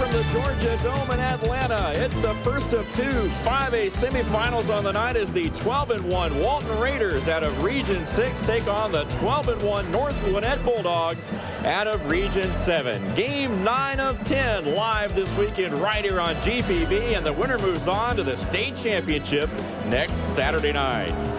from the Georgia Dome in Atlanta. It's the first of two 5A semifinals on the night as the 12-1 Walton Raiders out of Region 6 take on the 12-1 North Gwinnett Bulldogs out of Region 7. Game 9 of 10 live this weekend right here on GPB, and the winner moves on to the state championship next Saturday night.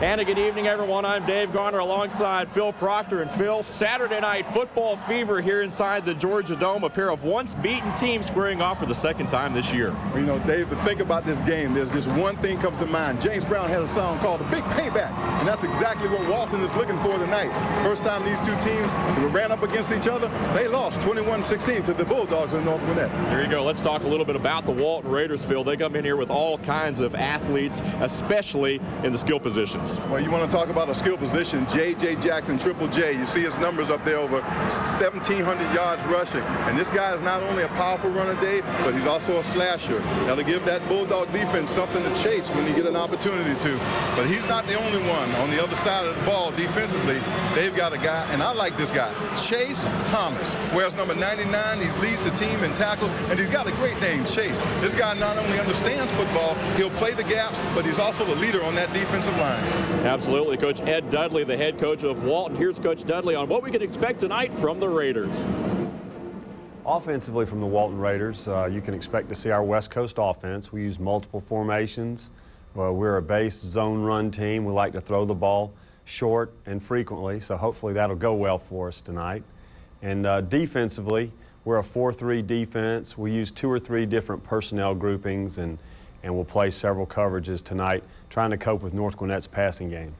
And a good evening, everyone. I'm Dave Garner alongside Phil Proctor. And Phil, Saturday night football fever here inside the Georgia Dome. A pair of once-beaten teams squaring off for the second time this year. Well, you know, Dave, to think about this game, there's just one thing comes to mind. James Brown has a song called The Big Payback, and that's exactly what Walton is looking for tonight. First time these two teams ran up against each other, they lost 21-16 to the Bulldogs in North Gwinnett. There you go. Let's talk a little bit about the Walton Raiders, Phil. They come in here with all kinds of athletes, especially in the skill positions. Well, you want to talk about a skill position, J.J. Jackson, Triple J. You see his numbers up there, over 1,700 yards rushing. And this guy is not only a powerful runner, Dave, but he's also a slasher. Now, to give that Bulldog defense something to chase when you get an opportunity to. But he's not the only one. On the other side of the ball, defensively, they've got a guy, and I like this guy, Chase Thomas. Wears number 99. He leads the team in tackles, and he's got a great name, Chase. This guy not only understands football, he'll play the gaps, but he's also the leader on that defensive line. Absolutely. Coach Ed Dudley, the head coach of Walton. Here's Coach Dudley on what we can expect tonight from the Raiders. Offensively from the Walton Raiders, you can expect to see our West Coast offense. We use multiple formations. We're a base zone run team. We like to throw the ball short and frequently, so hopefully that'll go well for us tonight. And defensively, we're a 4-3 defense. We use 2 or 3 different personnel groupings, and we'll play several coverages tonight, trying to cope with North Gwinnett's passing game.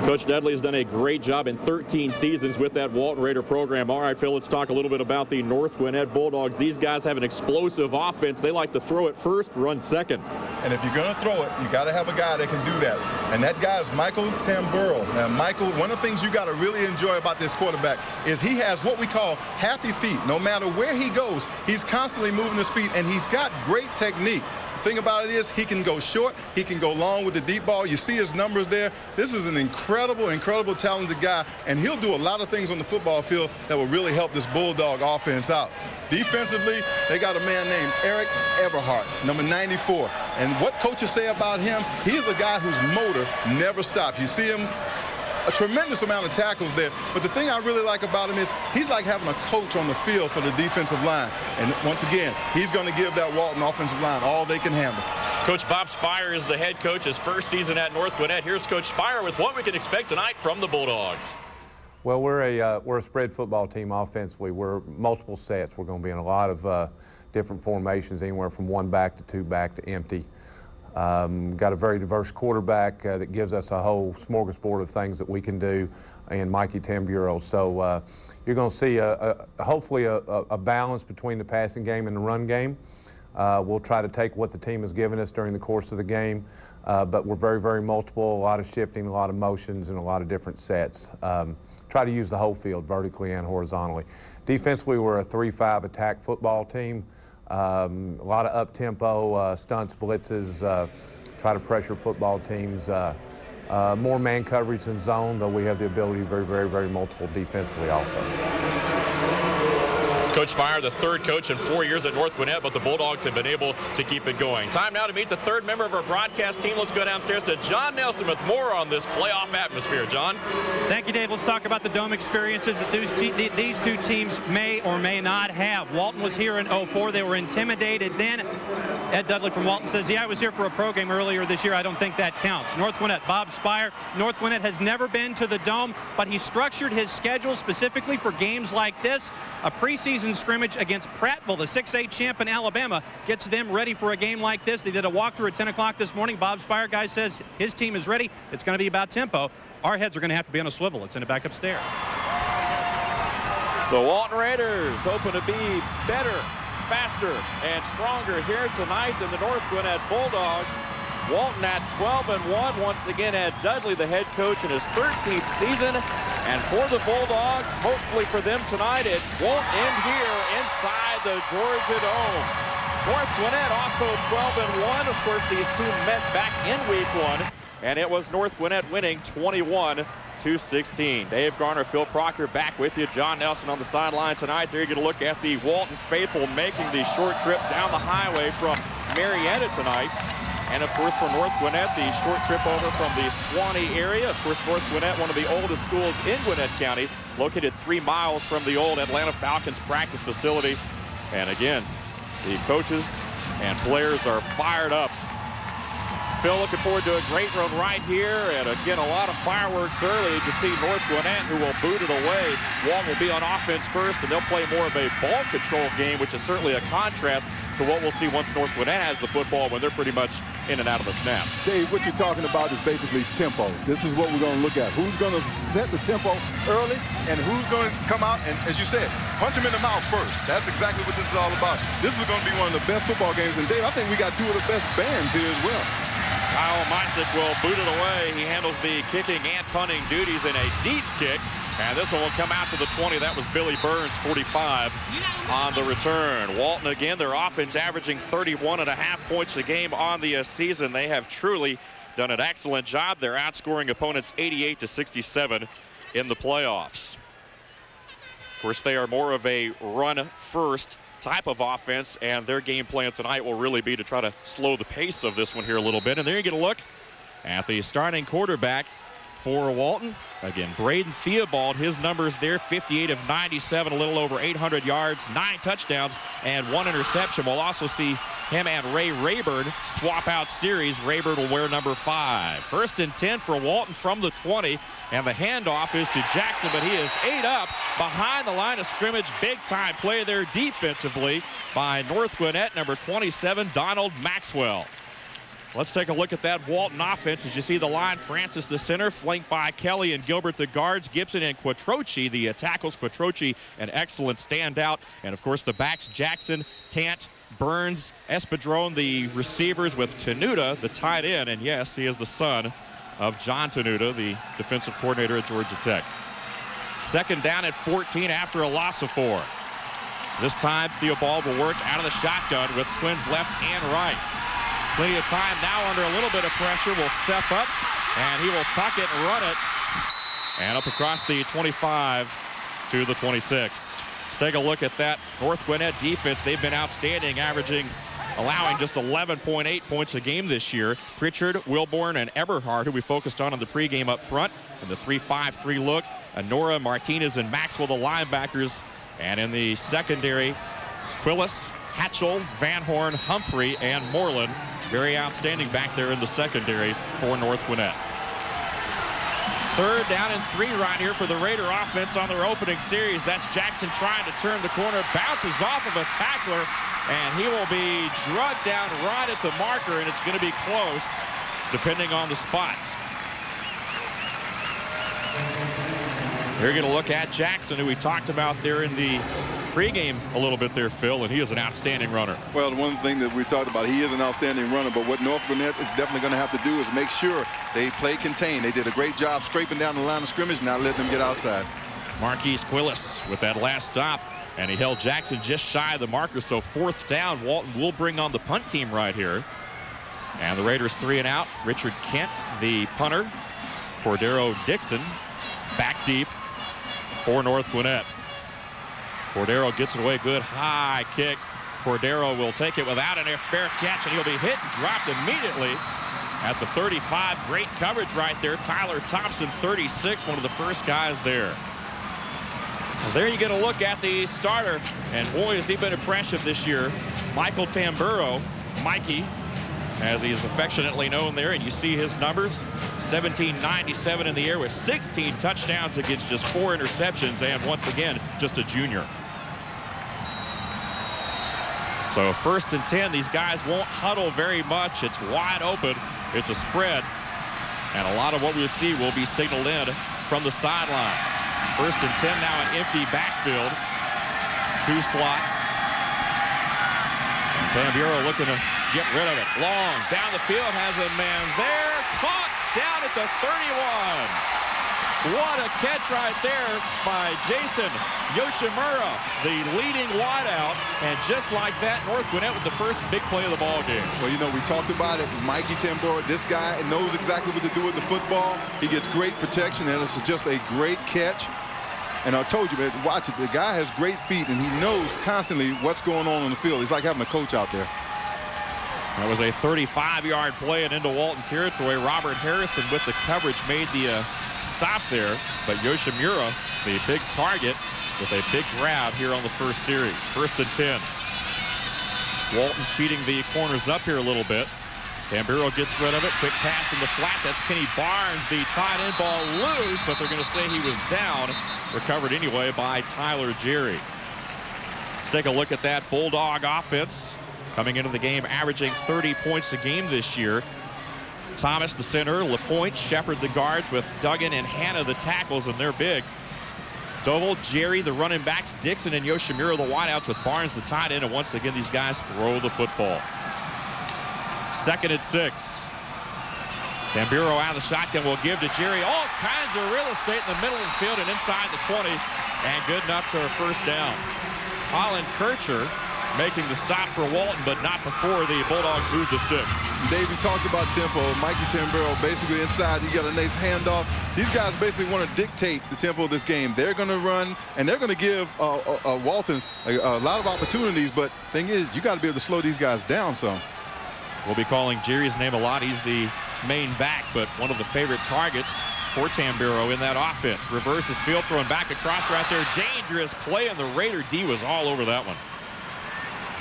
Coach Dudley has done a great job in 13 seasons with that Walton Raider program. All right, Phil, let's talk a little bit about the North Gwinnett Bulldogs. These guys have an explosive offense. They like to throw it first, run second. And if you're going to throw it, you got to have a guy that can do that. And that guy is Michael Tamburl. Now, Michael, one of the things you got to really enjoy about this quarterback is he has what we call happy feet. No matter where he goes, he's constantly moving his feet, and he's got great technique. The thing about it is he can go short, he can go long with the deep ball. You see his numbers there. This is an incredible talented guy, and he'll do a lot of things on the football field that will really help this Bulldog offense out. Defensively, they got a man named Eric Everhart, number 94. And what coaches say about him, he's a guy whose motor never stops. You see him, a tremendous amount of tackles there, but the thing I really like about him is he's like having a coach on the field for the defensive line. And once again, he's going to give that Walton offensive line all they can handle. Coach Bob Spire is the head coach his first season at North Gwinnett. Here's Coach Spire with what we can expect tonight from the Bulldogs. Well, we're a spread football team offensively. We're multiple sets. We're going to be in a lot of different formations, anywhere from 1 back to 2 back to empty. Got a very diverse quarterback that gives us a whole smorgasbord of things that we can do, and Mikey Tamburl. So you're going to see hopefully a balance between the passing game and the run game. We'll try to take what the team has given us during the course of the game, but we're very, very multiple, a lot of shifting, a lot of motions, and a lot of different sets. Try to use the whole field, vertically and horizontally. Defensively, we're a 3-5 attack football team. A lot of up-tempo stunts, blitzes, try to pressure football teams. More man coverage than zone, though we have the ability to be very, very, very multiple defensively also. Coach Spire, the third coach in 4 years at North Gwinnett, but the Bulldogs have been able to keep it going. Time now to meet the third member of our broadcast team. Let's go downstairs to John Nelson with more on this playoff atmosphere. John? Thank you, Dave. Let's talk about the dome experiences that these two teams may or may not have. Walton was here in 04. They were intimidated then. Ed Dudley from Walton says, yeah, I was here for a pro game earlier this year. I don't think that counts. North Gwinnett, Bob Spire. North Gwinnett has never been to the dome, but he structured his schedule specifically for games like this. A preseason scrimmage against Prattville, the 6A champ in Alabama, gets them ready for a game like this. They did a walkthrough at 10 o'clock this morning. Bob Spire, guy, says his team is ready. It's going to be about tempo. Our heads are going to have to be on a swivel. Let's send it back upstairs. The Walton Raiders hoping to be better, faster, and stronger here tonight than the North Gwinnett Bulldogs. Walton at 12-1. Once again, Ed Dudley, the head coach, in his 13th season. And for the Bulldogs, hopefully for them tonight, it won't end here inside the Georgia Dome. North Gwinnett also 12-1. Of course, these two met back in week 1, and it was North Gwinnett winning 21-17. 38-16. Dave Garner, Phil Proctor back with you. John Nelson on the sideline tonight. There you're going to look at the Walton faithful making the short trip down the highway from Marietta tonight. And, of course, for North Gwinnett, the short trip over from the Suwanee area. Of course, North Gwinnett, one of the oldest schools in Gwinnett County, located 3 miles from the old Atlanta Falcons practice facility. And, again, the coaches and players are fired up. Phil, looking forward to a great run right here. And, again, a lot of fireworks early to see North Gwinnett, who will boot it away. Walton will be on offense first, and they'll play more of a ball control game, which is certainly a contrast to what we'll see once North Gwinnett has the football when they're pretty much in and out of the snap. Dave, what you're talking about is basically tempo. This is what we're going to look at. Who's going to set the tempo early? And who's going to come out and, as you said, punch him in the mouth first. That's exactly what this is all about. This is going to be one of the best football games. And, Dave, I think we got 2 of the best bands here as well. Kyle Misick will boot it away. He handles the kicking and punting duties in a deep kick. And this one will come out to the 20. That was Billy Burns, 45, on the return. Walton, again, their offense averaging 31.5 points a game on the season. They have truly done an excellent job. They're outscoring opponents 88-67 in the playoffs. Of course, they are more of a run-first type of offense, and their game plan tonight will really be to try to slow the pace of this one here a little bit. And there you get a look at the starting quarterback for Walton. Again, Braden Theobald, his numbers there, 58 of 97, a little over 800 yards, 9 touchdowns, and 1 interception. We'll also see him and Ray Rayburn swap out series. Rayburn will wear number 5. 1st and 10 for Walton from the 20, and the handoff is to Jackson, but he is 8 up behind the line of scrimmage. Big-time play there defensively by North Gwinnett, number 27, Donald Maxwell. Let's take a look at that Walton offense. As you see the line, Francis the center, flanked by Kelly and Gilbert the guards, Gibson and Quattrochi the tackles. Quattrochi, an excellent standout. And, of course, the backs, Jackson, Tant, Burns, Espadrone, the receivers, with Tenuta, the tight end. And, yes, he is the son of John Tenuta, the defensive coordinator at Georgia Tech. 2nd down at 14 after a loss of 4. This time, Theobald will work out of the shotgun with twins left and right. Plenty of time now under a little bit of pressure. Will step up, and he will tuck it and run it. And up across the 25 to the 26. Let's take a look at that North Gwinnett defense. They've been outstanding, allowing just 11.8 points a game this year. Pritchard, Wilborn, and Eberhard, who we focused on in the pregame up front. In the 3-5-3 look, Honora, Martinez, and Maxwell, the linebackers. And in the secondary, Quillis, Hatchell, Van Horn, Humphrey, and Moreland. Very outstanding back there in the secondary for North Gwinnett. 3rd down and 3 right here for the Raider offense on their opening series. That's Jackson trying to turn the corner, bounces off of a tackler, and he will be drugged down right at the marker, and it's going to be close depending on the spot. You're going to look at Jackson, who we talked about there in the pregame a little bit there, Phil, and he is an outstanding runner. Well, one thing that we talked about, he is an outstanding runner, but what North Gwinnett is definitely going to have to do is make sure they play contained. They did a great job scraping down the line of scrimmage, not letting them get outside. Marquise Quillis with that last stop, and he held Jackson just shy of the marker, so 4th down. Walton will bring on the punt team right here. And the Raiders 3 and out. Richard Kent, the punter. Cordero Dixon back deep for North Gwinnett. Cordero gets it away, good high kick. Cordero will take it without a fair catch, and he'll be hit and dropped immediately at the 35. Great coverage right there. Tyler Thompson, 36, one of the first guys there. Well, there you get a look at the starter, and boy, has he been impressive this year. Michael Tamburo, Mikey, as he's affectionately known there, and you see his numbers, 1797 in the air with 16 touchdowns against just 4 interceptions, and once again, just a junior. So 1st and 10, these guys won't huddle very much. It's wide open. It's a spread, and a lot of what we'll see will be signaled in from the sideline. 1st and 10 now, an empty backfield. 2 slots. And Tamburo looking to get rid of it. Long down the field, has a man there. Caught down at the 31. What a catch right there by Jason Yoshimura, the leading wideout. And just like that, North Gwinnett with the first big play of the ball game. Well, you know, we talked about it. Mikey Tamburo, this guy knows exactly what to do with the football. He gets great protection, and it's just a great catch. And I told you, man, watch it. The guy has great feet, and he knows constantly what's going on the field. He's like having a coach out there. That was a 35-yard play and into Walton territory. Robert Harrison with the coverage made the stop there, but Yoshimura, the big target, with a big grab here on the first series. 1st and 10. Walton cheating the corners up here a little bit. Tamburo gets rid of it. Quick pass in the flat. That's Kenny Barnes. The tight end ball loose, but they're going to say he was down. Recovered anyway by Tyler Jerry. Let's take a look at that Bulldog offense. Coming into the game, averaging 30 points a game this year. Thomas, the center, LaPointe, Shepard, the guards, with Duggan and Hanna, the tackles, and they're big. Doval, Jerry, the running backs, Dixon and Yoshimura, the wideouts, with Barnes, the tight end, and once again, these guys throw the football. 2nd and 6. Tamburo out of the shotgun will give to Jerry. All kinds of real estate in the middle of the field and inside the 20, and good enough for a first down. Holland Kircher making the stop for Walton, but not before the Bulldogs move the sticks. Dave, you talked about tempo. Mikey Tamburo basically inside. You got a nice handoff. These guys basically want to dictate the tempo of this game. They're going to run, and they're going to give Walton a lot of opportunities, but thing is, you got to be able to slow these guys down some. We'll be calling Jerry's name a lot. He's the main back, but one of the favorite targets for Tamburo in that offense. Reverses field, throwing back across right there. Dangerous play, and the Raider D was all over that one.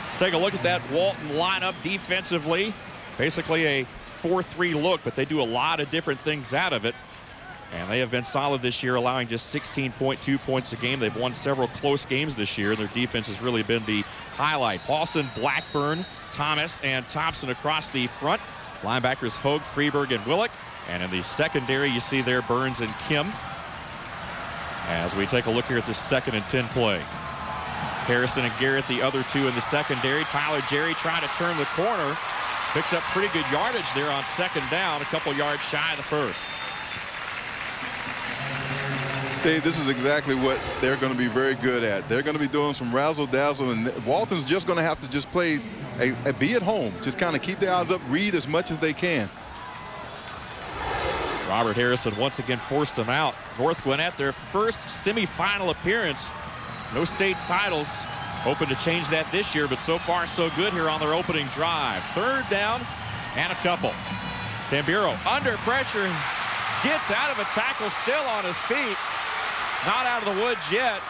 Let's take a look at that Walton lineup defensively. Basically a 4-3 look, but they do a lot of different things out of it. And they have been solid this year, allowing just 16.2 points a game. They've won several close games this year. Their defense has really been the highlight. Paulson, Blackburn, Thomas, and Thompson across the front. Linebackers Hogue, Freeberg, and Willick. And in the secondary, you see there Burns and Kim. As we take a look here at this 2nd and 10 play. Harrison and Garrett, the other two in the secondary. Tyler Jerry trying to turn the corner. Picks up pretty good yardage there on 2nd down, a couple yards shy of the first. Dave, this is exactly what they're going to be very good at. They're going to be doing some razzle-dazzle, and Walton's just going to have to just play, be at home. Just kind of keep their eyes up, read as much as they can. Robert Harrison once again forced them out. North Gwinnett, their first semifinal appearance. No state titles. Hoping to change that this year, but so far so good here on their opening drive. 3rd down and a couple. Tamburo under pressure, gets out of a tackle, still on his feet. Not out of the woods yet.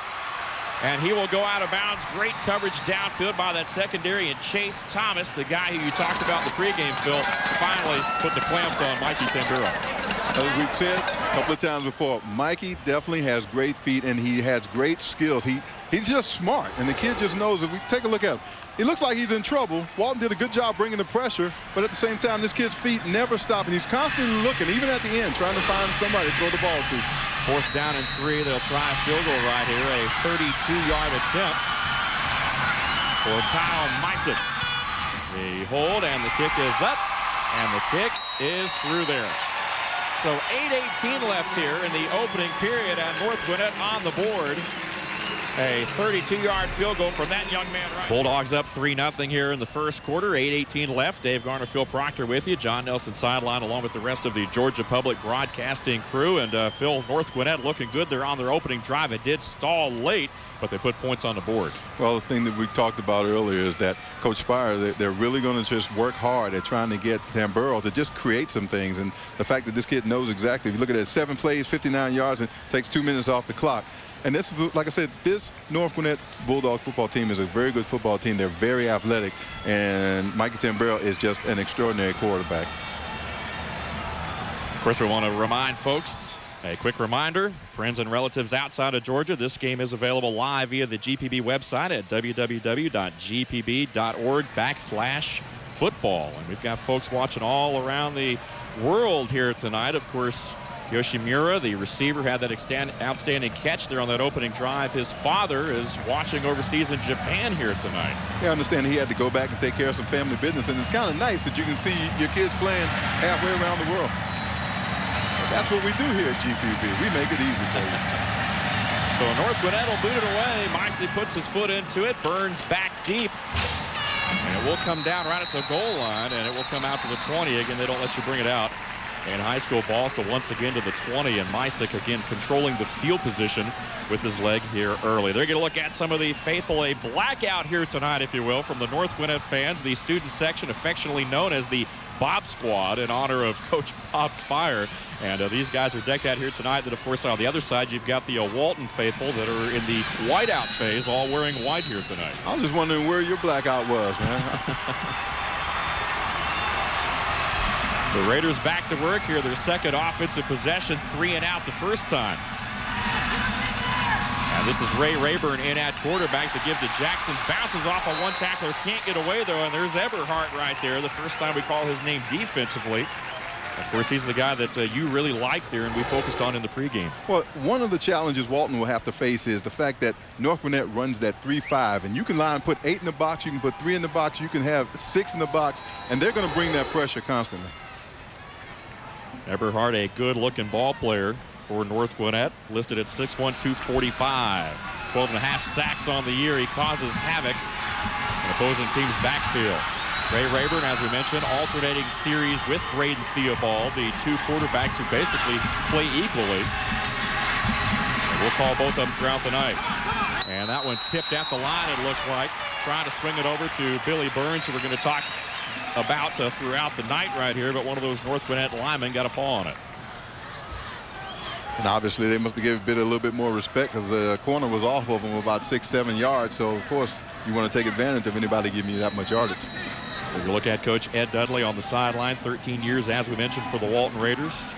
And he will go out of bounds. Great coverage downfield by that secondary. And Chase Thomas, the guy who you talked about in the pregame, Phil, finally put the clamps on Mikey Tamburo. As we've said a couple of times before, Mikey definitely has great feet, and he has great skills. He's just smart, and the kid just knows. If we take a look at him, he looks like he's in trouble. Walton did a good job bringing the pressure, but at the same time, this kid's feet never stop, and he's constantly looking, even at the end, trying to find somebody to throw the ball to. 4th down and 3. They'll try a field goal right here. A 32-yard attempt for Kyle Meissen. The hold, and the kick is up, and the kick is through there. So 8:18 left here in the opening period, and North Gwinnett on the board. A 32-yard field goal from that young man. Right. Bulldogs up 3-0 here in the first quarter. 8:18 left. Dave Garner, Phil Proctor with you. John Nelson sideline along with the rest of the Georgia Public Broadcasting crew. And Phil, North Gwinnett looking good. They're on their opening drive. It did stall late, but they put points on the board. Well, the thing that we talked about earlier is that Coach Spire, they're really going to just work hard at trying to get Tamburo to just create some things. And the fact that this kid knows exactly. If you look at it, 7 plays, 59 yards, and takes 2 minutes off the clock. And this is, like I said, this North Gwinnett Bulldog football team is a very good football team. They're very athletic, and Mikey Tamburo is just an extraordinary quarterback. Of course, we want to remind folks, a quick reminder, friends and relatives outside of Georgia, this game is available live via the GPB website at www.gpb.org/football. And we've got folks watching all around the world here tonight. Of course, Yoshimura, the receiver, had that outstanding catch there on that opening drive. His father is watching overseas in Japan here tonight. Yeah, I understand he had to go back and take care of some family business, and it's kind of nice that you can see your kids playing halfway around the world. That's what we do here at GPB. We make it easy for you. So North Gwinnett will boot it away. Meisley puts his foot into it. Burns back deep. And it will come down right at the goal line, and it will come out to the 20. Again, they don't let you bring it out in high school ball, so once again to the 20, and Misick again controlling the field position with his leg here early. They're going to look at some of the faithful, a blackout here tonight, if you will, from the North Gwinnett fans, the student section affectionately known as the Bob Squad in honor of Coach Bob Spire. And these guys are decked out here tonight. Then, of course, on the other side, you've got the Walton faithful that are in the whiteout phase, all wearing white here tonight. I was just wondering where your blackout was, man. The Raiders back to work here. Their second offensive possession, 3 and out the first time. And this is Ray Rayburn in at quarterback to give to Jackson. Bounces off on one tackler. Can't get away, though. And there's Eberhardt right there. The first time we call his name defensively. Of course, he's the guy that you really like there and we focused on in the pregame. Well, one of the challenges Walton will have to face is the fact that North Gwinnett runs that 3-5. And you can put 8 in the box. You can put 3 in the box. You can have 6 in the box. And they're going to bring that pressure constantly. Eberhardt, a good-looking ball player for North Gwinnett, listed at 6'1", 245. 12.5 sacks on the year. He causes havoc in opposing team's backfield. Ray Rayburn, as we mentioned, alternating series with Braden Theobald, the two quarterbacks who basically play equally. And we'll call both of them throughout the night. And that one tipped at the line, it looked like. Trying to swing it over to Billy Burns, who we're going to talk about throughout the night right here, but one of those North Gwinnett linemen got a paw on it. And obviously they must have given Billy a little bit more respect because the corner was off of him about 6-7 yards. So of course you want to take advantage of anybody giving you that much yardage. If you look at Coach Ed Dudley on the sideline, 13 years, as we mentioned, for the Walton Raiders.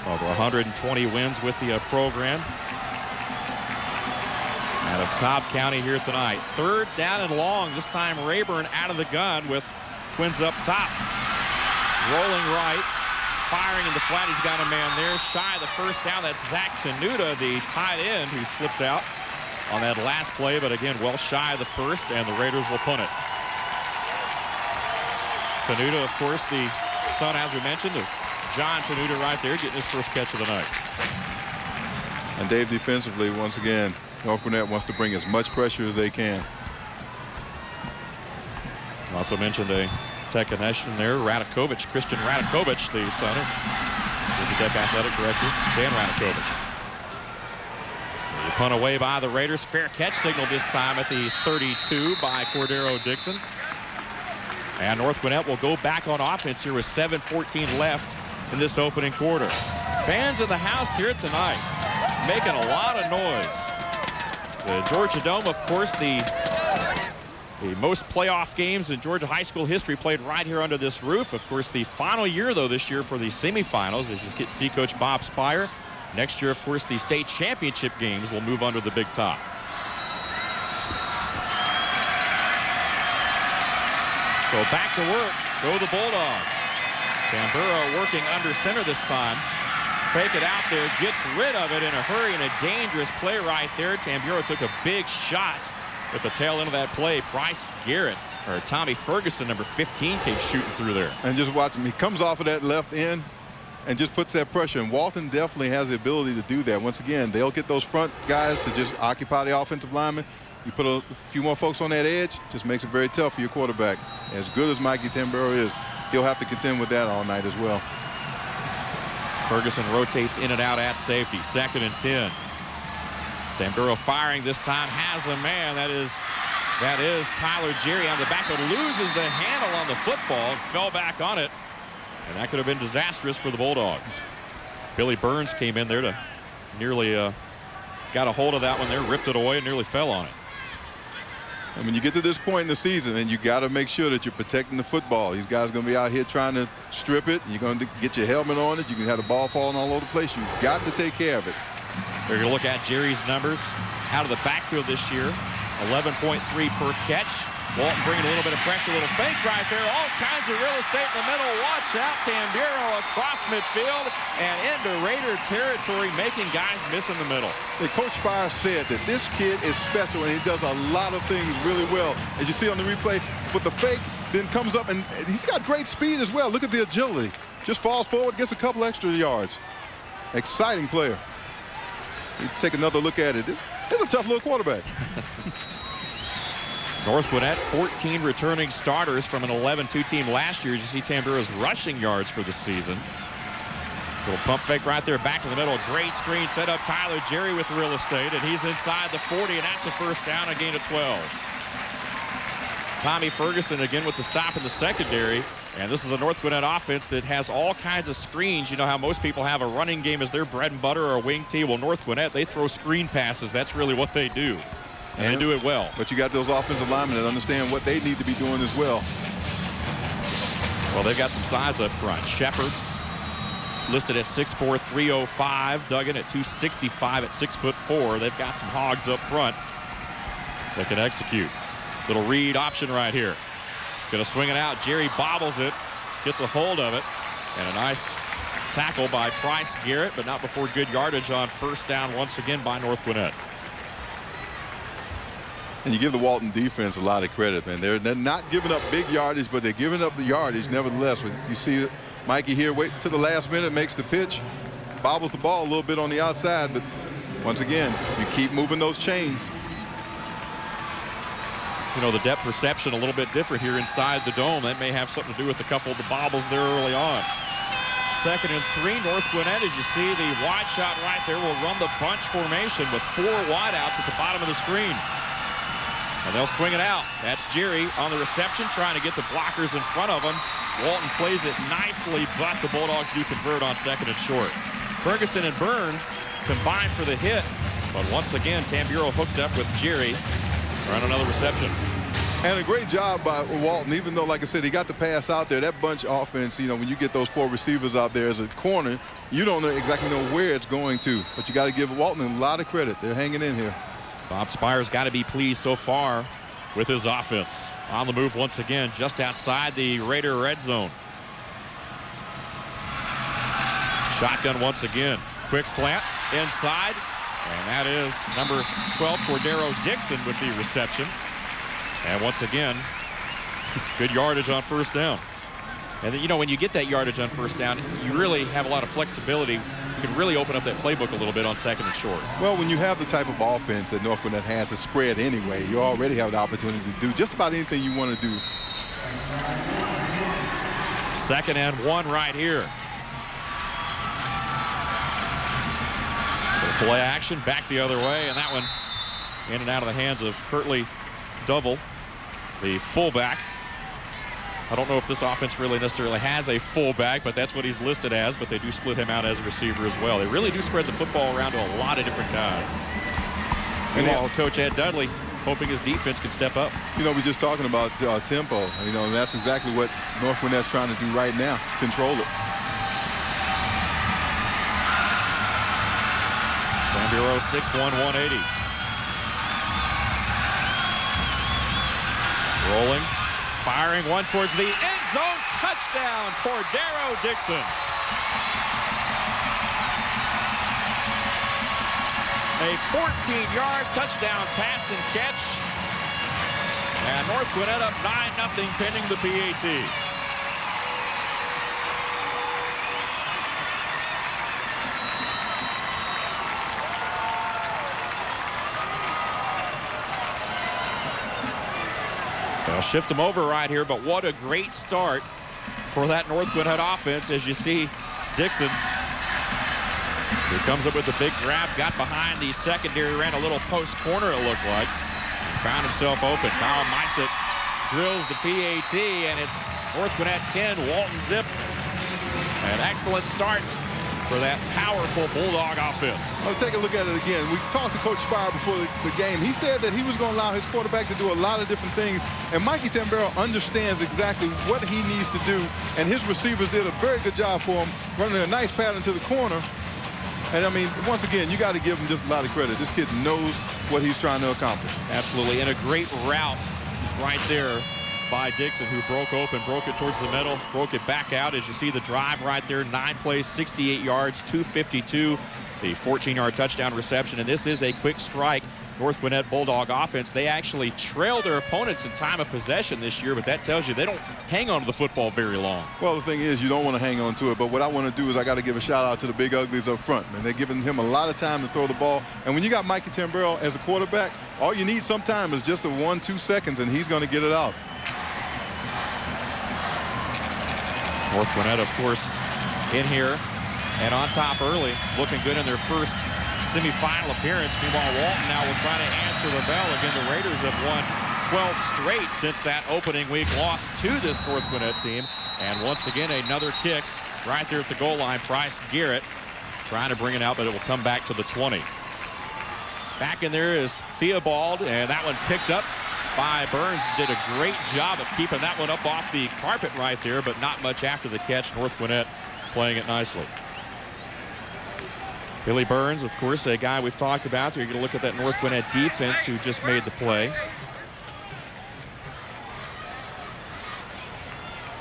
Over 120 wins with the program. Out of Cobb County here tonight. 3rd down and long. This time Rayburn out of the gun with Twins up top. Rolling right. Firing in the flat. He's got a man there. Shy of the first down. That's Zach Tenuta, the tight end, who slipped out on that last play. But again, well shy of the first, and the Raiders will punt it. Tenuta, of course, the son, as we mentioned, of John Tenuta right there, getting his first catch of the night. And Dave, defensively, once again, North Gwinnett wants to bring as much pressure as they can. Also mentioned a Tech connection there, Radakovich, Christian Radakovich, the son of the Tech athletic director, Dan Radakovich. The punt away by the Raiders. Fair catch signal this time at the 32 by Cordero Dixon. And North Gwinnett will go back on offense here with 7:14 left in this opening quarter. Fans in the house here tonight making a lot of noise. The Georgia Dome, of course, the most playoff games in Georgia high school history played right here under this roof. Of course, the final year, though, this year for the semifinals, as you get see Coach Bob Spire. Next year, of course, the state championship games will move under the big top. So back to work go the Bulldogs. Tamburo working under center this time. Fake it out there, gets rid of it in a hurry, and a dangerous play right there. Tamburo took a big shot at the tail end of that play. Bryce Garrett, or Tommy Ferguson, number 15, came shooting through there. And just watch him. He comes off of that left end and just puts that pressure. And Walton definitely has the ability to do that. Once again, they'll get those front guys to just occupy the offensive lineman. You put a few more folks on that edge, just makes it very tough for your quarterback. As good as Mikey Tamburo is, he'll have to contend with that all night as well. Ferguson rotates in and out at safety. 2nd and 10. Tamburo firing this time, has a man. That is Tyler Jerry on the back, but loses the handle on the football and fell back on it. And that could have been disastrous for the Bulldogs. Billy Burns came in there to nearly got a hold of that one there, ripped it away, and nearly fell on it. And when you get to this point in the season, and you got to make sure that you're protecting the football. These guys are going to be out here trying to strip it. You're going to get your helmet on it. You can have the ball falling all over the place. You've got to take care of it. We're going to look at Jerry's numbers out of the backfield this year. 11.3 per catch. Walton bringing a little bit of pressure, a little fake right there. All kinds of real estate in the middle. Watch out, Tamburo across midfield and into Raider territory, making guys miss in the middle. And Coach Spire said that this kid is special and he does a lot of things really well. As you see on the replay, with the fake, then comes up and he's got great speed as well. Look at the agility. Just falls forward, gets a couple extra yards. Exciting player. You take another look at it. This is a tough little quarterback. North Gwinnett, 14 returning starters from an 11-2 team last year. You see Tamburo's rushing yards for the season. Little pump fake right there, back in the middle. Great screen set up. Tyler Jerry with real estate, and he's inside the 40, and that's a first down, a gain of 12. Tommy Ferguson again with the stop in the secondary. And this is a North Gwinnett offense that has all kinds of screens. You know how most people have a running game as their bread and butter or a wing tee. Well, North Gwinnett, they throw screen passes. That's really what they do. And they do it well. But you got those offensive linemen that understand what they need to be doing as well. Well, they've got some size up front. Shepard listed at 6'4", 305. Duggan at 265 at 6'4". They've got some hogs up front that can execute. Little read option right here. Going to swing it out. Jerry bobbles it, gets a hold of it, and a nice tackle by Price Garrett, but not before good yardage on first down once again by North Gwinnett. And you give the Walton defense a lot of credit, man. They're not giving up big yardage, but they're giving up the yardage nevertheless. You see Mikey here wait to the last minute, makes the pitch, bobbles the ball a little bit on the outside, but once again, you keep moving those chains. You know, the depth perception a little bit different here inside the dome. That may have something to do with a couple of the bobbles there early on. 2nd and 3, North Gwinnett, as you see the wide shot right there, will run the bunch formation with 4 wideouts at the bottom of the screen. And they'll swing it out. That's Jerry on the reception, trying to get the blockers in front of him. Walton plays it nicely, but the Bulldogs do convert on 2nd and short. Ferguson and Burns combined for the hit, but once again, Tamburo hooked up with Jerry. Run another reception. And a great job by Walton, even though, like I said, he got the pass out there. That bunch offense, you know, when you get those 4 receivers out there as a corner, you don't exactly know where it's going to. But you got to give Walton a lot of credit. They're hanging in here. Bob Spire's got to be pleased so far with his offense. On the move once again, just outside the Raider red zone. Shotgun once again. Quick slant inside. And that is number 12, Cordero Dixon with the reception. And once again, good yardage on first down. And then, you know, when you get that yardage on first down, you really have a lot of flexibility. You can really open up that playbook a little bit on 2nd and short. Well, when you have the type of offense that North Gwinnett has, a spread anyway, you already have the opportunity to do just about anything you want to do. 2nd and 1 right here. Play action back the other way, and that one in and out of the hands of Kirtley Double, the fullback. I don't know if this offense really necessarily has a fullback, but that's what he's listed as, but they do split him out as a receiver as well. They really do spread the football around to a lot of different guys. Meanwhile, Coach Ed Dudley hoping his defense can step up. You know, we're just talking about tempo, you know, and that's exactly what North Gwinnett's trying to do right now, control it. Bureau 6'1", 180. Rolling, firing one towards the end zone. Touchdown, Cordero Dixon. A 14-yard touchdown pass and catch. And North Gwinnett up 9-0 pending the PAT. They'll shift them over right here, but what a great start for that North Gwinnett offense as you see Dixon, who comes up with a big grab, got behind the secondary, ran a little post corner it looked like, found himself open. Kyle Mysick drills the PAT, and it's North Gwinnett 10, Walton zip. An excellent start for that powerful Bulldog offense. I'll take a look at it again. We talked to Coach Spire before the game. He said that he was going to allow his quarterback to do a lot of different things, and Mikey Tamburo understands exactly what he needs to do, and his receivers did a very good job for him, running a nice pattern to the corner. And, I mean, once again, you got to give him just a lot of credit. This kid knows what he's trying to accomplish. Absolutely, and a great route right there by Dixon, who broke it towards the middle, broke it back out. As you see the drive right there, 9 plays, 68 yards, 252. the 14-yard touchdown reception. And this is a quick strike North Gwinnett Bulldog offense. They actually trail their opponents in time of possession this year, but that tells you they don't hang on to the football very long. Well, the thing is, you don't want to hang on to it, but what I want to do is I got to give a shout out to the Big Uglies up front. Man, they're giving him a lot of time to throw the ball. And when you got Mikey Tamburrell as a quarterback, all you need sometime is just a 1-2 seconds, and he's going to get it out. North Gwinnett, of course, in here and on top early, looking good in their first semifinal appearance. Meanwhile, Walton now will try to answer the bell. Again, the Raiders have won 12 straight since that opening week loss to this North Gwinnett team. And once again, another kick right there at the goal line. Price Garrett trying to bring it out, but it will come back to the 20. Back in there is Theobald, and that one picked up by Burns. Did a great job of keeping that one up off the carpet right there, but not much after the catch. North Gwinnett playing it nicely. Billy Burns, of course, a guy we've talked about. You're going to look at that North Gwinnett defense who just made the play.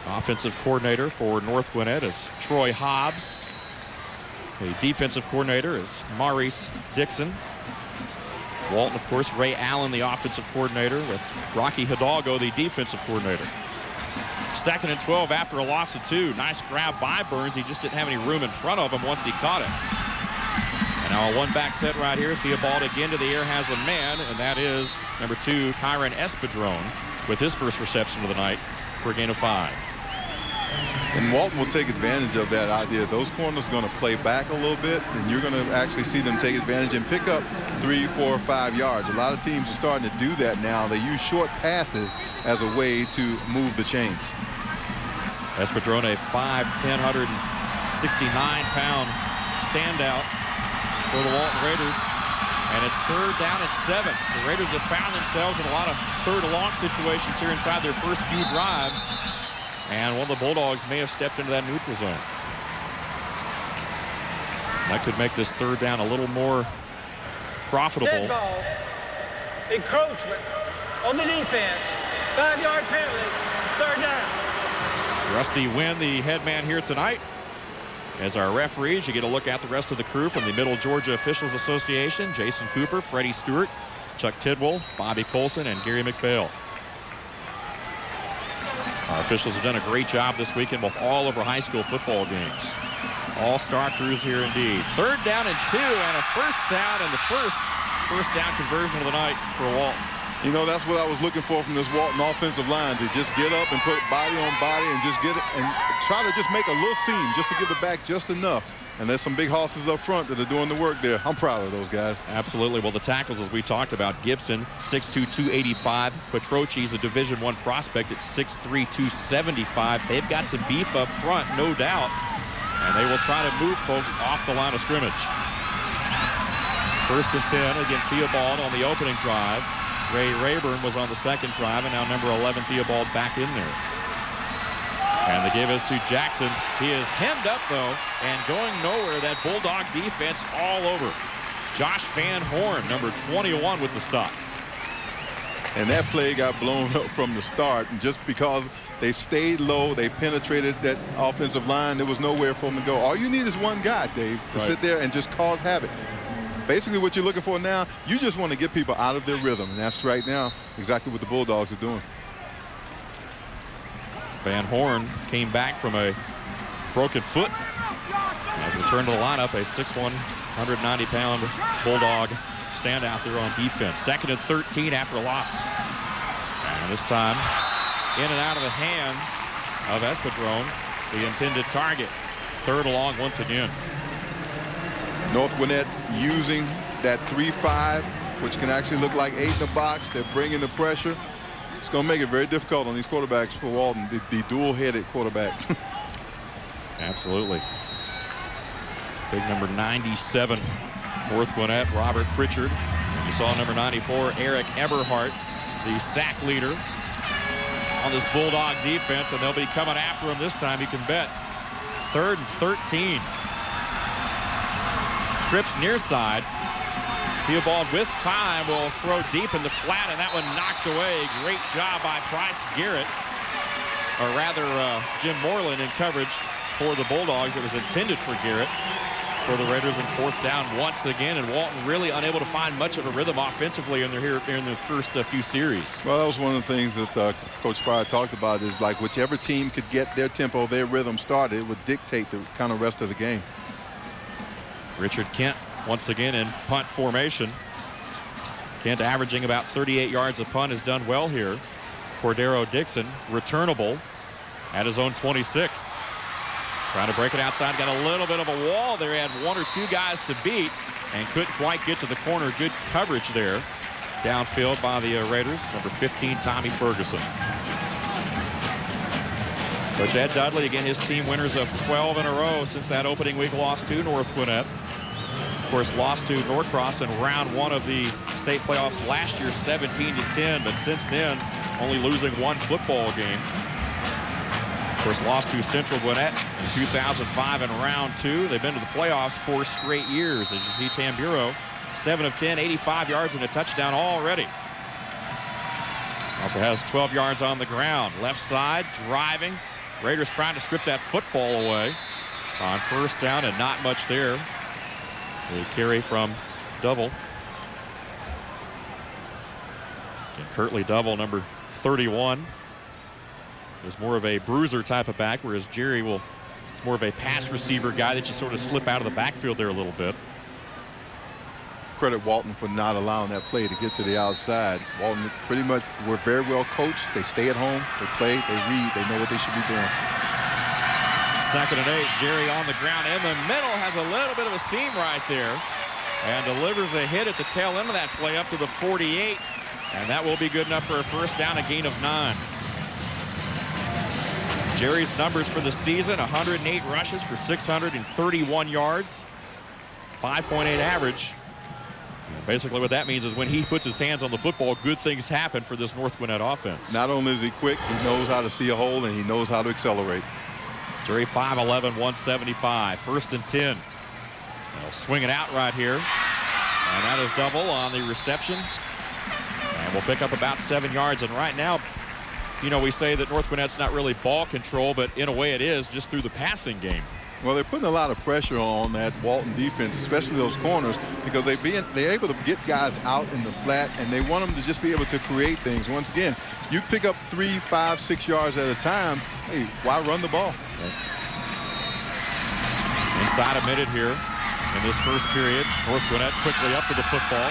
Offensive coordinator for North Gwinnett is Troy Hobbs. The defensive coordinator is Maurice Dixon. Walton, of course, Ray Allen, the offensive coordinator, with Rocky Hidalgo, the defensive coordinator. 2nd and 12 after a loss of 2. Nice grab by Burns. He just didn't have any room in front of him once he caught it. And now a one-back set right here. Theobald again to the air, has a man, and that is number 2, Kyron Espadrone, with his first reception of the night for a gain of 5. And Walton will take advantage of that idea. Those corners are going to play back a little bit, and you're going to actually see them take advantage and pick up 3, 4, 5 yards. A lot of teams are starting to do that now. They use short passes as a way to move the chains. Espadrone, 5'10", 169-pound standout for the Walton Raiders. And it's 3rd down and 7. The Raiders have found themselves in a lot of 3rd and long situations here inside their first few drives. And one of the Bulldogs may have stepped into that neutral zone. That could make this 3rd down a little more profitable. Dead ball, encroachment on the defense, 5-yard penalty, 3rd down. Rusty Wynn, the head man here tonight. As our referees, you get a look at the rest of the crew from the Middle Georgia Officials Association: Jason Cooper, Freddie Stewart, Chuck Tidwell, Bobby Colson, and Gary McPhail. Our officials have done a great job this weekend with all of our high school football games. All-star crews here indeed. 3rd down and 2, and a 1st down, and the first down conversion of the night for Walton. You know, that's what I was looking for from this Walton offensive line, to just get up and put body on body and just get it and try to just make a little seam just to give the back just enough. And there's some big hosses up front that are doing the work there. I'm proud of those guys. Absolutely. Well, the tackles, as we talked about, Gibson, 6'2", 285. Quattrochi's a Division I prospect at 6'3", 275. They've got some beef up front, no doubt. And they will try to move folks off the line of scrimmage. 1st and 10. Again, Theobald on the opening drive. Ray Rayburn was on the 2nd drive, and now number 11, Theobald, back in there. And the give is to Jackson. He is hemmed up, though, and going nowhere. That Bulldog defense all over. Josh Van Horn, number 21, with the stop. And that play got blown up from the start. And just because they stayed low, they penetrated that offensive line, there was nowhere for them to go. All you need is one guy, Dave, to sit there and just cause havoc. Basically, what you're looking for now, you just want to get people out of their rhythm. And that's right now exactly what the Bulldogs are doing. Van Horn came back from a broken foot. As returned to the lineup, a 6'1", 190-pound Bulldog standout there on defense. 2nd and 13 after a loss. And this time, in and out of the hands of Espadrone, the intended target. 3rd and long once again. North Gwinnett using that 3-5, which can actually look like 8 in the box. They're bringing the pressure. It's going to make it very difficult on these quarterbacks for Walton, the dual-headed quarterbacks. Absolutely. Big number 97, North Gwinnett, Robert Pritchard. You saw number 94, Eric Eberhardt, the sack leader on this Bulldog defense, and they'll be coming after him this time, you can bet. 3rd and 13. Trips near side. Theobald with time will throw deep in the flat, and that one knocked away. Great job by Price Garrett, or rather Jim Moreland in coverage for the Bulldogs. It was intended for Garrett. for the Raiders in 4th down once again, and Walton really unable to find much of a rhythm offensively in their first few series. Well, that was one of the things that Coach Spire talked about, is like whichever team could get their tempo, their rhythm started, it would dictate the kind of rest of the game. Richard Kent once again in punt formation. Kent averaging about 38 yards a punt, has done well here. Cordero Dixon returnable at his own 26. Trying to break it outside, got a little bit of a wall there. Had 1 or 2 guys to beat and couldn't quite get to the corner. Good coverage there downfield by the Raiders. Number 15, Tommy Ferguson. Coach Ed Dudley, again, his team winners of 12 in a row since that opening week loss to North Gwinnett. Of course, lost to Norcross in round 1 of the state playoffs last year, 17-10, but since then, only losing 1 football game. Of course, lost to Central Gwinnett in 2005 in round 2. They've been to the playoffs 4 straight years. As you see, Tamburo, 7 of 10, 85 yards and a touchdown already. Also has 12 yards on the ground. Left side, driving. Raiders trying to strip that football away on 1st down, and not much there. The carry from Double. And Kirtley Double, number 31. Is more of a bruiser type of back, whereas Jerry is more of a pass receiver guy that you sort of slip out of the backfield there a little bit. Credit Walton for not allowing that play to get to the outside. Walton pretty much were very well coached. They stay at home, they play, they read, they know what they should be doing. 2nd and 8, Jerry on the ground in the middle, has a little bit of a seam right there and delivers a hit at the tail end of that play up to the 48, and that will be good enough for a 1st down, a gain of 9. Jerry's numbers for the season: 108 rushes for 631 yards, 5.8 average. And basically what that means is when he puts his hands on the football, good things happen for this North Gwinnett offense. Not only is he quick, he knows how to see a hole, and he knows how to accelerate. Jerry 5'11", 175, 1st and 10. They'll swing it out right here, and that is Double on the reception, and we'll pick up about 7 yards. And right now, you know, we say that North Gwinnett's not really ball control, but in a way it is, just through the passing game. Well, they're putting a lot of pressure on that Walton defense, especially those corners, because they're able to get guys out in the flat, and they want them to just be able to create things. Once again, you pick up 3, 5, 6 yards at a time. Hey, why run the ball? Inside a minute here in this first period. North Gwinnett quickly up to the football.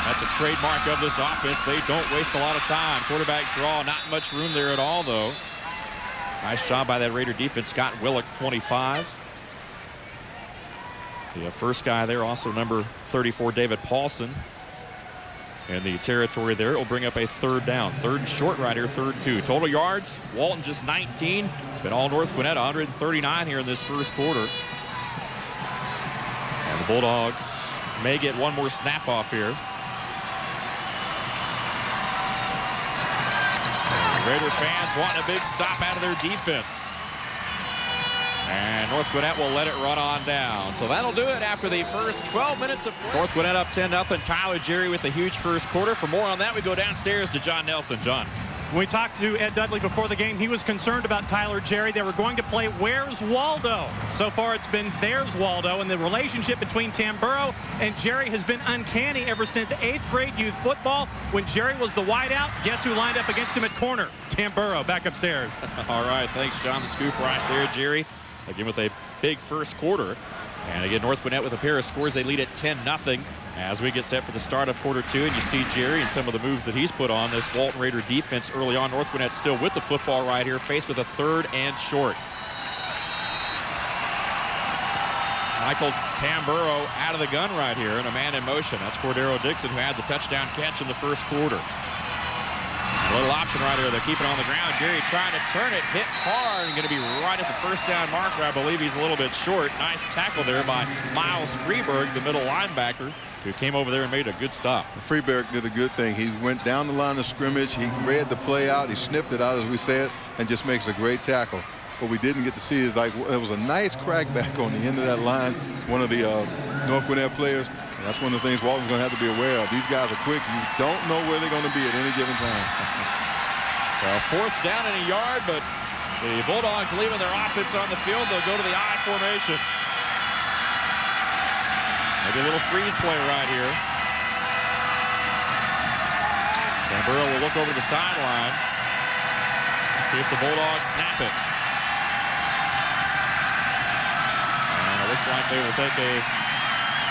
That's a trademark of this offense. They don't waste a lot of time. Quarterback draw, not much room there at all, though. Nice job by that Raider defense. Scott Willock, 25. The first guy there, also number 34, David Paulson. In the territory there, it will bring up a 3rd down. 3rd and short right here, 3rd and 2. Total yards, Walton just 19. It's been all North Gwinnett, 139 here in this first quarter. And the Bulldogs may get one more snap off here. Raider fans wanting a big stop out of their defense. And North Gwinnett will let it run on down. So that'll do it after the first 12 minutes of North Gwinnett up 10-0. Tyler Jerry with a huge first quarter. For more on that, we go downstairs to John Nelson. John. When we talked to Ed Dudley before the game, he was concerned about Tyler Jerry. They were going to play Where's Waldo? So far, it's been There's Waldo, and the relationship between Tamburo and Jerry has been uncanny ever since 8th grade youth football. When Jerry was the wideout, guess who lined up against him at corner? Tamburo, back upstairs. All right, thanks, John. The scoop right there, Jerry. Again with a big first quarter. And again, North Gwinnett with a pair of scores. They lead at 10-0 as we get set for the start of quarter 2. And you see Jerry and some of the moves that he's put on this Walton Raider defense early on. North Gwinnett still with the football right here, faced with a 3rd and short. Michael Tamburo out of the gun right here, and a man in motion. That's Cordero Dixon, who had the touchdown catch in the first quarter. A little option right here. They're keeping it on the ground. Jerry trying to turn it, hit hard, and going to be right at the 1st down marker. I believe he's a little bit short. Nice tackle there by Miles Freeberg, the middle linebacker, who came over there and made a good stop. Freeberg did a good thing. He went down the line of scrimmage. He read the play out. He sniffed it out, as we said, and just makes a great tackle. What we didn't get to see is there was a nice crackback on the end of that line. One of the North Gwinnett players. And that's one of the things Walton's going to have to be aware of. These guys are quick. You don't know where they're going to be at any given time. Well, 4th down and a yard, but the Bulldogs leaving their offense on the field. They'll go to the I formation. Maybe a little freeze play right here. Tamburro will look over the sideline. See if the Bulldogs snap it. And it looks like they will take a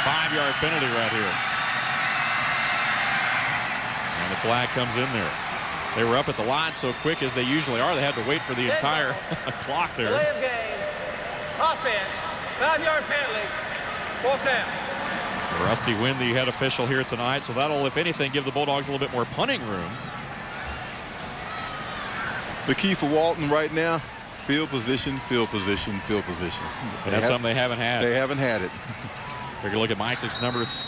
5-yard penalty right here. And the flag comes in there. They were up at the line so quick as they usually are. They had to wait for the entire clock there. Delay of game. Offense. 5-yard penalty. 4th down. Rusty Wynn, the head official here tonight, so that'll, if anything, give the Bulldogs a little bit more punting room. The key for Walton right now, field position, field position, field position. That's something they haven't had. They haven't had it. Take a look at Mysic's numbers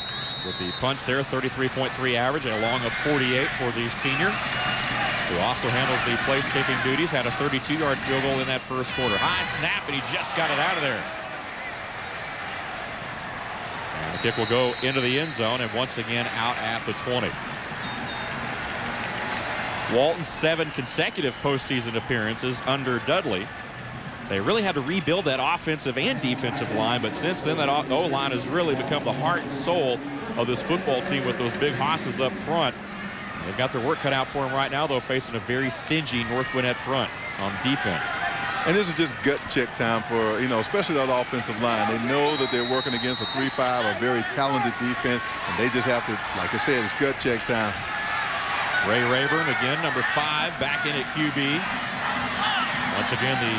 with the punts there, 33.3 average and a long of 48 for the senior, who also handles the place-keeping duties. Had a 32-yard field goal in that first quarter. High snap, and he just got it out of there. And the kick will go into the end zone, and once again out at the 20. Walton's 7 consecutive postseason appearances under Dudley. They really had to rebuild that offensive and defensive line, but since then that O-line has really become the heart and soul of this football team with those big hosses up front. They've got their work cut out for them right now, though, facing a very stingy North Gwinnett front on defense. And this is just gut check time for, especially that offensive line. They know that they're working against a 3-5, a very talented defense, and they just have to, like I said, it's gut check time. Ray Rayburn, again, number 5, back in at QB. Once again, the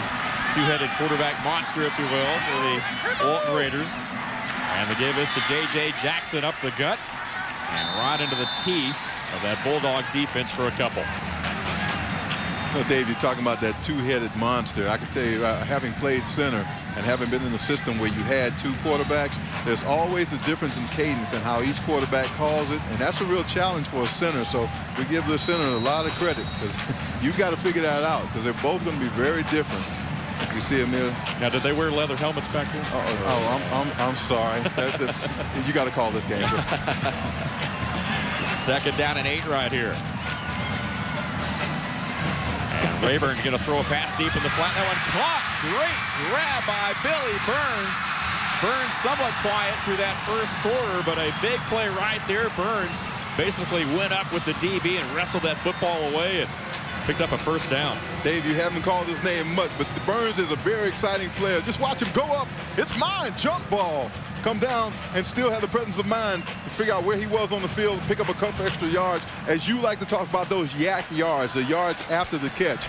two-headed quarterback monster, if you will, for the Walton Raiders. And the give is to J.J. Jackson up the gut and right into the teeth of that Bulldog defense for a couple. Dave, you're talking about that two-headed monster. I can tell you, having played center and having been in a system where you had 2 quarterbacks, there's always a difference in cadence and how each quarterback calls it, and that's a real challenge for a center. So we give the center a lot of credit because you've got to figure that out because they're both going to be very different. You see him there. Now, did they wear leather helmets back there? I'm sorry. You got to call this game. 2nd down and 8 right here. And Rayburn going to throw a pass deep in the flat. That one caught. Great grab by Billy Burns. Burns somewhat quiet through that first quarter, but a big play right there. Burns basically went up with the DB and wrestled that football away and picked up a 1st down. Dave, you haven't called his name much, but Burns is a very exciting player. Just watch him go up. It's mine. Jump ball. Come down and still have the presence of mind to figure out where he was on the field, pick up a couple extra yards. As you like to talk about those yak yards, the yards after the catch.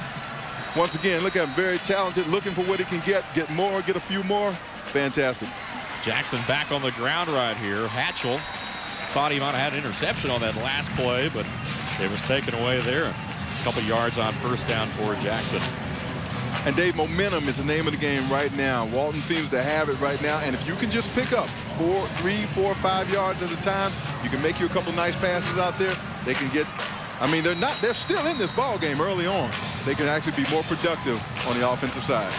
Once again, look at him, very talented, looking for what he can get more, get a few more. Fantastic. Jackson back on the ground right here. Hatchell thought he might have had an interception on that last play, but it was taken away there. A couple yards on 1st down for Jackson. And Dave, momentum is the name of the game right now. Walton seems to have it right now. And if you can just pick up 3, 4, 5 yards at a time, you can make you a couple nice passes out there. They can get, they're still in this ball game early on. They can actually be more productive on the offensive side.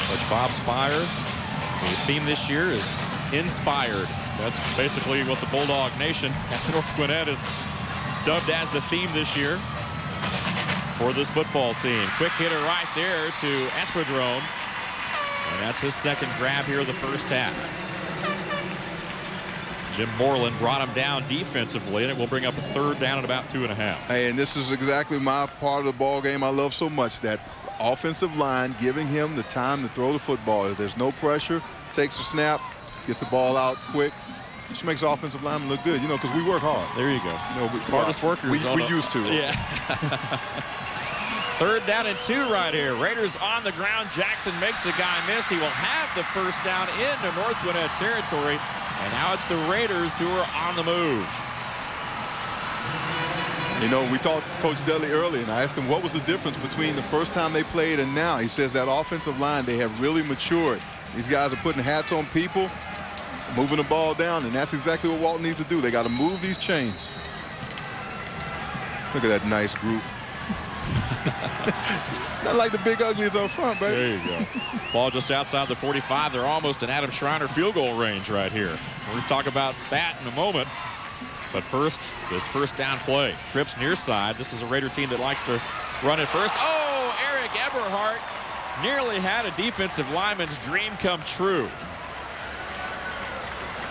Coach Bob Spire, the theme this year is inspired. That's basically what the Bulldog Nation at North Gwinnett is dubbed as the theme this year for this football team. Quick hitter right there to Espadrone. And that's his 2nd grab here of the first half. Jim Moreland brought him down defensively, and it will bring up a 3rd down at about 2.5. Hey, and this is exactly my part of the ball game I love so much, that offensive line giving him the time to throw the football. There's no pressure, takes a snap, gets the ball out quick. Which makes offensive linemen look good, because we work hard. There you go. Hardest workers. We used to. Yeah. 3rd down and 2 right here. Raiders on the ground. Jackson makes a guy miss. He will have the 1st down into North Gwinnett territory. And now it's the Raiders who are on the move. We talked to Coach Dudley earlier, and I asked him what was the difference between the first time they played and now. He says that offensive line, they have really matured. These guys are putting hats on people, moving the ball down, and that's exactly what Walton needs to do. They got to move these chains. Look at that nice group. Not like the big uglies up front, baby. There you go. Ball just outside the 45. They're almost in Adam Schreiner field goal range right here. We're going to talk about that in a moment. But first, this 1st down play. Trips near side. This is a Raider team that likes to run it first. Oh, Eric Eberhardt nearly had a defensive lineman's dream come true.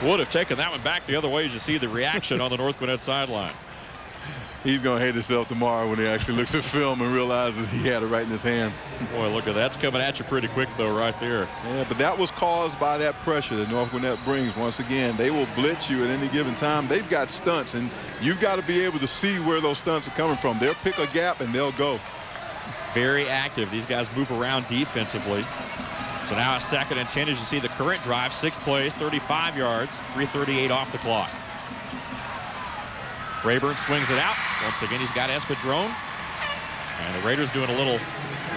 Would have taken that one back the other way as you see the reaction on the North Gwinnett sideline. He's going to hate himself tomorrow when he actually looks at film and realizes he had it right in his hand. Boy, look at that. That's coming at you pretty quick, though, right there. Yeah, but that was caused by that pressure that North Gwinnett brings. Once again, they will blitz you at any given time. They've got stunts, and you've got to be able to see where those stunts are coming from. They'll pick a gap, and they'll go. Very active. These guys move around defensively. So now a 2nd and 10 as you see the current drive. 6 plays, 35 yards, 3:38 off the clock. Rayburn swings it out. Once again, he's got Espadrone. And the Raiders doing a little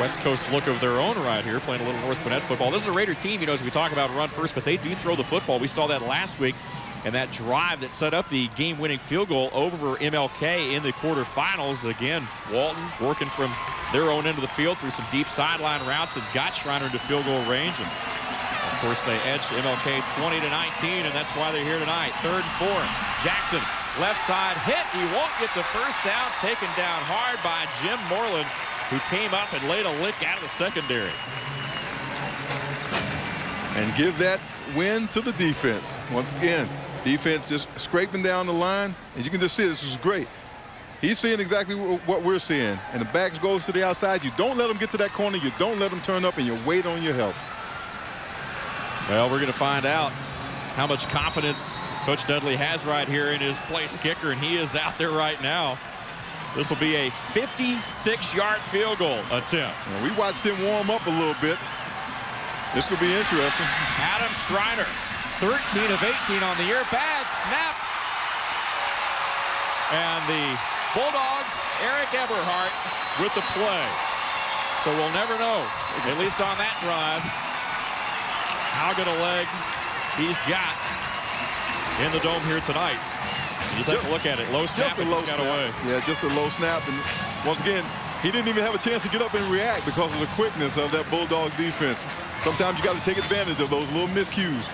West Coast look of their own right here, playing a little North Gwinnett football. This is a Raider team, you know, as we talk about run first, but they do throw the football. We saw that last week, and that drive that set up the game-winning field goal over MLK in the quarterfinals. Again, Walton working from their own end of the field through some deep sideline routes and got Schreiner into field goal range. And of course, they edged MLK 20-19, and that's why they're here tonight. 3rd and 4. Jackson, left side hit. He won't get the first down. Taken down hard by Jim Moreland, who came up and laid a lick out of the secondary. And give that win to the defense. Once again, defense just scraping down the line, and you can just see this is great. He's seeing exactly what we're seeing, and the backs goes to the outside. You don't let them get to that corner. You don't let them turn up, and you wait on your help. Well, we're going to find out how much confidence Coach Dudley has right here in his place kicker, and he is out there right now. This will be a 56-yard field goal attempt. And we watched him warm up a little bit. This could be interesting. Adam Schreiner, 13 of 18 on the year. Bad snap. And the Bulldogs, Eric Eberhardt with the play. So we'll never know, at least on that drive, how good a leg he's got in the dome here tonight. You take a look at it. Low snap, and low got snap. away. Yeah, just a low snap. And once again, he didn't even have a chance to get up and react because of the quickness of that Bulldog defense. Sometimes you got to take advantage of those little miscues.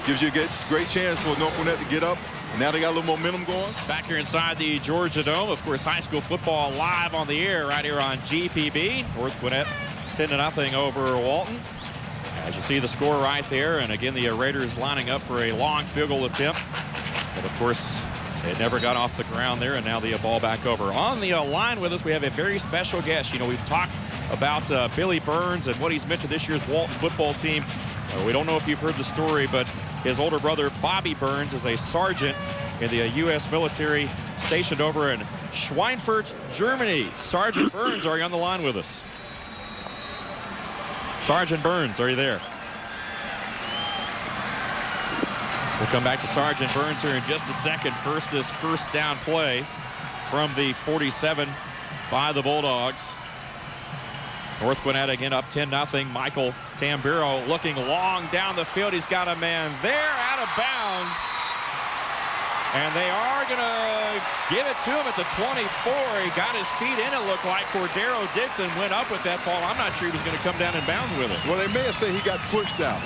Gives you a great chance for North Gwinnett to get up. And now they got a little momentum going. Back here inside the Georgia Dome, of course, high school football live on the air right here on GPB. North Gwinnett 10-0 over Walton. As you see the score right there, and again the Raiders lining up for a long field goal attempt. But of course, it never got off the ground there, and now the ball back over. On the line with us, we have a very special guest. You know, we've talked about Billy Burns and what he's meant to this year's Walton football team. We don't know if you've heard the story, but his older brother, Bobby Burns, is a sergeant in the U.S. military stationed over in Schweinfurt, Germany. Sergeant Burns, are you on the line with us? Sergeant Burns, are you there? We'll come back to Sergeant Burns here in just a second. First, this first down play from the 47 by the Bulldogs. North Gwinnett again up 10-0. Michael Tamburo looking long down the field. He's got a man there out of bounds. And they are going to give it to him at the 24. He got his feet in, it looked like. Cordero Dixon went up with that ball. I'm not sure he was going to come down in bounds with it. Well, they may have said he got pushed out.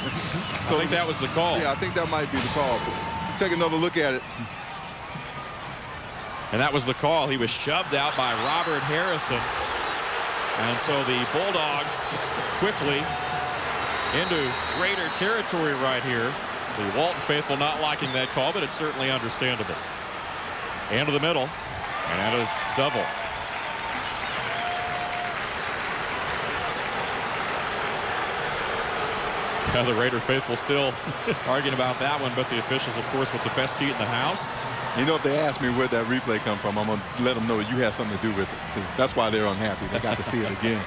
So I think that was the call. Yeah, I think that might be the call. Take another look at it. And that was the call. He was shoved out by Robert Harrison. And so the Bulldogs quickly into Raider territory right here. The Walton faithful not liking that call, but it's certainly understandable. Into the middle, and that is double. Now the Raider faithful still arguing about that one, but the officials, of course, with the best seat in the house. You know, if they ask me where'd that replay come from, I'm going to let them know that you had something to do with it. See, that's why they're unhappy. They got to see it again.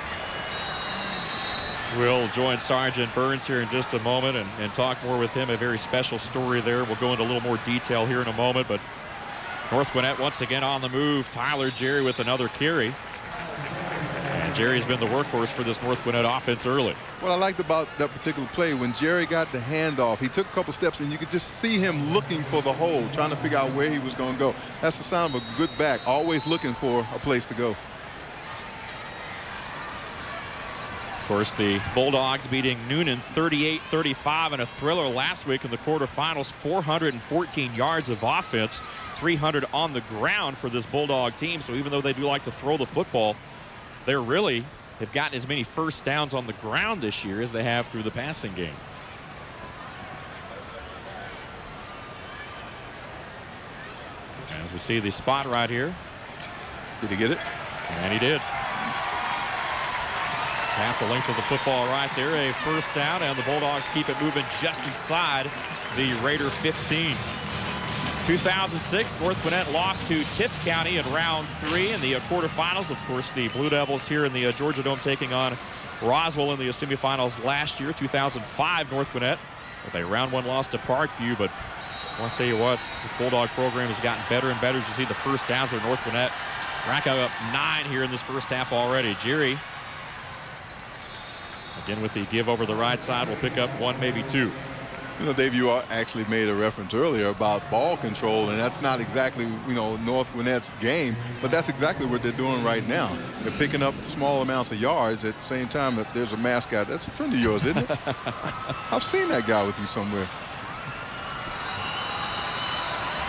We'll join Sergeant Burns here in just a moment and talk more with him. A very special story there. We'll go into a little more detail here in a moment. But North Gwinnett once again on the move. Tyler Jerry with another carry. And Jerry's been the workhorse for this North Gwinnett offense early. What I liked about that particular play, when Jerry got the handoff, he took a couple steps and you could just see him looking for the hole, trying to figure out where he was going to go. That's the sign of a good back, always looking for a place to go. Of course, the Bulldogs beating Noonan 38-35 in a thriller last week in the quarterfinals. 414 yards of offense, 300 on the ground for this Bulldog team. So even though they do like to throw the football, they really have gotten as many first downs on the ground this year as they have through the passing game. As we see the spot right here. Did he get it? And he did. Half the length of the football right there. A first down, and the Bulldogs keep it moving just inside the Raider 15. 2006, North Gwinnett lost to Tift County in round 3 in the quarterfinals. Of course, the Blue Devils here in the Georgia Dome taking on Roswell in the semifinals last year. 2005, North Gwinnett with a round 1 loss to Parkview. But I want to tell you what, this Bulldog program has gotten better and better. As you see the first downs of North Gwinnett racking up 9 here in this first half already. Jerry, again with the give over the right side, will pick up 1, maybe 2. You know, Dave, you actually made a reference earlier about ball control, and that's not exactly, you know, North Gwinnett's game, but that's exactly what they're doing right now. They're picking up small amounts of yards at the same time that there's a mascot. That's a friend of yours, isn't it? I've seen that guy with you somewhere.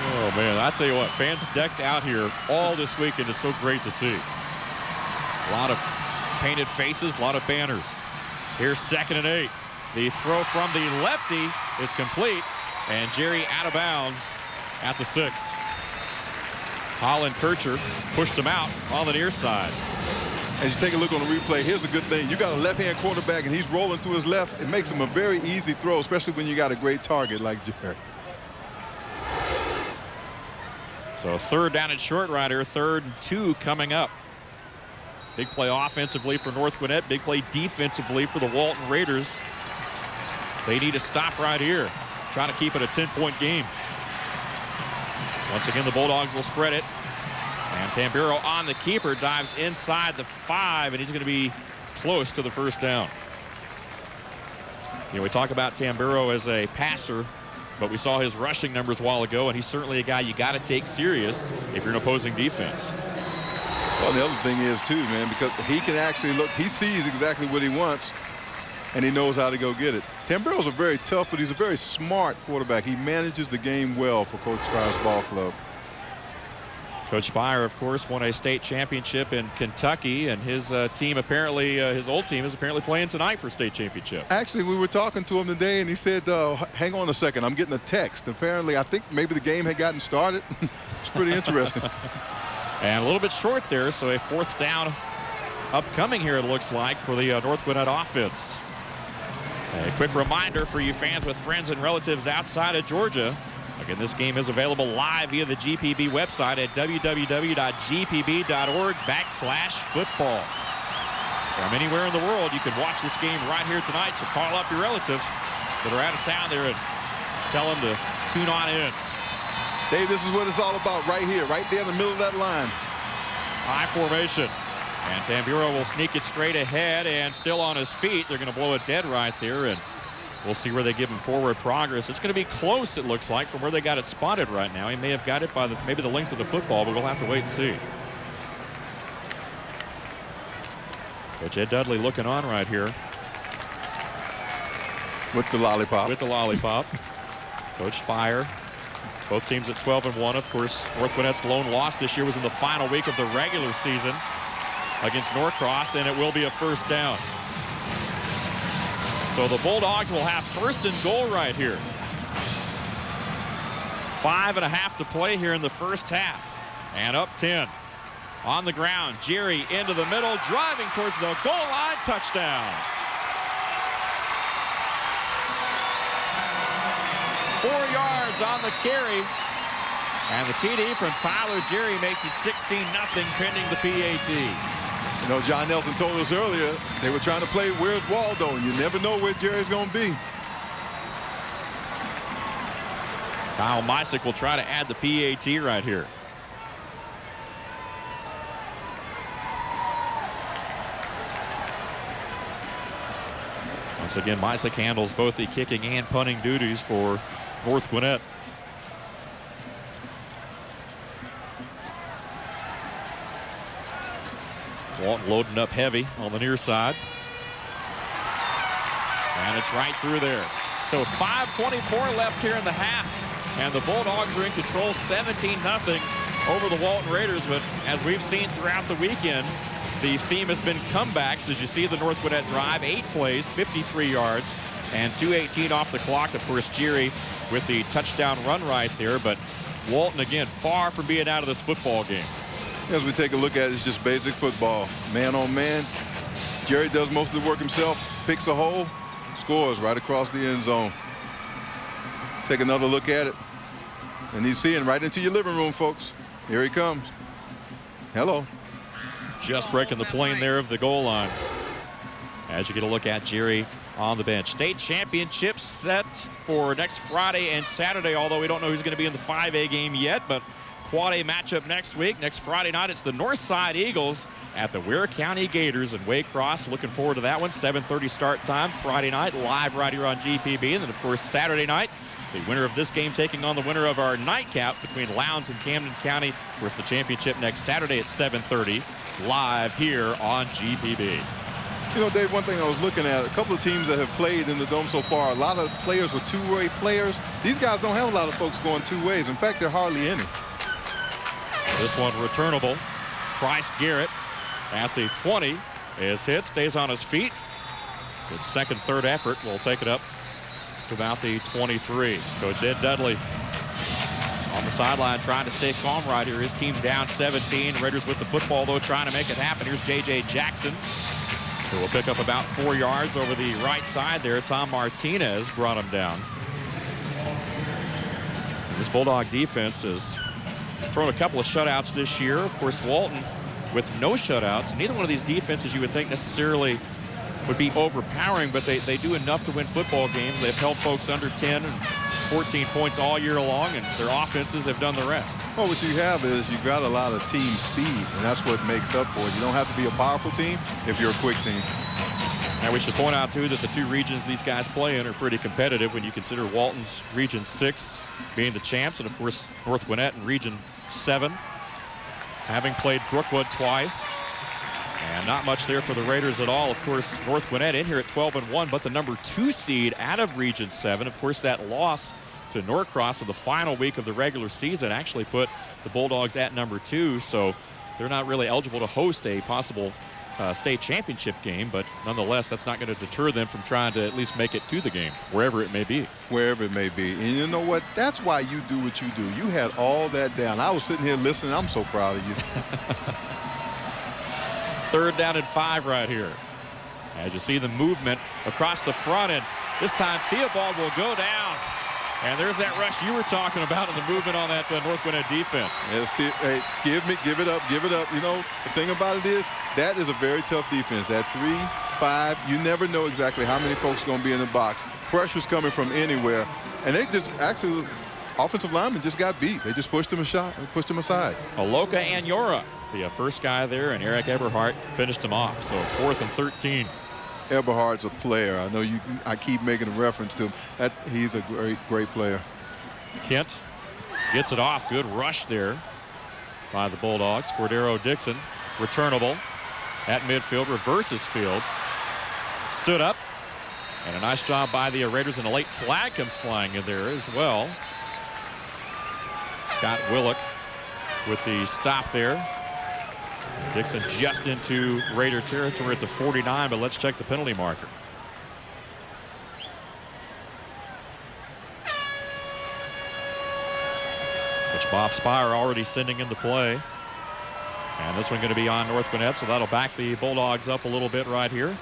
Oh, man, I tell you what, fans decked out here all this weekend. It's so great to see. A lot of painted faces, a lot of banners. Here's 2nd and 8. The throw from the lefty is complete, and Jerry out of bounds at the 6. Holland Kircher pushed him out on the near side. As you take a look on the replay, here's a good thing. You got a left-hand quarterback, and he's rolling to his left. It makes him a very easy throw, especially when you got a great target like Jerry. So 3rd down and short right here, 3rd and 2 coming up. Big play offensively for North Gwinnett, big play defensively for the Walton Raiders. They need a stop right here, trying to keep it a 10-point game. Once again, the Bulldogs will spread it. And Tamburo on the keeper, dives inside the 5, and he's going to be close to the first down. You know, we talk about Tamburo as a passer, but we saw his rushing numbers a while ago, and he's certainly a guy you got to take serious if you're an opposing defense. Well, the other thing is, too, man, because he can actually look, he sees exactly what he wants, and he knows how to go get it. Tamburo's a very tough, but he's a very smart quarterback. He manages the game well for Coach Speyer's ball club. Coach Speyer, of course, won a state championship in Kentucky, and his team apparently, his old team is apparently playing tonight for state championship. Actually, we were talking to him today, and he said, hang on a second, I'm getting a text. Apparently, I think maybe the game had gotten started. It's pretty interesting. And a little bit short there, so a 4th down upcoming here, it looks like, for the North Gwinnett offense. A quick reminder for you fans with friends and relatives outside of Georgia. Again, this game is available live via the GPB website at www.gpb.org/football. From anywhere in the world, you can watch this game right here tonight, so call up your relatives that are out of town there and tell them to tune on in. Dave, this is what it's all about right here, right there in the middle of that line. High formation. And Tamburo will sneak it straight ahead and still on his feet. They're going to blow it dead right there, and we'll see where they give him forward progress. It's going to be close, it looks like, from where they got it spotted right now. He may have got it by maybe the length of the football, but we'll have to wait and see. Coach Ed Dudley looking on right here. With the lollipop. With the lollipop. Coach Speyer. Both teams at 12-1. Of course, North Gwinnett's lone loss this year was in the final week of the regular season against Norcross, and it will be a first down. So the Bulldogs will have 1st and goal right here. 5.5 to play here in the first half. And up 10. On the ground, Jerry into the middle, driving towards the goal line, touchdown. 4 yards on the carry. And the TD from Tyler Jerry makes it 16-0 pending the PAT. You know, John Nelson told us earlier they were trying to play Where's Waldo, and you never know where Jerry's going to be. Kyle Mysick will try to add the PAT right here. Once again, Mysick handles both the kicking and punting duties for North Gwinnett. Walton loading up heavy on the near side. And it's right through there. So 5:24 left here in the half. And the Bulldogs are in control 17-0 over the Walton Raiders. But as we've seen throughout the weekend, the theme has been comebacks. As you see the North Gwinnett drive, 8 plays, 53 yards, and 2:18 off the clock. Of course, Jerry with the touchdown run right there. But Walton, again, far from being out of this football game. As we take a look at it, it's just basic football. Man on man. Jerry does most of the work himself, picks a hole, scores right across the end zone. Take another look at it. And he's seeing right into your living room, folks. Here he comes. Hello. Just breaking the plane there of the goal line. As you get a look at Jerry on the bench. State championship set for next Friday and Saturday, although we don't know who's going to be in the 5A game yet, but Quad A matchup next week. Next Friday night, it's the Northside Eagles at the Ware County Gators in Waycross. Looking forward to that one. 7:30 start time Friday night, live right here on GPB. And then, of course, Saturday night, the winner of this game taking on the winner of our nightcap between Lowndes and Camden County. Of course, the championship next Saturday at 7:30, live here on GPB. You know, Dave, one thing I was looking at, a couple of teams that have played in the Dome so far, a lot of players were two-way players. These guys don't have a lot of folks going two ways. In fact, there are hardly any. This one returnable. Price Garrett at the 20 is hit, stays on his feet. Good second, third effort. We'll take it up to about the 23. Coach Ed Dudley on the sideline trying to stay calm right here. His team down 17. Raiders with the football, though, trying to make it happen. Here's J.J. Jackson, who will pick up about 4 yards over the right side there. Tom Martinez brought him down. This Bulldog defense has thrown a couple of shutouts this year. Of course, Walton with no shutouts. Neither one of these defenses you would think necessarily would be overpowering, but they do enough to win football games. They've held folks under 10 and 14 points all year long, and their offenses have done the rest. Well, what you have is you've got a lot of team speed, and that's what makes up for it. You don't have to be a powerful team if you're a quick team. Now, we should point out, too, that the two regions these guys play in are pretty competitive when you consider Walton's Region 6 being the champs, and, of course, North Gwinnett in Region 7, having played Brookwood twice. And not much there for the Raiders at all. Of course, North Gwinnett in here at 12-1, but the number 2 seed out of Region 7. Of course, that loss to Norcross in the final week of the regular season actually put the Bulldogs at number 2, so they're not really eligible to host a possible state championship game, but nonetheless, that's not going to deter them from trying to at least make it to the game, wherever it may be. Wherever it may be. And you know what? That's why you do what you do. You had all that down. I was sitting here listening. I'm so proud of you. 3rd down and 5 right here. As you see the movement across the front, and this time Theobald will go down. And there's that rush you were talking about in the movement on that North Gwinnett defense. Hey, give it up. You know, the thing about it is that is a very tough defense. That 3-5, you never know exactly how many folks are going to be in the box. Pressure's coming from anywhere. And they just actually, offensive linemen just got beat. They just pushed them aside. Aloka Anyora, the first guy there, and Eric Eberhardt finished him off. So 4th and 13. Eberhardt's a player. I know I keep making a reference to him. He's a great player. Kent gets it off. Good rush there by the Bulldogs. Cordero Dixon, returnable at midfield, reverses field. Stood up. And a nice job by the Raiders, and a late flag comes flying in there as well. Scott Willock with the stop there. Dixon just into Raider territory at the 49, but let's check the penalty marker. Which Bob Spire already sending into play. And this one going to be on North Gwinnett, so that'll back the Bulldogs up a little bit right here.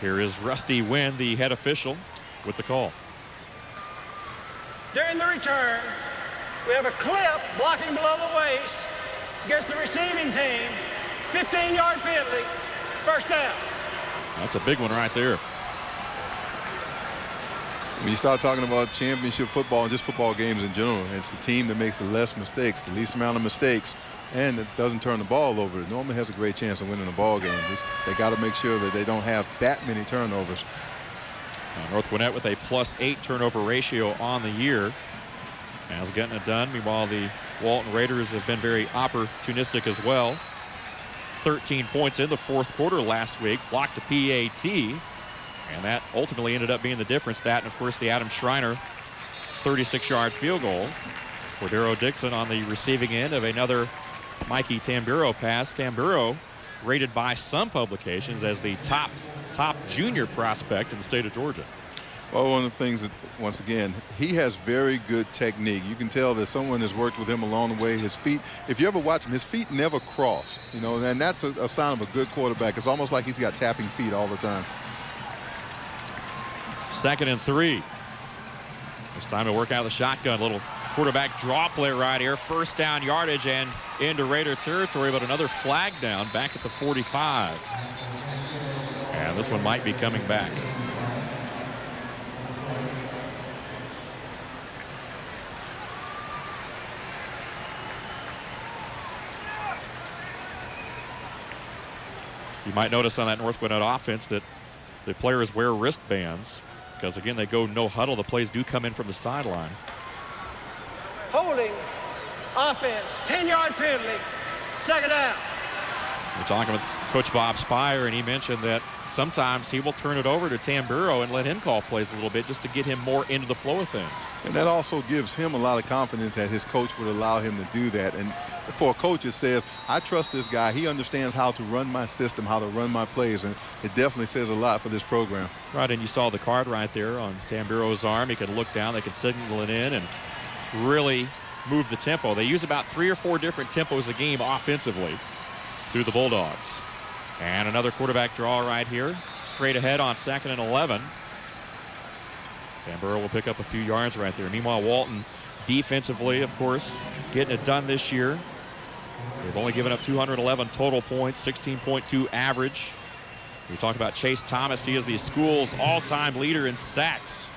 Here is Rusty Wynn, the head official, with the call. During the return, we have a clip blocking below the waist against the receiving team. 15-yard penalty, 1st down. That's a big one right there. When you start talking about championship football and just football games in general, it's the team that makes the less mistakes, the least amount of mistakes, and that doesn't turn the ball over. It normally has a great chance of winning a ball game. They got to make sure that they don't have that many turnovers. North Gwinnett with a +8 turnover ratio on the year. As getting it done. Meanwhile, the Walton Raiders have been very opportunistic as well. 13 points in the 4th quarter last week. Blocked a PAT. And that ultimately ended up being the difference. That and, of course, the Adam Schreiner 36-yard field goal. Cordero Dixon on the receiving end of another Mikey Tamburo pass. Tamburo rated by some publications as the top top junior prospect in the state of Georgia. Well, one of the things that, once again, he has very good technique. You can tell that someone has worked with him along the way. His feet, if you ever watch him, his feet never cross, you know, and that's a sign of a good quarterback. It's almost like he's got tapping feet all the time. 2nd and 3. It's time to work out the shotgun. Little quarterback draw play right here. First down yardage and into Raider territory, but another flag down back at the 45. And this one might be coming back. You might notice on that North Gwinnett offense that the players wear wristbands because, again, they go no huddle. The plays do come in from the sideline. Holding, offense, 10-yard penalty, 2nd down. We're talking with Coach Bob Spire, and he mentioned that sometimes he will turn it over to Tamburo and let him call plays a little bit just to get him more into the flow of things. And that also gives him a lot of confidence that his coach would allow him to do that. And for a coach, it says, I trust this guy. He understands how to run my system, how to run my plays, and it definitely says a lot for this program. Right, and you saw the card right there on Tamburo's arm. He could look down, they could signal it in, and really move the tempo. They use about 3 or 4 different tempos a game offensively through the Bulldogs. And another quarterback draw right here. Straight ahead on 2nd and 11. Tamburo will pick up a few yards right there. Meanwhile, Walton defensively, of course, getting it done this year. They've only given up 211 total points, 16.2 average. We talk about Chase Thomas. He is the school's all-time leader in sacks.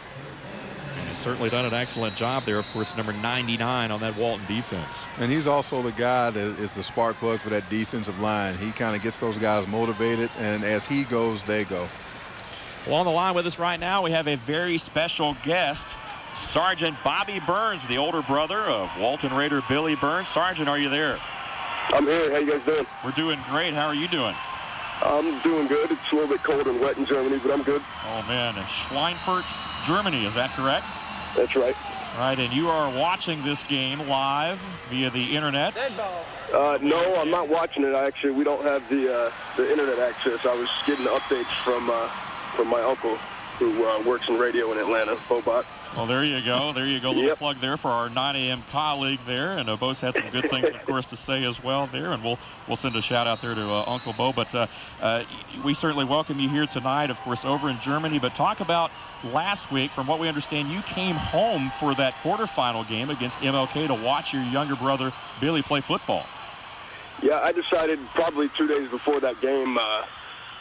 And he's certainly done an excellent job there. Of course, number 99 on that Walton defense. And he's also the guy that is the spark plug for that defensive line. He kind of gets those guys motivated, and as he goes, they go. Well, on the line with us right now, we have a very special guest, Sergeant Bobby Burns, the older brother of Walton Raider Billy Burns. Sergeant, are you there? I'm here. How you guys doing? We're doing great. How are you doing? I'm doing good. It's a little bit cold and wet in Germany, but I'm good. Oh, man. Schweinfurt, Germany. Is that correct? That's right. Right, and you are watching this game live via the internet? No, I'm not watching it. We don't have the internet access. I was getting updates from my uncle, who works in radio in Atlanta, Bobot. Well, there you go. There you go. Little plug there for our 9 a.m. colleague there. And Bo's had some good things, of course, to say as well there. And we'll send a shout out there to Uncle Bo. But we certainly welcome you here tonight, of course, over in Germany. But talk about last week. From what we understand, you came home for that quarterfinal game against MLK to watch your younger brother Billy play football. Yeah, I decided probably 2 days before that game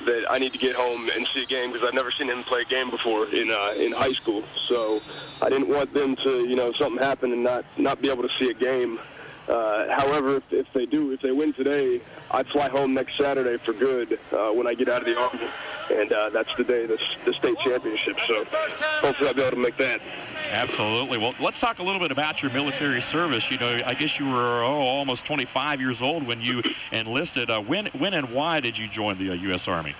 that I need to get home and see a game because I've never seen him play a game before in high school. So I didn't want them to, something happen and not be able to see a game. However, if they win today, I fly home next Saturday for good when I get out of the Army, and that's the day the state championship. So hopefully I'll be able to make that. Absolutely. Well, let's talk a little bit about your military service. I guess you were almost 25 years old when you enlisted. When and why did you join the U.S. Army?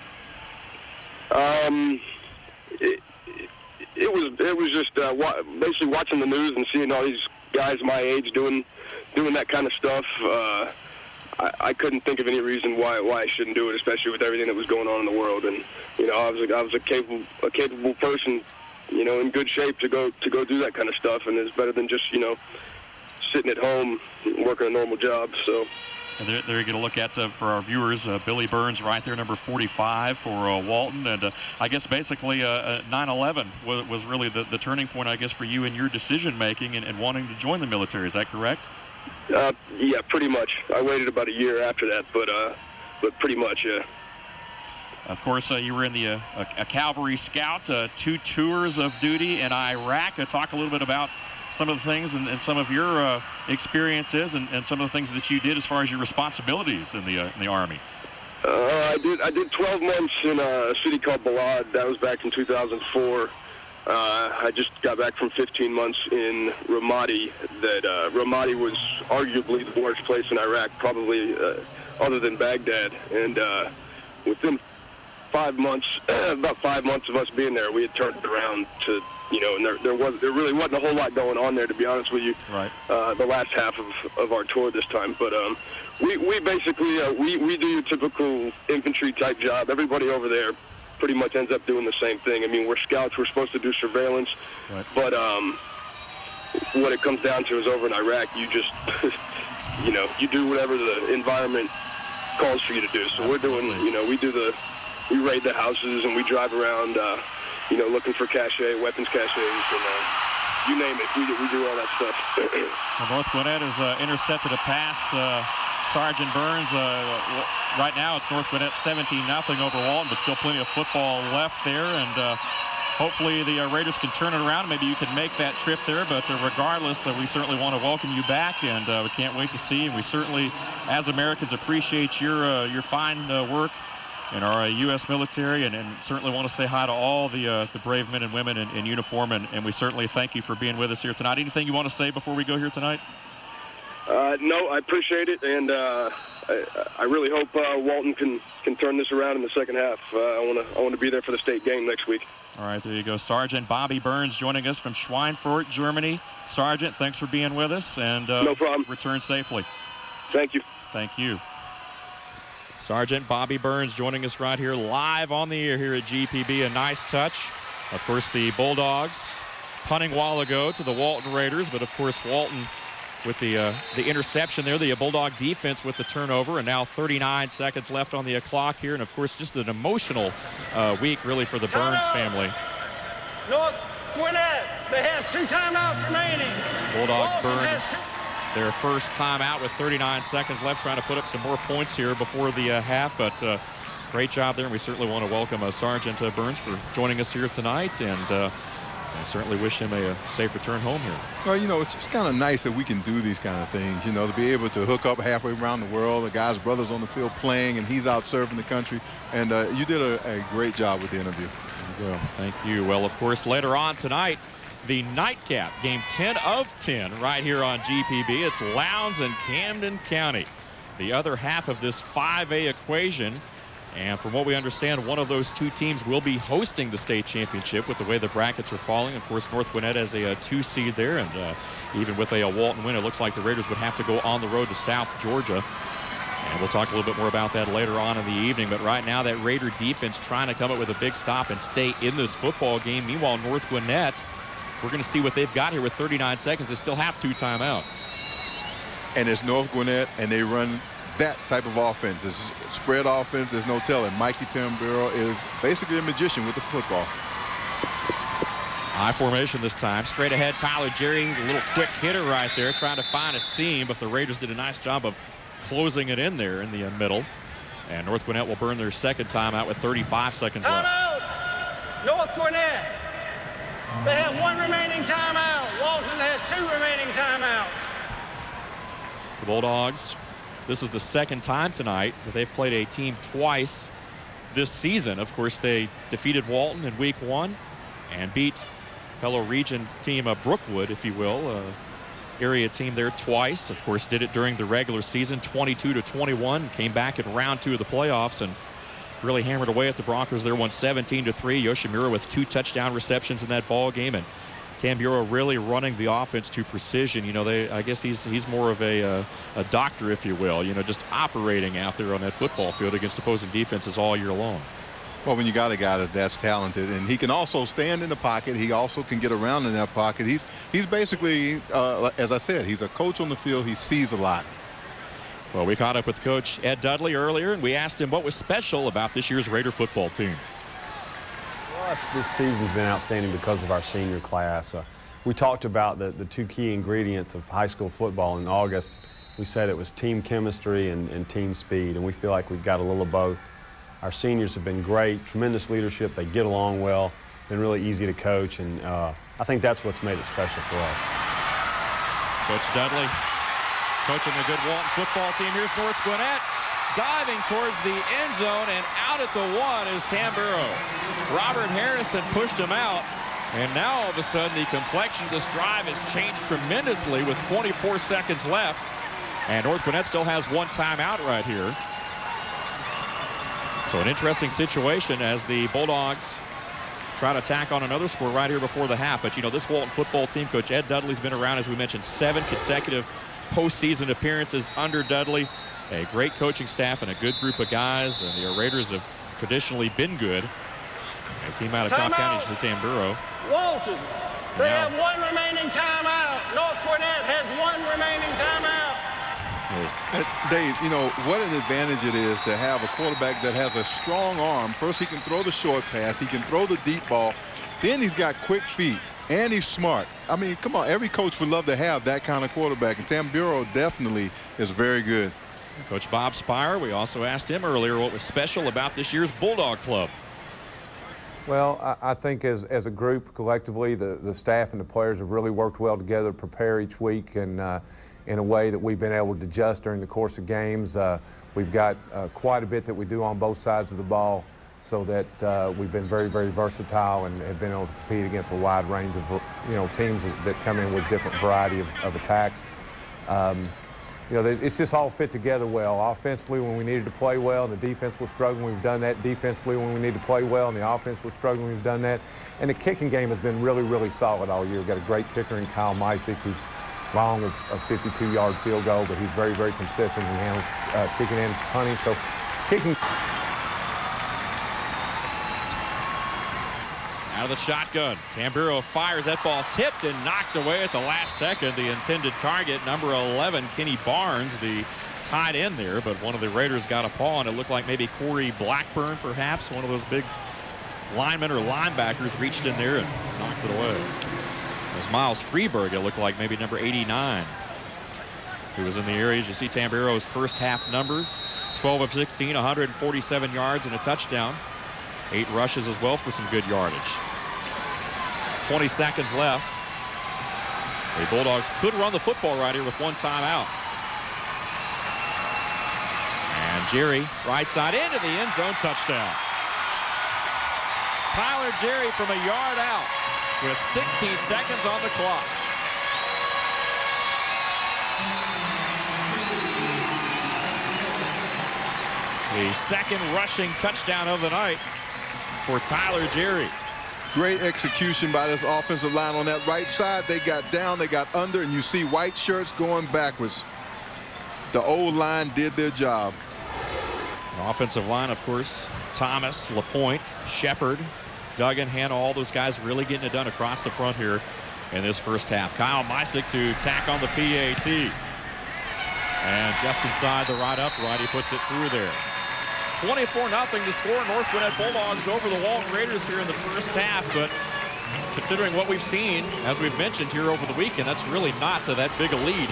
It was just basically watching the news and seeing all these guys my age doing that kind of stuff. I couldn't think of any reason why I shouldn't do it, especially with everything that was going on in the world. And I was a capable person, in good shape to go do that kind of stuff. And it's better than just sitting at home working a normal job. So. And there you get a look at, for our viewers, Billy Burns right there, number 45 for Walton. And I guess basically 9/11 was really the turning point, I guess, for you in your decision-making and wanting to join the military. Is that correct? Yeah, pretty much. I waited about a year after that, but pretty much, yeah. Of course, you were in the a cavalry scout, 2 tours of duty in Iraq. Talk a little bit about some of the things and some of your experiences and some of the things that you did as far as your responsibilities in the Army. I did 12 months in a city called Balad. That was back in 2004. I just got back from 15 months in Ramadi. Ramadi was arguably the worst place in Iraq, probably other than Baghdad. And within 5 months, about 5 months of us being there, we had turned it around to, and there really wasn't a whole lot going on there, to be honest with you. Right. The last half of our tour this time, but we basically we do your typical infantry type job. Everybody over there pretty much ends up doing the same thing. I mean, we're scouts. We're supposed to do surveillance. Right. But what it comes down to is over in Iraq, you just, you do whatever the environment calls for you to do. So we're doing, we raid the houses and we drive around, looking for weapons caches, and you name it. We do all that stuff. Well, North Gwinnett has intercepted a pass. Sergeant Burns, right now it's North Gwinnett 17-0 over Walton, but still plenty of football left there, and hopefully the Raiders can turn it around. Maybe you can make that trip there, but regardless, we certainly want to welcome you back, and we can't wait to see you. And we certainly, as Americans, appreciate your fine work in our U.S. military, and certainly want to say hi to all the brave men and women in uniform, and we certainly thank you for being with us here tonight. Anything you want to say before we go here tonight? No, I appreciate it, and I really hope Walton can turn this around in the second half. I want to be there for the state game next week. All right, there you go. Sergeant Bobby Burns joining us from Schweinfurt, Germany. Sergeant, thanks for being with us, and no problem. Return safely. Thank you. Thank you. Sergeant Bobby Burns joining us right here live on the air here at GPB. A nice touch. Of course, the Bulldogs punting a while ago to the Walton Raiders, but of course Walton with the interception there, the Bulldog defense with the turnover, and now 39 seconds left on the clock here, and of course just an emotional week really for the Burns family. North Gwinnett, they have 2 timeouts remaining. Bulldogs Walton burn their first timeout with 39 seconds left, trying to put up some more points here before the half, but great job there, and we certainly want to welcome Sergeant Burns for joining us here tonight, and I certainly wish him a safe return home here. Well, it's just kind of nice that we can do these kind of things, to be able to hook up halfway around the world. The guy's brother's on the field playing, and he's out serving the country. And you did a great job with the interview. There you go. Thank you. Well, of course, later on tonight, the nightcap, game 10 of 10 right here on GPB. It's Lowndes and Camden County. The other half of this 5A equation. And from what we understand, one of those 2 teams will be hosting the state championship with the way the brackets are falling. Of course, North Gwinnett has a 2 seed there, and even with a Walton win, it looks like the Raiders would have to go on the road to South Georgia. And we'll talk a little bit more about that later on in the evening. But right now, that Raider defense trying to come up with a big stop and stay in this football game. Meanwhile, North Gwinnett, we're going to see what they've got here with 39 seconds. They still have 2 timeouts. And it's North Gwinnett, and they run that type of offense. It's spread offense. There's no telling. Mikey Tamburo is basically a magician with the football. High formation this time. Straight ahead, Tyler Jerry, a little quick hitter right there, trying to find a seam, but the Raiders did a nice job of closing it in there in the middle. And North Gwinnett will burn their second timeout with 35 seconds left. Timeout! North Gwinnett. They have 1 remaining timeout. Walton has 2 remaining timeouts. The Bulldogs, this is the second time tonight that they've played a team twice this season. Of course, they defeated Walton in week 1 and beat fellow region team Brookwood, if you will, area team there twice. Of course, did it during the regular season, 22-21. Came back in round 2 of the playoffs and really hammered away at the Broncos there, won 17-3. Yoshimura with 2 touchdown receptions in that ball game, and Tamburo really running the offense to precision. I guess he's more of a doctor, if you will, just operating out there on that football field against opposing defenses all year long. Well, when you got a guy that's talented, and he can also stand in the pocket, he also can get around in that pocket. He's basically, as I said, he's a coach on the field. He sees a lot. Well, we caught up with Coach Ed Dudley earlier, and we asked him what was special about this year's Raider football team. This season's been outstanding because of our senior class. We talked about the 2 key ingredients of high school football in August. We said it was team chemistry and team speed, and we feel like we've got a little of both. Our seniors have been great, tremendous leadership. They get along well, been really easy to coach, and I think that's what's made it special for us. Coach Dudley coaching a good Walton football team. Here's North Gwinnett diving towards the end zone, and out at the 1 is Tamburo. Robert Harrison pushed him out, and now all of a sudden the complexion of this drive has changed tremendously with 24 seconds left, and North Gwinnett still has 1 timeout right here. So an interesting situation as the Bulldogs try to tack on another score right here before the half. But this Walton football team, Coach Ed Dudley's been around, as we mentioned, 7 consecutive postseason appearances under Dudley. A great coaching staff and a good group of guys, and the Raiders have traditionally been good. A team out of Cobb County is the Tamburo. Walton. They have one remaining timeout. North Gwinnett has one remaining timeout. Dave, you know, what an advantage it is to have a quarterback that has a strong arm. First, he can throw the short pass. He can throw the deep ball. Then he's got quick feet, and he's smart. I mean, come on, every coach would love to have that kind of quarterback, and Tamburo definitely is very good. Coach Bob Spire, we also asked him earlier what was special about this year's Bulldog Club. Well, I think as a group, collectively, the staff and the players have really worked well together to prepare each week, and in a way that we've been able to adjust during the course of games. We've got quite a bit that we do on both sides of the ball, so that we've been very, very versatile and have been able to compete against a wide range of teams that come in with different variety of attacks. It's just all fit together well. Offensively, when we needed to play well, and the defense was struggling, we've done that. Defensively, when we needed to play well, and the offense was struggling, we've done that. And the kicking game has been really, really solid all year. We've got a great kicker in Kyle Meisick, who's long of 52-yard field goal, but he's very, very consistent. He handles kicking and punting. So kicking. Out of the shotgun, Tamburo fires. That ball tipped and knocked away at the last second. The intended target, number 11, Kenny Barnes, the tight end there, but one of the Raiders got a paw, and it looked like maybe Corey Blackburn, perhaps, one of those big linemen or linebackers, reached in there and knocked it away. As Miles Freeberg, it looked like maybe number 89, who was in the area. As you see Tamburo's first half numbers, 12 of 16, 147 yards and a touchdown. 8 rushes as well for some good yardage. 20 seconds left. The Bulldogs could run the football right here with one timeout. And Jerry, right side into the end zone, touchdown. Tyler Jerry from a yard out with 16 seconds on the clock. The second rushing touchdown of the night for Tyler Jerry. Great execution by this offensive line on that right side. They got down, they got under, and you see white shirts going backwards. The old line did their job. An offensive line, of course, Thomas, LaPointe, Shepard, Duggan, Hanna, all those guys really getting it done across the front here in this first half. Kyle Meisick to tack on the PAT. And just inside the right upright, he puts it through there. 24-0 to score. North Gwinnett Bulldogs over the Walton Raiders here in the first half, but considering what we've seen, as we've mentioned here over the weekend, that's really not to that big a lead.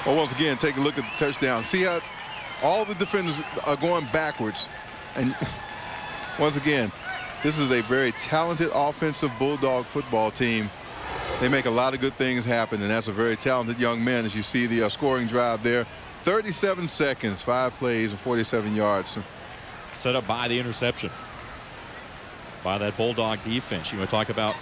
Well, once again, take a look at the touchdown. See how all the defenders are going backwards. And once again, this is a very talented offensive Bulldog football team. They make a lot of good things happen, and that's a very talented young man. As you see the scoring drive there, 37 seconds, 5 plays, and 47 yards. Set up by the interception by that Bulldog defense. You want to talk about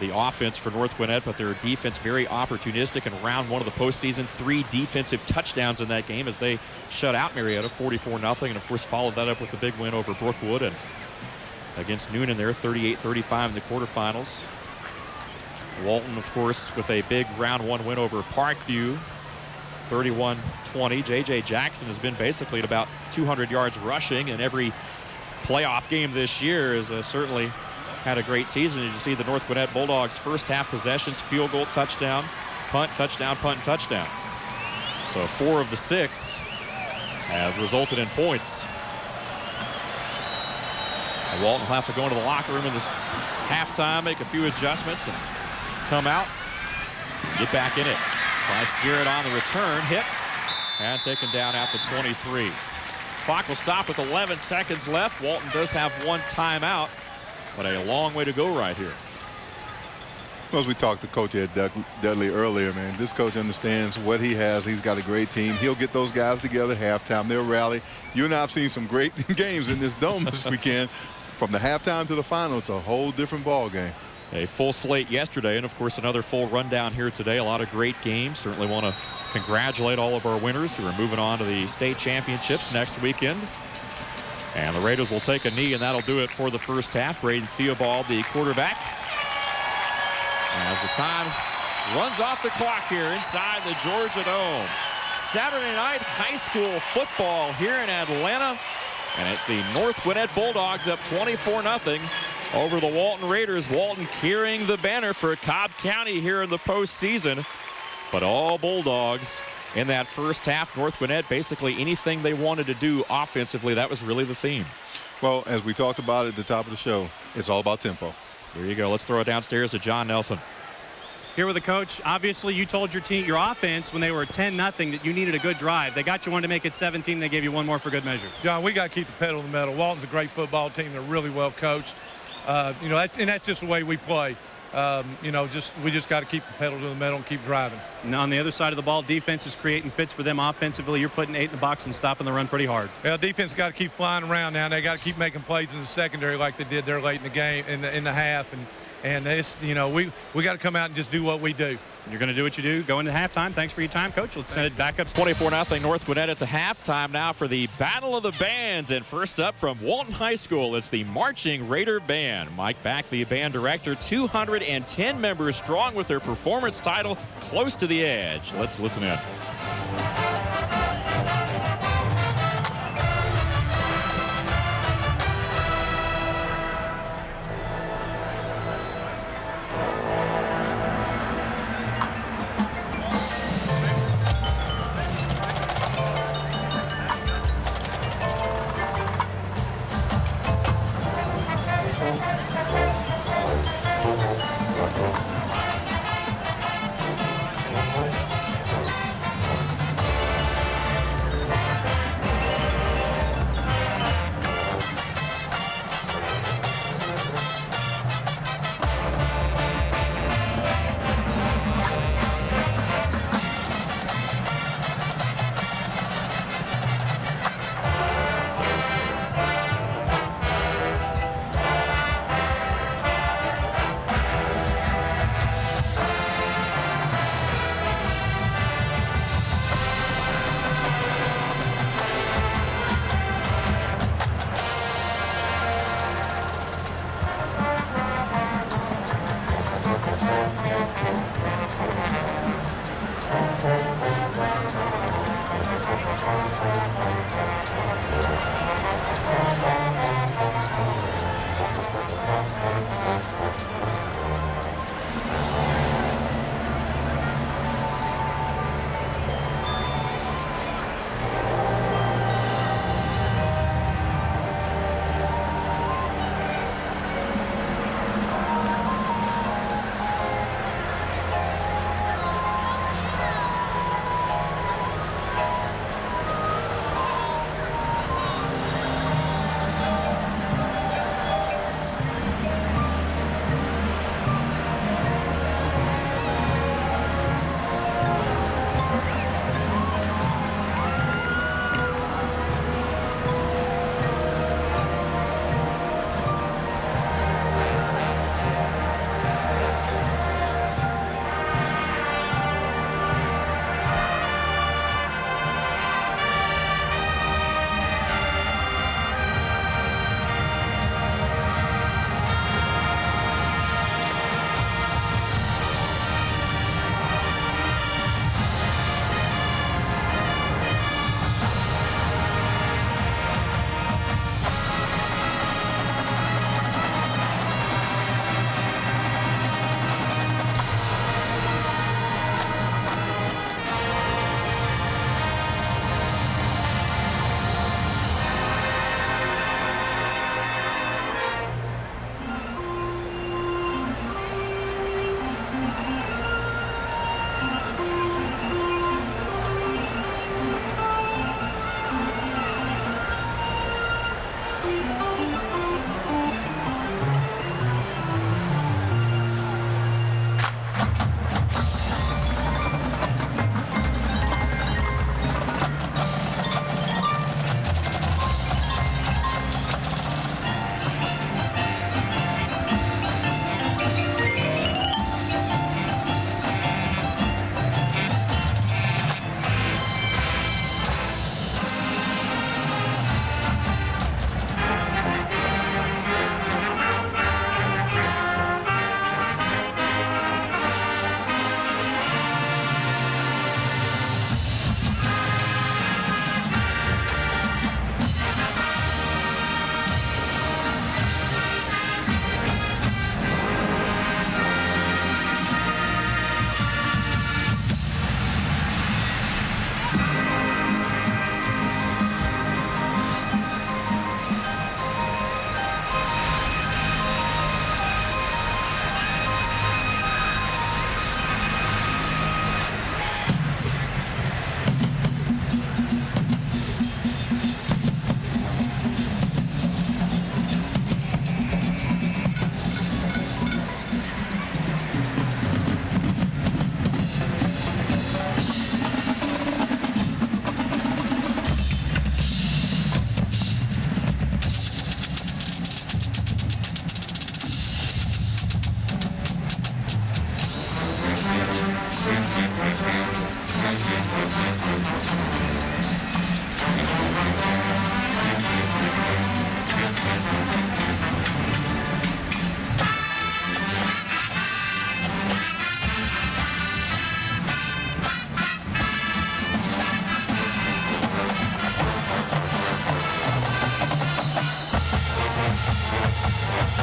the offense for North Gwinnett, but their defense very opportunistic in round one of the postseason. 3 defensive touchdowns in that game as they shut out Marietta 44-0, and of course followed that up with the big win over Brookwood and against Noonan there 38-35 in the quarterfinals. Walton, of course, with a big round 1 win over Parkview, 31-20. J.J. Jackson has been basically at about 200 yards rushing in every playoff game this year. Has certainly had a great season. As you see the North Gwinnett Bulldogs first half possessions, field goal, touchdown, punt, touchdown, punt, and touchdown. So 4 of the 6 have resulted in points. And Walton will have to go into the locker room in this halftime, make a few adjustments, and come out and get back in it. Bryce Garrett on the return, hit, and taken down at the 23. Clock will stop with 11 seconds left. Walton does have 1 timeout, but a long way to go right here. Well, as we talked to Coach Ed Dudley earlier, man, this coach understands what he has. He's got a great team. He'll get those guys together halftime. They'll rally. You and I have seen some great games in this dome this weekend. From the halftime to the final, it's a whole different ball game. A full slate yesterday, and of course another full rundown here today. A lot of great games. Certainly want to congratulate all of our winners who are moving on to the state championships next weekend. And the Raiders will take a knee, and that'll do it for the first half. Braden Theobald, the quarterback. As the time runs off the clock here inside the Georgia Dome. Saturday night high school football here in Atlanta. And it's the North Gwinnett Bulldogs up 24-0 over the Walton Raiders. Walton carrying the banner for Cobb County here in the postseason. But all Bulldogs in that first half. North Gwinnett, basically anything they wanted to do offensively, that was really the theme. Well, as we talked about at the top of the show, it's all about tempo. There you go. Let's throw it downstairs to John Nelson. Here with the coach, obviously you told your team, your offense, when they were 10-0, that you needed a good drive. They got you one to make it 17. They gave you one more for good measure. John, we got to keep the pedal to the metal. Walton's a great football team. They're really well coached. That's just the way we play. We just got to keep the pedal to the metal and keep driving. Now on the other side of the ball, defense is creating fits for them offensively. You're putting 8 in the box and stopping the run pretty hard. Yeah, defense got to keep flying around now. They got to keep making plays in the secondary like they did there late in the game, in the half, and it's, we got to come out and just do what we do. You're going to do what you do, go into halftime. Thanks for your time, Coach. Let's send it back up. 24-0 North Gwinnett at the halftime now for the Battle of the Bands. And first up from Walton High School, it's the Marching Raider Band. Mike Back, the band director, 210 members strong with their performance title Close to the Edge. Let's listen in.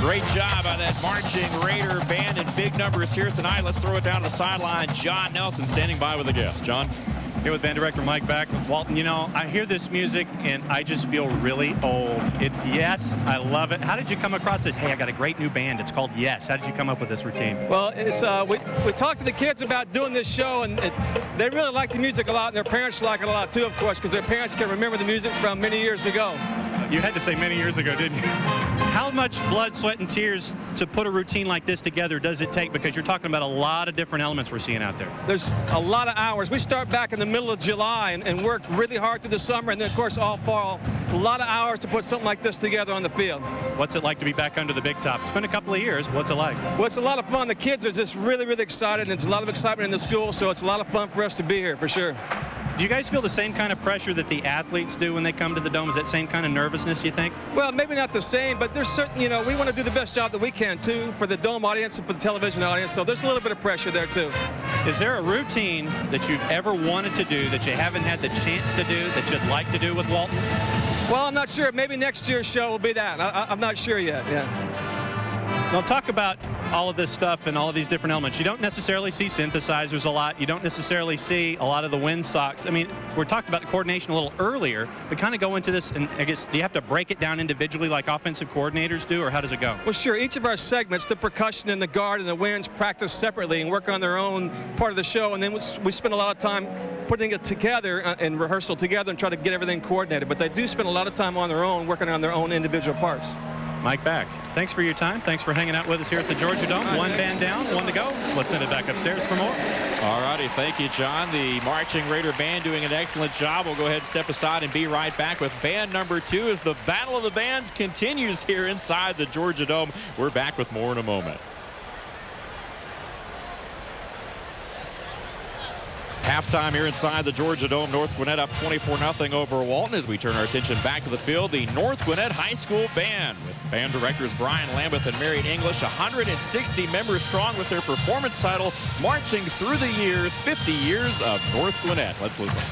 Great job by that marching Raider band in big numbers here tonight. Let's throw it down to the sideline. John Nelson standing by with a guest. John? Here with band director Mike Back with Walton. You know, I hear this music and I just feel really old. It's Yes, I love it. How did you come across this? Hey, I got a great new band. It's called Yes. How did you come up with this routine? Well, it's we talked to the kids about doing this show, and they really like the music a lot, and their parents like it a lot too, of course, because their parents can remember the music from many years ago. You had to say many years ago, didn't you? How much blood, sweat, and tears to put a routine like this together does it take? Because you're talking about a lot of different elements we're seeing out there. There's a lot of hours. We start back in the middle of July and work really hard through the summer, and then, of course, all fall. A lot of hours to put something like this together on the field. What's it like to be back under the big top? It's been a couple of years. What's it like? Well, it's a lot of fun. The kids are just really, really excited, and it's a lot of excitement in the school, so it's a lot of fun for us to be here, for sure. Do you guys feel the same kind of pressure that the athletes do when they come to the Dome? Is that same kind of nervousness, you think? Well, maybe not the same, but there's certain, you know, we want to do the best job that we can, too, for the Dome audience and for the television audience, so there's a little bit of pressure there, too. Is there a routine that you've ever wanted to do that you haven't had the chance to do that you'd like to do with Walton? Well, I'm not sure. Maybe next year's show will be that. I'm not sure yet, yeah. Well, talk about all of this stuff and all of these different elements. You don't necessarily see synthesizers a lot. You don't necessarily see a lot of the wind socks. I mean, we talked about the coordination a little earlier, but kind of go into this, and I guess, do you have to break it down individually like offensive coordinators do, or how does it go? Well, sure. Each of our segments, the percussion and the guard and the winds, practice separately and work on their own part of the show, and then we spend a lot of time putting it together in rehearsal together and try to get everything coordinated. But they do spend a lot of time on their own, working on their own individual parts. Mike Back, thanks for your time. Thanks for hanging out with us here at the Georgia Dome. One band down, one to go. Let's send it back upstairs for more. All righty, thank you, John. The marching Raider band doing an excellent job. We'll go ahead and step aside and be right back with band number 2 as the Battle of the Bands continues here inside the Georgia Dome. We're back with more in a moment. Halftime here inside the Georgia Dome. North Gwinnett up 24-0 over Walton. As we turn our attention back to the field, the North Gwinnett High School Band with band directors Brian Lambeth and Mary English, 160 members strong with their performance title, marching through the years, 50 years of North Gwinnett. Let's listen.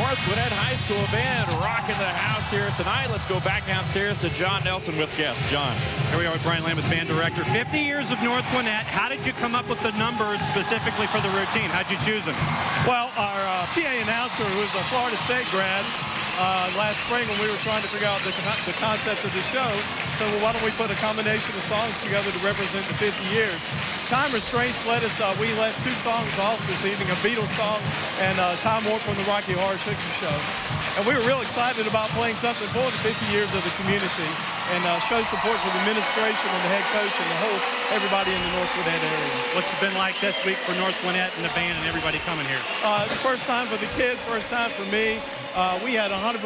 North Gwinnett High School band rocking the house here tonight. Let's go back downstairs to John Nelson with guests. John. Here we are with Brian Lambeth, band director. 50 years of North Gwinnett. How did you come up with the numbers specifically for the routine? How'd you choose them? Well, our PA announcer, who was a Florida State grad, last spring when we were trying to figure out the concept of the show, said, well, why don't we put a combination of songs together to represent the 50 years? Time restraints led us, we left 2 songs off this evening, a Beatles song and Time Warp from the Rocky Horror Picture Show. And we were real excited about playing something for the 50 years of the community and show support for the administration and the head coach and the whole everybody in the North Gwinnett area. What's it been like this week for North Gwinnett and the band and everybody coming here? It's the first time for the kids, first time for me. We had 100%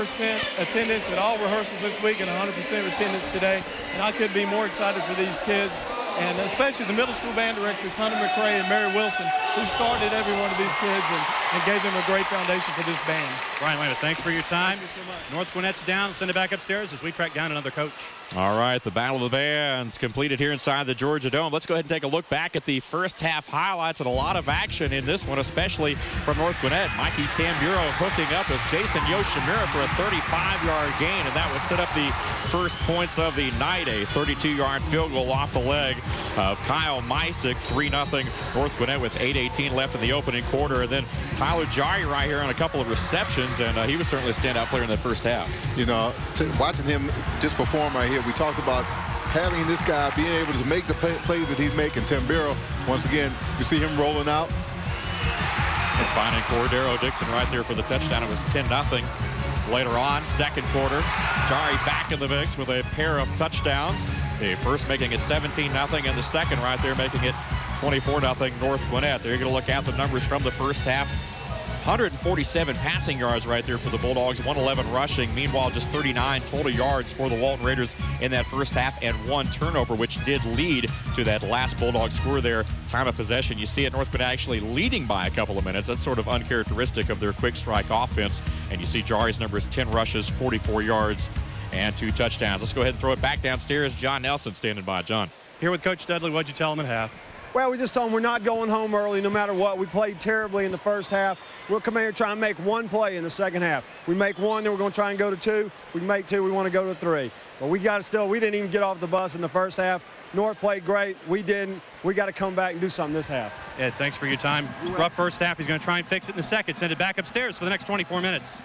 attendance at all rehearsals this week and 100% attendance today. And I couldn't be more excited for these kids, and especially the middle school band directors, Hunter McRae and Mary Wilson, who started every one of these kids and gave them a great foundation for this band. Brian Lambeth, thanks for your time. Thank you so much. North Gwinnett's down. Send it back upstairs as we track down another coach. All right, the Battle of the Bands completed here inside the Georgia Dome. Let's go ahead and take a look back at the first half highlights, and a lot of action in this one, especially from North Gwinnett. Mikey Tamburo hooking up with Jason Yoshimura for a 35-yard gain, and that would set up the first points of the night. A 32-yard field goal off the leg of Kyle Mysick, 3-0 North Gwinnett with 8:18 left in the opening quarter. And then Tyler Jari right here on a couple of receptions, and he was certainly a standout player in the first half. You know, watching him just perform right here, we talked about having this guy being able to make the plays that he's making. Tamburo, once again, you see him rolling out. And finding Cordero Dixon right there for the touchdown. It was 10-0. Later on, second quarter, Jari back in the mix with a pair of touchdowns. The first making it 17-0, and the second right there making it 24-0 North Gwinnett. There you're going to look at the numbers from the first half. 147 passing yards right there for the Bulldogs, 111 rushing. Meanwhile, just 39 total yards for the Walton Raiders in that first half, and 1 turnover, which did lead to that last Bulldog score there. Time of possession, you see it, North Gwinnett actually leading by a couple of minutes. That's sort of uncharacteristic of their quick strike offense. And you see Jari's numbers, 10 rushes, 44 yards, and 2 touchdowns. Let's go ahead and throw it back downstairs. John Nelson standing by. John. Here with Coach Dudley. What'd you tell him at half? Well, we just told them we're not going home early no matter what. We played terribly in the first half. We'll come here and try and make 1 play in the second half. We make 1, then we're going to try and go to 2. We make 2, we want to go to 3. But we didn't even get off the bus in the first half. North played great. We didn't. We got to come back and do something this half. Ed, thanks for your time. It's a rough first half. He's going to try and fix it in the second. Send it back upstairs for the next 24 minutes.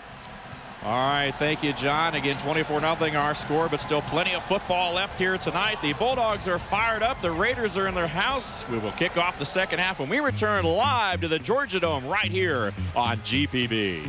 All right, thank you, John. Again, 24-0 our score, but still plenty of football left here tonight. The Bulldogs are fired up. The Raiders are in their house. We will kick off the second half when we return live to the Georgia Dome right here on GPB.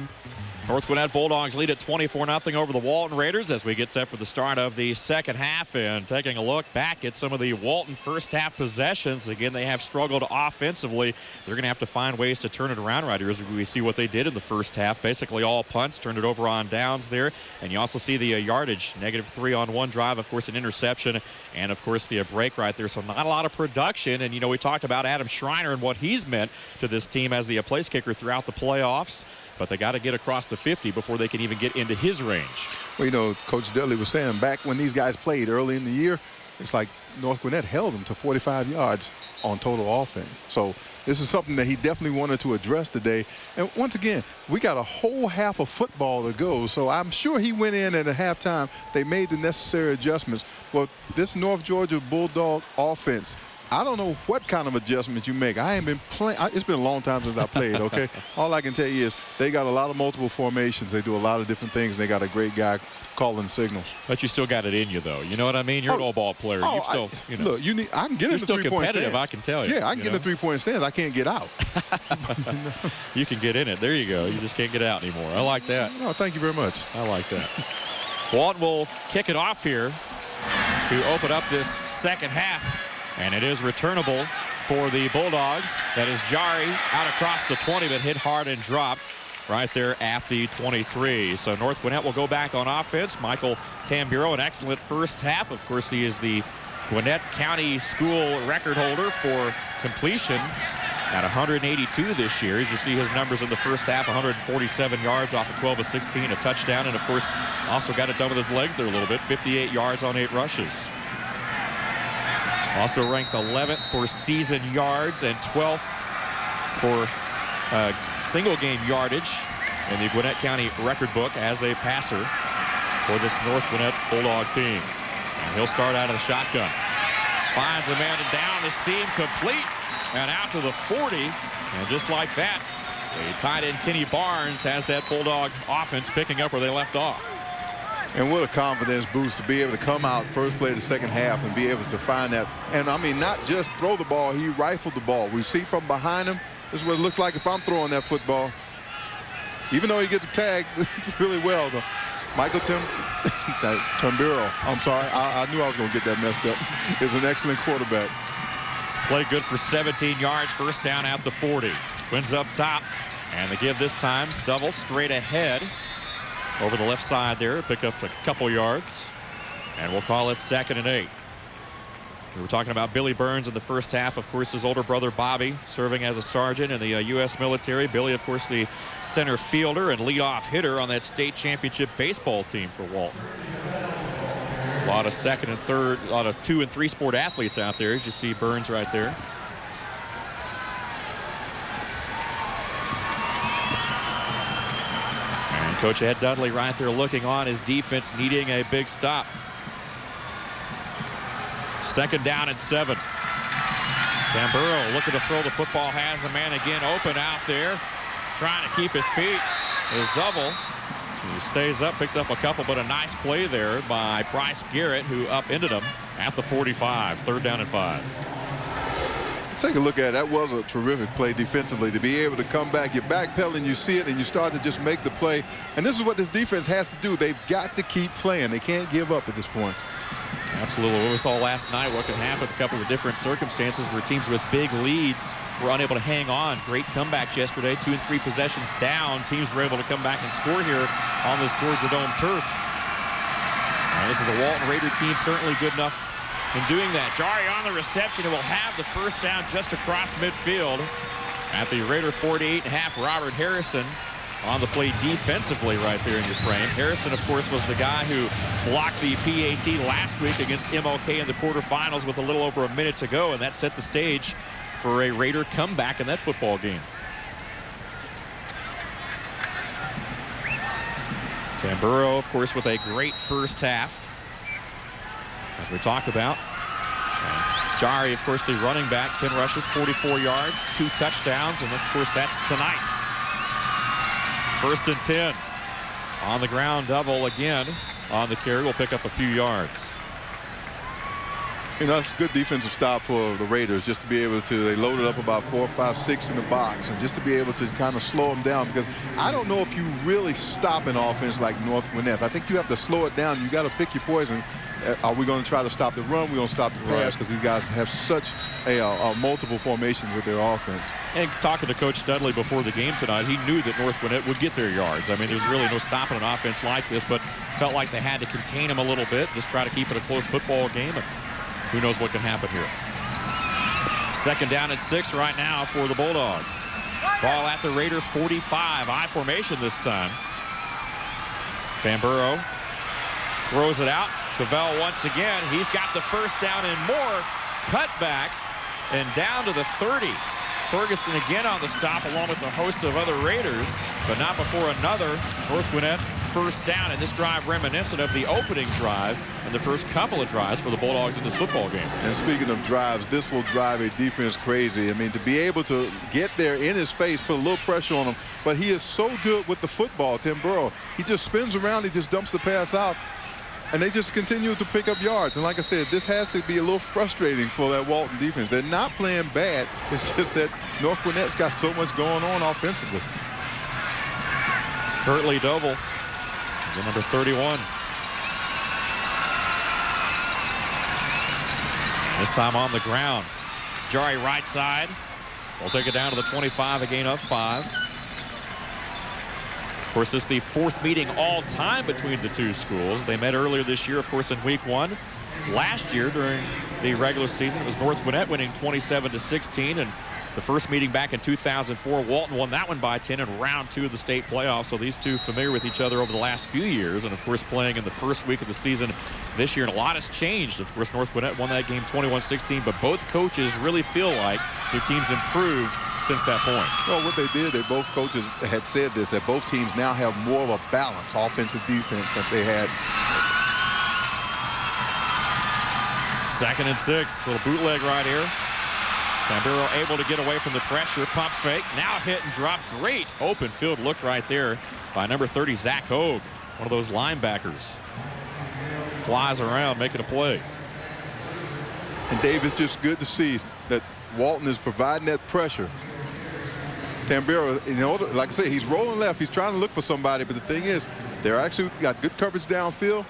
North Gwinnett Bulldogs lead at 24-0 over the Walton Raiders as we get set for the start of the second half. And taking a look back at some of the Walton first half possessions, again, they have struggled offensively. They're going to have to find ways to turn it around right here as we see what they did in the first half. Basically all punts, turned it over on downs there. And you also see the yardage, -3 on 1 drive, of course, an interception, and of course the break right there. So not a lot of production. And, you know, we talked about Adam Schreiner and what he's meant to this team as the place kicker throughout the playoffs. But they got to get across the 50 before they can even get into his range. Well, you know, Coach Dudley was saying back when these guys played early in the year, it's like North Gwinnett held them to 45 yards on total offense. So this is something that he definitely wanted to address today. And once again, we got a whole half of football to go. So I'm sure he went in at halftime. They made the necessary adjustments. Well, this North Georgia Bulldog offense, I don't know what kind of adjustments you make. I ain't been playing. It's been a long time since I played, okay? All I can tell you is they got a lot of multiple formations. They do a lot of different things, and they got a great guy calling signals. But you still got it in you, though. You know what I mean? You're an all-ball player. You still, you know. Look, I can get in the 3-point still competitive, stands. I can tell you. Yeah, I can get in the 3-point stands. I can't get out. You can get in it. There you go. You just can't get out anymore. I like that. Oh, thank you very much. I like that. Walton will kick it off here to open up this second half. And it is returnable for the Bulldogs. That is Jari out across the 20, but hit hard and dropped right there at the 23. So North Gwinnett will go back on offense. Michael Tamburo, an excellent first half. Of course, he is the Gwinnett County School record holder for completions at 182 this year. As you see his numbers in the first half, 147 yards off of 12 of 16, a touchdown, and of course also got it done with his legs there a little bit, 58 yards on 8 rushes. Also ranks 11th for season yards and 12th for single game yardage in the Gwinnett County record book as a passer for this North Gwinnett Bulldog team. And he'll start out of the shotgun. Finds a man down the seam, complete, and out to the 40. And just like that, the tight end Kenny Barnes has that Bulldog offense picking up where they left off. And what a confidence boost to be able to come out first play of the second half and be able to find that. And I mean, not just throw the ball, he rifled the ball. We see from behind him, this is what it looks like if I'm throwing that football. Even though he gets tagged really well, though. Michael Tamburo, I'm sorry, I knew I was going to get that messed up, is an excellent quarterback. Play good for 17 yards, first down at the 40. Twins up top, and they give this time double straight ahead over the left side there, pick up a couple yards, and we'll call it 2nd and 8. We were talking about Billy Burns in the first half. Of course, his older brother Bobby serving as a sergeant in the U.S. military. Billy, of course, the center fielder and leadoff hitter on that state championship baseball team for Walton. A lot of 2nd and 3rd, a lot of 2- and 3-sport athletes out there, as you see Burns right there. And Coach Ed Dudley right there looking on his defense, needing a big stop. 2nd down and 7. Tamburo looking to throw the football, has a man again open out there, trying to keep his feet. His double. He stays up, picks up a couple, but a nice play there by Bryce Garrett, who upended him at the 45. 3rd down and 5. Take a look at it. That was a terrific play defensively to be able to come back. You're backpedaling, you see it, and you start to just make the play. And this is what this defense has to do. They've got to keep playing. They can't give up at this point. Absolutely. What we saw last night, what could happen, a couple of different circumstances where teams with big leads were unable to hang on. Great comebacks yesterday. 2 and 3 possessions down. Teams were able to come back and score here on this Georgia Dome turf. And this is a Walton Raider team certainly good enough in doing that. Jari on the reception and will have the first down just across midfield at the Raider 48.5. Robert Harrison on the play defensively right there in your frame. Harrison, of course, was the guy who blocked the PAT last week against MLK in the quarterfinals with a little over a minute to go, and that set the stage for a Raider comeback in that football game. Tamburo, of course, with a great first half, as we talk about. Jari, of course, the running back, 10 rushes, 44 yards, 2 touchdowns, and of course, that's tonight. 1st and 10. On the ground, double again on the carry. Will pick up a few yards. You know, it's a good defensive stop for the Raiders, just to be able to, they loaded up about 4, 5, 6 in the box, and just to be able to kind of slow them down, because I don't know if you really stop an offense like North Gwinnett. I think you have to slow it down. You got to pick your poison. Are we going to try to stop the run? We're going to stop the pass, because these guys have such a multiple formations with their offense. And talking to Coach Dudley before the game tonight, he knew that North Gwinnett would get their yards. I mean, there's really no stopping an offense like this, but felt like they had to contain him a little bit, just try to keep it a close football game, and who knows what can happen here. 2nd down and 6 right now for the Bulldogs. Ball at the Raider 45, I formation this time. Tamburo throws it out. Cavell once again, he's got the first down and more. Cut back and down to the 30. Ferguson again on the stop along with a host of other Raiders, but not before another North Gwinnett first down, and this drive reminiscent of the opening drive and the first couple of drives for the Bulldogs in this football game. And speaking of drives, this will drive a defense crazy. I mean, to be able to get there in his face, put a little pressure on him, but he is so good with the football, Tamburo. He just spins around, he just dumps the pass out, and they just continue to pick up yards. And like I said, this has to be a little frustrating for that Walton defense. They're not playing bad. It's just that North Gwinnett's got so much going on offensively. Curtly Doble, the number 31. This time on the ground. Jari right side. We'll take it down to the 25, a gain of 5. Of course, this is the 4th meeting all time between the two schools. They met earlier this year, of course, in week 1. Last year during the regular season, it was North Gwinnett winning 27-16, and the first meeting back in 2004, Walton won that one by 10 in round 2 of the state playoffs. So these two familiar with each other over the last few years, and of course playing in the first week of the season this year, and a lot has changed. Of course, North Gwinnett won that game 21-16, but both coaches really feel like their team's improved since that point? Well, what they did, both coaches had said this, that both teams now have more of a balanced offensive defense than they had. 2nd and 6. Little bootleg right here. Tamburo able to get away from the pressure. Pump fake. Now hit and drop. Great open field look right there by number 30, Zach Hogue. One of those linebackers. Flies around making a play. And Dave, it's just good to see that Walton is providing that pressure. Tamburo, like I say, he's rolling left. He's trying to look for somebody, but the thing is, they're actually got good coverage downfield.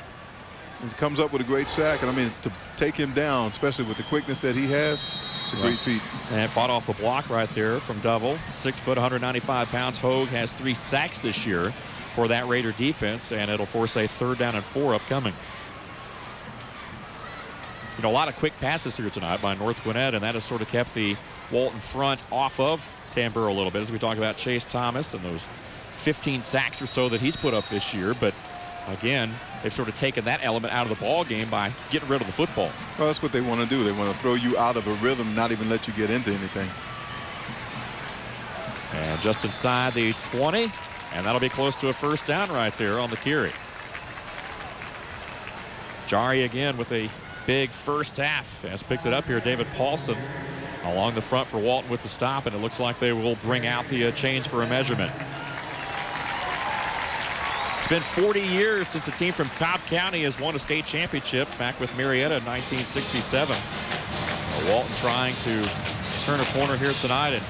And comes up with a great sack. And I mean, to take him down, especially with the quickness that he has, it's a great feat. And fought off the block right there from Double. 6 foot, 195 pounds. Hogue has 3 sacks this year for that Raider defense, and it'll force a 3rd down and 4 upcoming. You know, a lot of quick passes here tonight by North Gwinnett, and that has sort of kept the Walton front off of Tamburo a little bit as we talk about Chase Thomas and those 15 sacks or so that he's put up this year. But again, they've sort of taken that element out of the ball game by getting rid of the football. Well, that's what they want to do. They want to throw you out of a rhythm, not even let you get into anything. And just inside the 20, and that'll be close to a 1st down right there on the carry. Jari again with a big first half. Has picked it up here. David Paulson along the front for Walton with the stop, and it looks like they will bring out the chains for a measurement. It's been 40 years since a team from Cobb County has won a state championship, back with Marietta in 1967. Walton trying to turn a corner here tonight and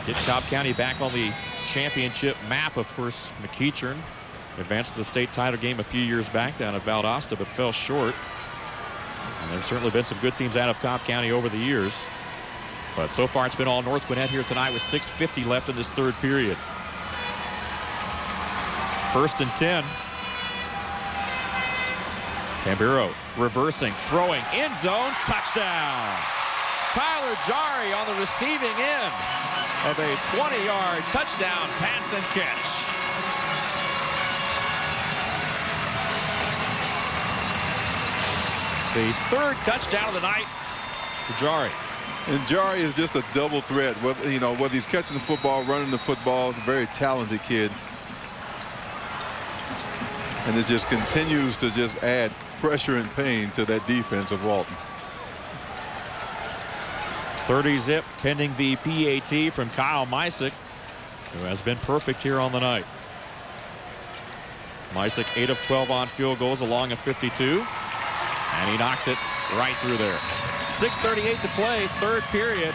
get Cobb County back on the championship map. Of course, McEachern advanced to the state title game a few years back down at Valdosta, but fell short. And there's certainly been some good teams out of Cobb County over the years. But so far it's been all North Gwinnett here tonight with 6:50 left in this 3rd period. 1st and 10. Tamburo reversing, throwing, end zone, touchdown. Tyler Jari on the receiving end of a 20-yard touchdown pass and catch. The 3rd touchdown of the night for Jari. And Jari is just a double threat. Whether he's catching the football, running the football, a very talented kid. And it just continues to just add pressure and pain to that defense of Walton. 30 zip pending the PAT from Kyle Mysick, who has been perfect here on the night. Mysick 8 of 12 on field goals along a 52. And he knocks it right through there. 6:38 to play, 3rd period.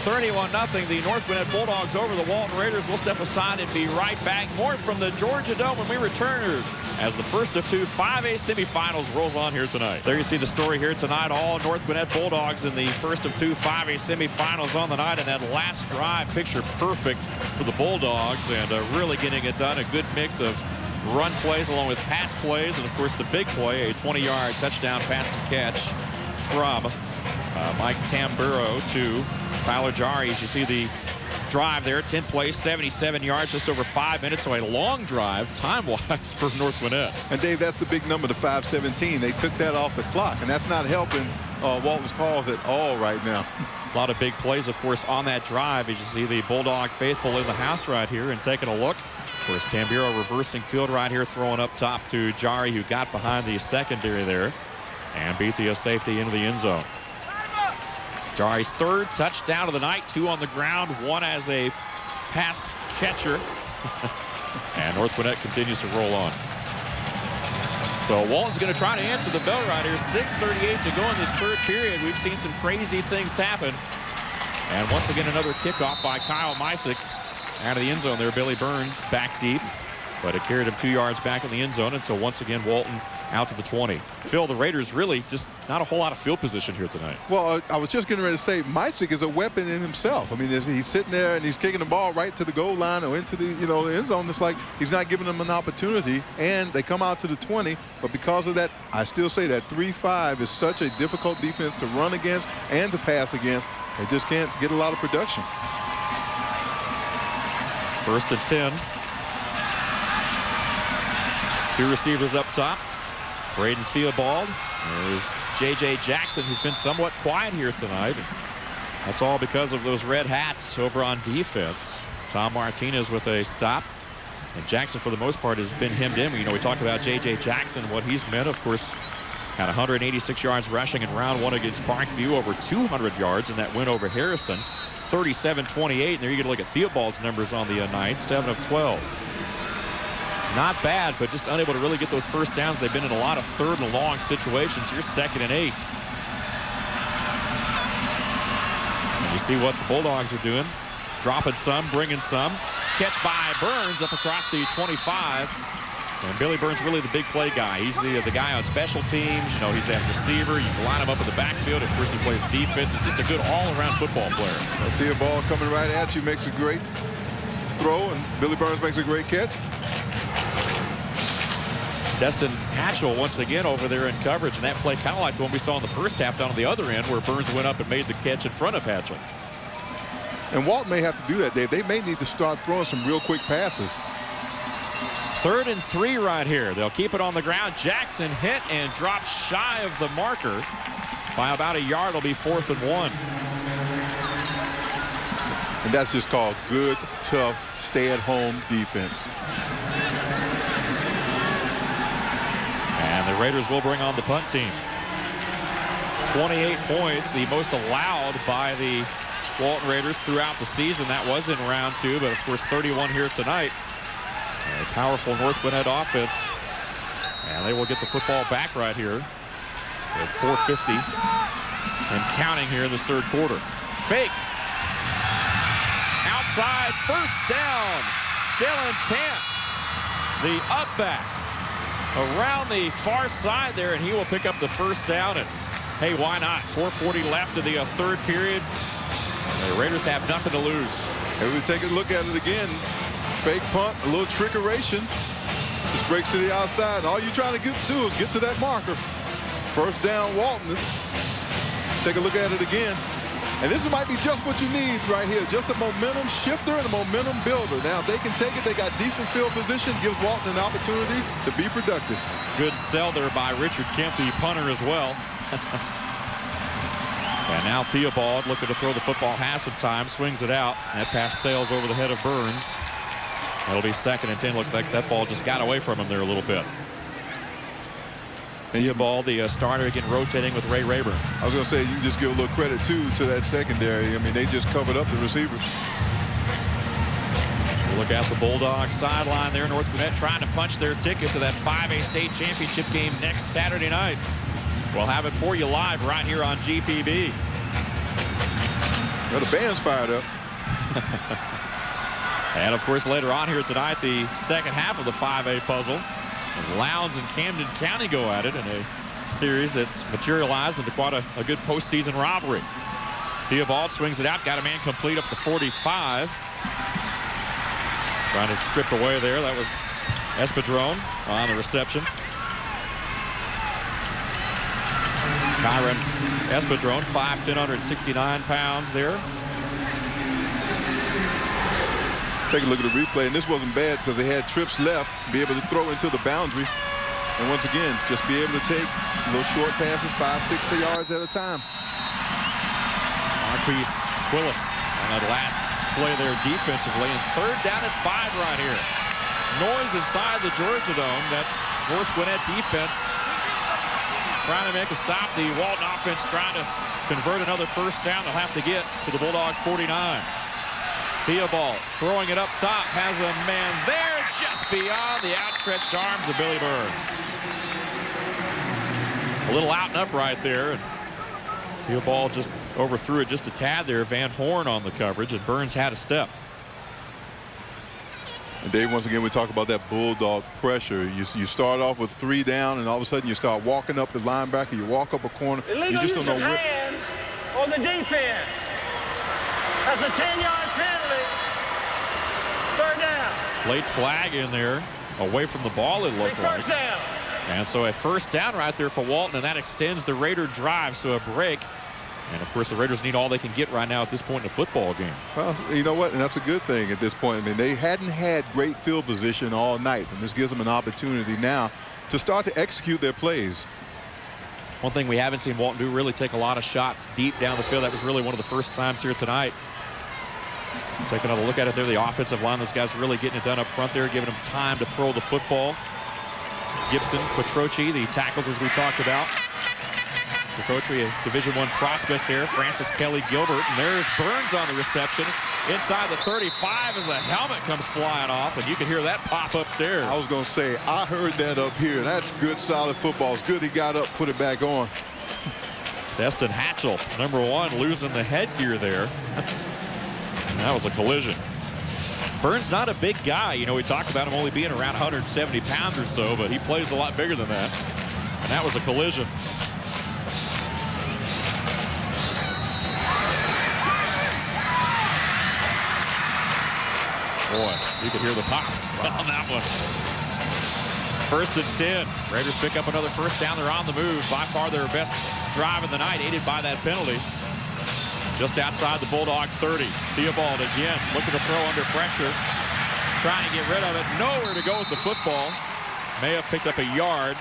31-0. The North Gwinnett Bulldogs over the Walton Raiders. We'll step aside and be right back. More from the Georgia Dome when we return as the first of 2 5A semifinals rolls on here tonight. There you see the story here tonight. All North Gwinnett Bulldogs in the first of 2 5A semifinals on the night. And that last drive, picture perfect for the Bulldogs, and really getting it done. A good mix of run plays along with pass plays, and of course the big play, a 20-yard touchdown pass and catch from Mike Tamburo to Tyler Jari. As you see the drive there, 10 plays, 77 yards, just over 5 minutes, so a long drive time-wise for North Gwinnett. And Dave, that's the big number, the 5:17. They took that off the clock, and that's not helping Walton's cause at all right now. A lot of big plays, of course, on that drive. As you see the Bulldog faithful in the house right here and taking a look. Of course, Tamburo reversing field right here, throwing up top to Jari, who got behind the secondary there and beat the safety into the end zone. Jari's 3rd touchdown of the night, 2 on the ground, 1 as a pass catcher. And North Gwinnett continues to roll on. So Walton's going to try to answer the bell right here. 6:38 to go in this 3rd period. We've seen some crazy things happen. And once again, another kickoff by Kyle Mysick. Out of the end zone there, Billy Burns back deep, but it carried him 2 yards back in the end zone, and so once again Walton out to the 20. Phil, the Raiders really just not a whole lot of field position here tonight. Well, I was just getting ready to say Mysick is a weapon in himself. I mean, he's sitting there and he's kicking the ball right to the goal line or into the the end zone. It's like he's not giving them an opportunity, and they come out to the 20. But because of that, I still say that 3-5 is such a difficult defense to run against and to pass against. They just can't get a lot of production. 1st and 10. 2 receivers up top. Braden Theobald. There's J.J. Jackson, who's been somewhat quiet here tonight. That's all because of those red hats over on defense. Tom Martinez with a stop. And Jackson, for the most part, has been hemmed in. You know, we talked about J.J. Jackson, what he's meant. Of course, had 186 yards rushing in round one against Parkview, over 200 yards in that win over Harrison. 37-28, and there you get to look at Theobald's numbers on the night, 7 of 12. Not bad, but just unable to really get those first downs. They've been in a lot of third and long situations. Here's 2nd and 8. And you see what the Bulldogs are doing. Dropping some, bringing some. Catch by Burns up across the 25. And Billy Burns really the big play guy. He's the guy on special teams. You know, he's that receiver. You can line him up in the backfield. Of course, he plays defense. He's just a good all-around football player. Theobald coming right at you makes a great throw, and Billy Burns makes a great catch. Destin Hatchell once again over there in coverage, and that play kind of like the one we saw in the first half down on the other end where Burns went up and made the catch in front of Hatchell. And Walt may have to do that, Dave. They may need to start throwing some real quick passes. 3rd and 3 right here. They'll keep it on the ground. Jackson hit and drops shy of the marker by about a yard. It'll be 4th and 1. And that's just called good, tough, stay-at-home defense. And the Raiders will bring on the punt team. 28 points, the most allowed by the Walton Raiders throughout the season. That was in round 2, but of course 31 here tonight. A powerful North Gwinnett offense. And they will get the football back right here at 4:50 and counting here in this third quarter. Fake. Outside, first down. Dylan Tant, the up back, around the far side there, and he will pick up the first down. And hey, why not? 4:40 left of the third period. The Raiders have nothing to lose. And we take a look at it again. Fake punt, a little trickeration. Just breaks to the outside. And all you're trying to do is get to that marker. First down, Walton. Take a look at it again. And this might be just what you need right here. Just a momentum shifter and a momentum builder. Now, if they can take it, they got decent field position. Gives Walton an opportunity to be productive. Good sell there by Richard Kemp, the punter as well. And now Theobald looking to throw the football, has some time, swings it out. That pass sails over the head of Burns. That'll be 2nd and 10. Looks like that ball just got away from him there a little bit. Theobald, the starter, again rotating with Ray Rayburn. I was going to say, you can just give a little credit, too, to that secondary. I mean, they just covered up the receivers. Look at the Bulldogs sideline there. North Gwinnett trying to punch their ticket to that 5A state championship game next Saturday night. We'll have it for you live right here on GPB. Well, the band's fired up. And, of course, later on here tonight, the second half of the 5A puzzle, as Lowndes and Camden County go at it in a series that's materialized into quite a good postseason rivalry. Theobald swings it out, got a man complete up to 45. Trying to strip away there. That was Espadrone on the reception. Kyron Espadrone, 5'10", 169 pounds there. Take a look at the replay, and this wasn't bad because they had trips left, be able to throw into the boundary. And once again, just be able to take those short passes, 5-6 yards at a time. Marquise Willis on that last play there defensively, and 3rd down and 5 right here. Noise inside the Georgia Dome. That North Gwinnett defense trying to make a stop. The Walton offense trying to convert another first down. They'll have to get to the Bulldog 49. Theobald throwing it up top, has a man there just beyond the outstretched arms of Billy Burns. A little out and up right there, and Theobald just overthrew it just a tad there. Van Horn on the coverage, and Burns had a step. And Dave, once again, we talk about that Bulldog pressure. You start off with 3 down, and all of a sudden you start walking up the linebacker, you walk up a corner, you just don't know where. Hands on the defense. That's a 10-yard penalty. 3rd down. Late flag in there, away from the ball it looked like. First down. And so a first down right there for Walton, and that extends the Raider drive, so a break. And, of course, the Raiders need all they can get right now at this point in the football game. Well, you know what? And that's a good thing at this point. I mean, they hadn't had great field position all night, and this gives them an opportunity now to start to execute their plays. One thing we haven't seen Walton do, really take a lot of shots deep down the field. That was really one of the first times here tonight. Take another look at it there. The offensive line, those guys really getting it done up front there, giving them time to throw the football. Gibson, Quattrochi, the tackles as we talked about. Quattrochi, a Division I prospect there. Francis Kelly Gilbert. And there's Burns on the reception. Inside the 35 as a helmet comes flying off, and you can hear that pop upstairs. I was going to say, I heard that up here. That's good, solid football. It's good he got up, put it back on. Destin Hatchell, number 1, losing the headgear there. And that was a collision. Burns not a big guy. You know, we talked about him only being around 170 pounds or so, but he plays a lot bigger than that. And that was a collision. Boy, you could hear the pop on that one. 1st and 10. Raiders pick up another first down. They're on the move. By far their best drive of the night, aided by that penalty. Just outside the Bulldog 30. Theobald again looking to throw under pressure. Trying to get rid of it. Nowhere to go with the football. May have picked up a yard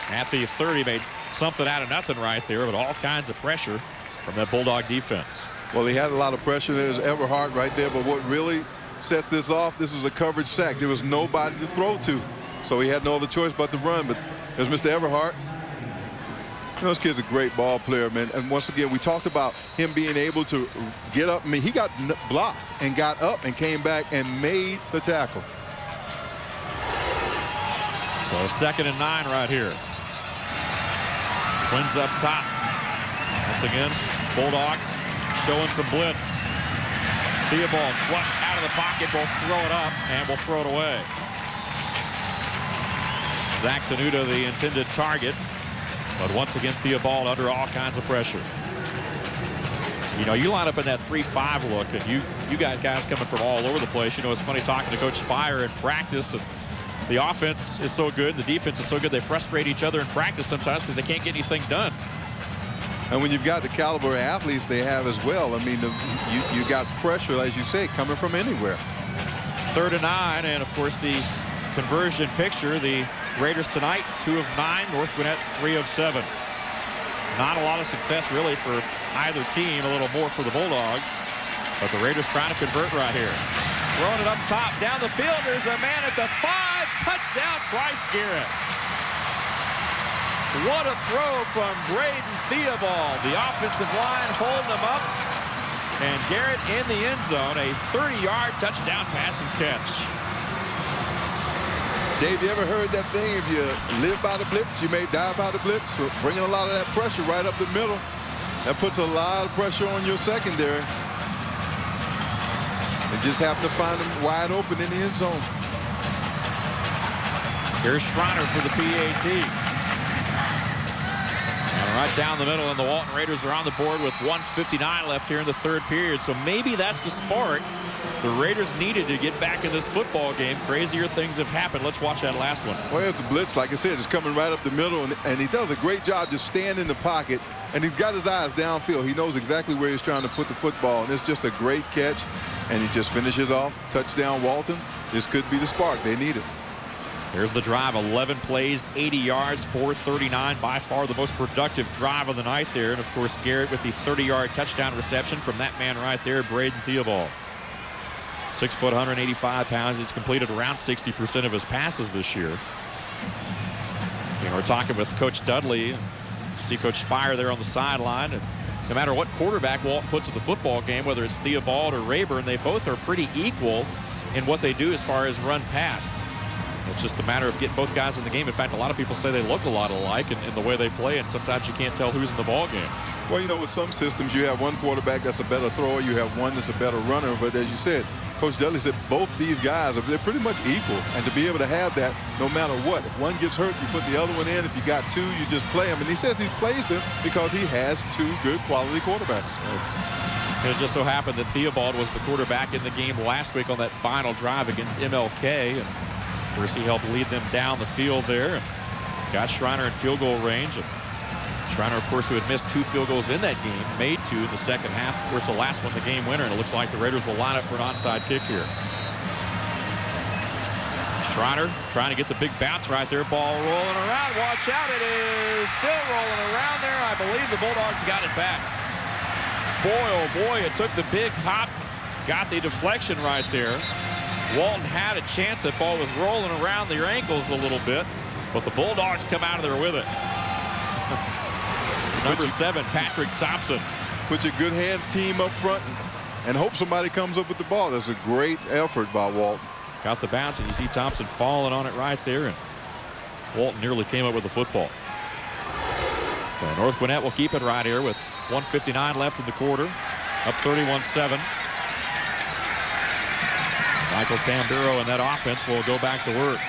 at the 30. Made something out of nothing right there, but all kinds of pressure from that Bulldog defense. Well, he had a lot of pressure. There's Everhart right there, but what really sets this off, this was a coverage sack. There was nobody to throw to, so he had no other choice but to run. But there's Mr. Everhart. You know, this kid's a great ball player, man. And once again, we talked about him being able to get up. I mean, he got blocked and got up and came back and made the tackle. So 2nd and 9 right here. Twins up top. Once again, Bulldogs showing some blitz. Theobald flushed out of the pocket. We'll throw it up and we'll throw it away. Zach Tenuta, the intended target. But once again, Theobald under all kinds of pressure. You know, you line up in that 3-5 look, and you got guys coming from all over the place. You know, it's funny talking to Coach Spire in practice. And the offense is so good, the defense is so good, they frustrate each other in practice sometimes because they can't get anything done. And when you've got the caliber of athletes they have as well, I mean, you got pressure, as you say, coming from anywhere. 3rd and 9, and of course the conversion picture. The Raiders tonight, 2 of 9. North Gwinnett, 3 of 7. Not a lot of success really for either team. A little more for the Bulldogs, but the Raiders trying to convert right here. Throwing it up top, down the field. There's a man at the 5. Touchdown, Bryce Garrett. What a throw from Braden Theobald. The offensive line holding him up. And Garrett in the end zone. A 30-yard touchdown pass and catch. Dave, you ever heard that thing? If you live by the blitz, you may die by the blitz. So bringing a lot of that pressure right up the middle. That puts a lot of pressure on your secondary. They just happen to find him wide open in the end zone. Here's Schreiner for the PAT. And right down the middle, and the Walton Raiders are on the board with 1:59 left here in the 3rd period. So maybe that's the spark the Raiders needed to get back in this football game. Crazier things have happened. Let's watch that last one. Well, the blitz, like I said, is coming right up the middle, and he does a great job just staying in the pocket, and he's got his eyes downfield. He knows exactly where he's trying to put the football, and it's just a great catch, and he just finishes off. Touchdown, Walton. This could be the spark they needed. Here's the drive, 11 plays, 80 yards, 439. By far the most productive drive of the night there. And, of course, Garrett with the 30-yard touchdown reception from that man right there, Braden Theobald. 6 foot, 185 pounds. He's completed around 60% of his passes this year. You know, we're talking with Coach Dudley. You see Coach Spire there on the sideline. And no matter what quarterback Walton puts in the football game, whether it's Theobald or Rayburn, they both are pretty equal in what they do as far as run pass. It's just a matter of getting both guys in the game. In fact, a lot of people say they look a lot alike in the way they play, and sometimes you can't tell who's in the ball game. Well, you know, with some systems, you have one quarterback that's a better thrower, you have one that's a better runner. But as you said, Coach Dudley said both these guys they're pretty much equal. And to be able to have that no matter what, if one gets hurt, you put the other one in. If you got 2, you just play them. And he says he plays them because he has 2 good quality quarterbacks. And it just so happened that Theobald was the quarterback in the game last week on that final drive against MLK. And of course, he helped lead them down the field there and got Schreiner in field goal range. And Schreiner, of course, who had missed 2 field goals in that game, made 2 in the second half. Of course, the last one, the game winner, and it looks like the Raiders will line up for an onside kick here. Schreiner trying to get the big bounce right there. Ball rolling around. Watch out. It is still rolling around there. I believe the Bulldogs got it back. Boy, oh boy, it took the big hop. Got the deflection right there. Walton had a chance. That ball was rolling around their ankles a little bit, but the Bulldogs come out of there with it. Number 7, Patrick Thompson. Put your good hands team up front and hope somebody comes up with the ball. That's a great effort by Walton. Got the bounce, and you see Thompson falling on it right there, and Walton nearly came up with the football. So North Gwinnett will keep it right here with 1:59 left in the quarter, up 31-7. Michael Tamburo and that offense will go back to work.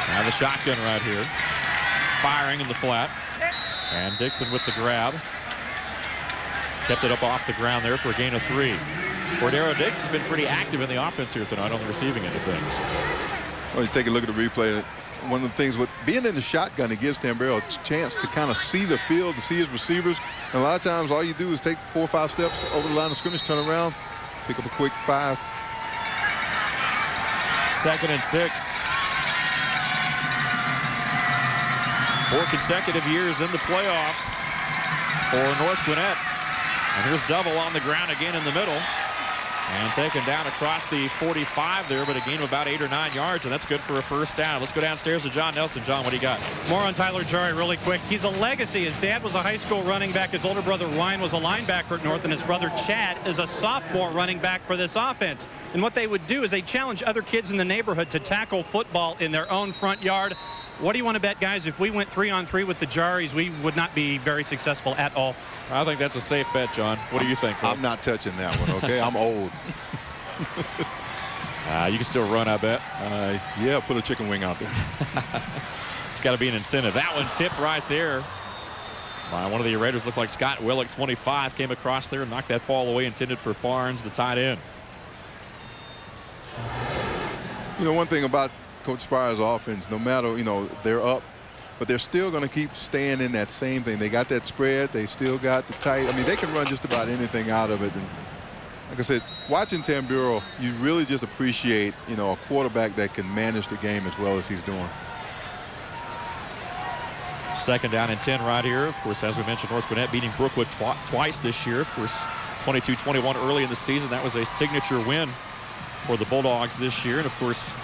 Now the shotgun right here, firing in the flat, and Dixon with the grab. Kept it up off the ground there for a gain of 3. Cordero Dixon's been pretty active in the offense here tonight on the receiving end of things. Well, you take a look at the replay. One of the things with being in the shotgun, it gives Tamburo a chance to kind of see the field, to see his receivers. And a lot of times, all you do is take 4 or 5 steps over the line of scrimmage, turn around, pick up a quick 5. 2nd and 6. 4 consecutive years in the playoffs for North Gwinnett. And here's Double on the ground again in the middle. And taken down across the 45 there, but a gain of about 8 or 9 yards, and that's good for a first down. Let's go downstairs to John Nelson. John, what do you got? More on Tyler Jari really quick. He's a legacy. His dad was a high school running back. His older brother Ryan was a linebacker at North, and his brother Chad is a sophomore running back for this offense. And what they would do is they challenge other kids in the neighborhood to tackle football in their own front yard. What do you want to bet, guys? If we went 3-on-3 with the Jaris, we would not be very successful at all. I think that's a safe bet, John. What do you think, Phil? I'm not touching that one, okay? I'm old. You can still run, I bet. Yeah, put a chicken wing out there. It's got to be an incentive. That one tipped right there. One of the Raiders looked like Scott Willick, 25, came across there and knocked that ball away, intended for Barnes, the tight end. You know, one thing about Coach Spire's offense, no matter, they're up, but they're still going to keep staying in that same thing. They got that spread. They still got the tight. I mean, they can run just about anything out of it. And like I said, watching Tamburo, you really just appreciate, a quarterback that can manage the game as well as he's doing. 2nd down and 10 right here. Of course, as we mentioned, North Gwinnett beating Brookwood twice this year. Of course, 22-21 early in the season. That was a signature win for the Bulldogs this year. And, of course,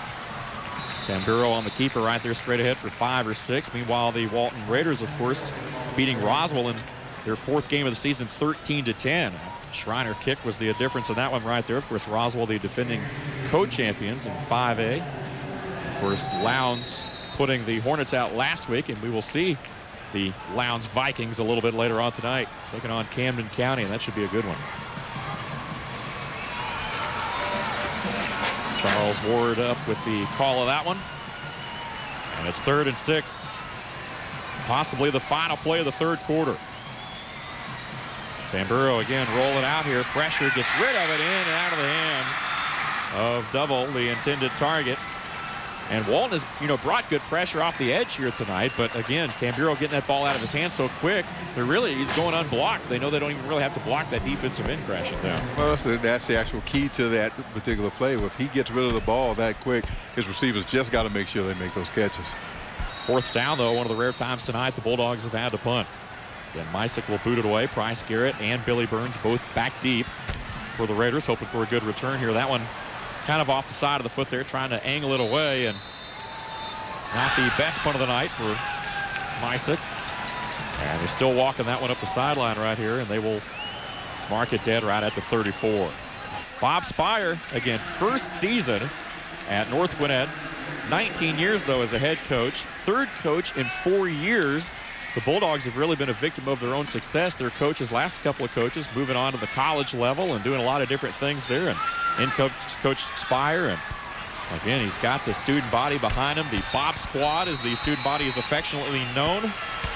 Tamburo on the keeper right there straight ahead for 5 or 6. Meanwhile, the Walton Raiders, of course, beating Roswell in their 4th game of the season, 13-10. Schreiner kick was the difference in that one right there. Of course, Roswell, the defending co-champions in 5A. Of course, Lowndes putting the Hornets out last week, and we will see the Lowndes Vikings a little bit later on tonight, taking on Camden County, and that should be a good one. Charles Ward up with the call of that one. And it's 3rd and 6. Possibly the final play of the 3rd quarter. Tamburo again rolling out here. Pressure, gets rid of it, in and out of the hands of Double, the intended target. And Walton has, brought good pressure off the edge here tonight. But again, Tamburo getting that ball out of his hands so quick, he's going unblocked. They know they don't even really have to block that defensive end crashing down. Well, that's the actual key to that particular play. If he gets rid of the ball that quick, his receivers just got to make sure they make those catches. 4th down, though, one of the rare times tonight the Bulldogs have had to punt. Then Mysick will boot it away. Price Garrett and Billy Burns both back deep for the Raiders, hoping for a good return here. That one kind of off the side of the foot there, trying to angle it away, and not the best punt of the night for Mysick. And they're still walking that one up the sideline right here, and they will mark it dead right at the 34. Bob Spire, again, 1st season at North Gwinnett. 19 years, though, as a head coach. 3rd coach in 4 years. The Bulldogs have really been a victim of their own success. Their coaches, last couple of coaches, moving on to the college level and doing a lot of different things there. And in Coach Spire, and again, he's got the student body behind him. The Bob Squad, as the student body is affectionately known.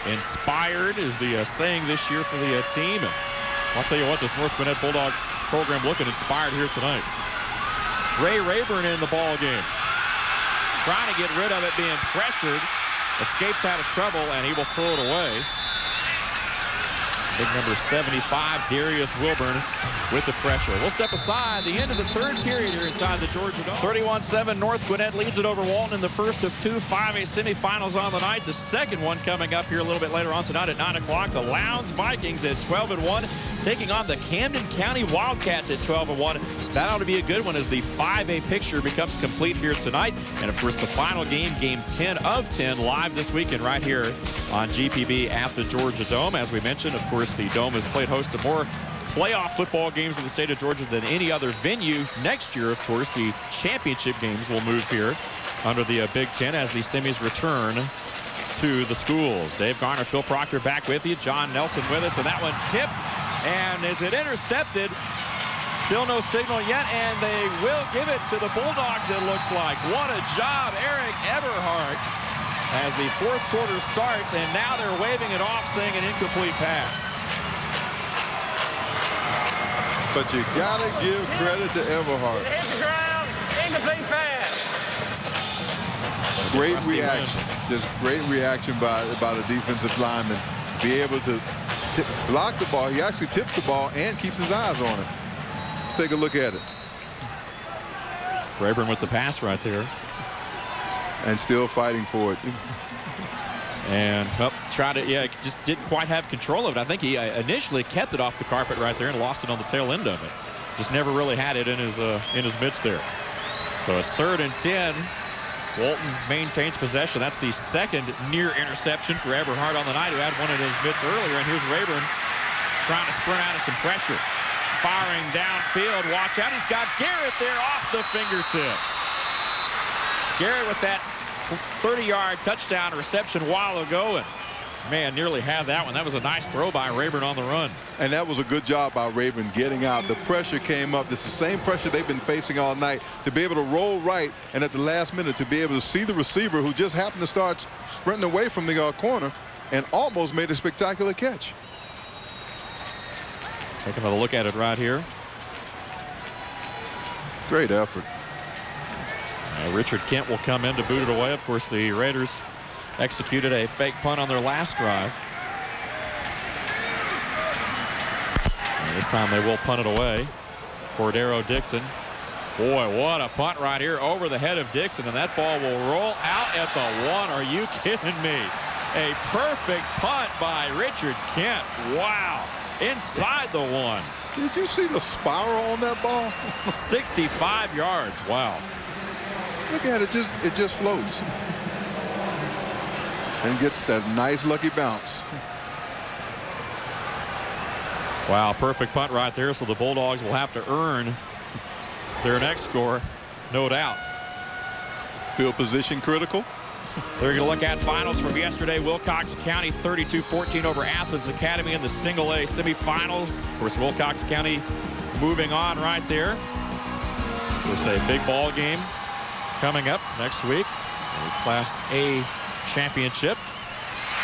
Inspired is the saying this year for the team. And I'll tell you what, this North Gwinnett Bulldog program looking inspired here tonight. Ray Rayburn in the ball game, trying to get rid of it, being pressured. Escapes out of trouble, and he will throw it away. Big number 75, Darius Wilburn, with the pressure. We'll step aside. The end of the third period here inside the Georgia Dome. 31-7, North Gwinnett leads it over Walton in the first of 2 5A semifinals on the night. The second one coming up here a little bit later on tonight at 9 o'clock. The Lowndes Vikings at 12-1, taking on the Camden County Wildcats at 12-1. That ought to be a good one as the 5A picture becomes complete here tonight. And, of course, the final game, Game 10 of 10, live this weekend right here on GPB at the Georgia Dome. As we mentioned, of course, the Dome has played host to more playoff football games in the state of Georgia than any other venue. Next year, of course, the championship games will move here under the Big Ten as the semis return to the schools. Dave Garner, Phil Proctor back with you. John Nelson with us, and that one tipped. And is it intercepted? Still no signal yet, and they will give it to the Bulldogs, it looks like. What a job, Eric Everhart, as the fourth quarter starts, and now they're waving it off, saying an incomplete pass. But you gotta give credit to Everhart. Hit the ground, incomplete pass. Great reaction, just great reaction by the defensive lineman. Be able to block the ball. He actually tips the ball and keeps his eyes on it. Let's take a look at it. Rayburn with the pass right there. And still fighting for it. And tried to, just didn't quite have control of it. I think he initially kept it off the carpet right there and lost it on the tail end of it. Just never really had it in his midst there. So it's 3rd and 10. Walton maintains possession. That's the second near interception for Everhart on the night, who had one in his midst earlier. And here's Rayburn trying to sprint out of some pressure. Firing downfield. Watch out. He's got Garrett there off the fingertips. Garrett with that 30-yard touchdown reception a while ago, and man, nearly had that one. That was a nice throw by Rayburn on the run. And that was a good job by Rayburn getting out. The pressure came up. This is the same pressure they've been facing all night. To be able to roll right, and at the last minute to be able to see the receiver who just happened to start sprinting away from the corner and almost made a spectacular catch. Take another look at it right here. Great effort. Richard Kent will come in to boot it away. Of course, the Raiders executed a fake punt on their last drive. And this time they will punt it away. Cordero Dixon. Boy, what a punt right here over the head of Dixon, and that ball will roll out at the 1. Are you kidding me? A perfect punt by Richard Kent. Wow. Inside the 1. Did you see the spiral on that ball? 65 yards. Wow. Look at it, it just floats and gets that nice lucky bounce. Wow, perfect punt right there. So the Bulldogs will have to earn their next score, no doubt. Field position critical. They're going to look at finals from yesterday. Wilcox County 32-14 over Athens Academy in the single A semifinals. Of course, Wilcox County moving on right there. Of course, a big ball game coming up next week. Class A championship.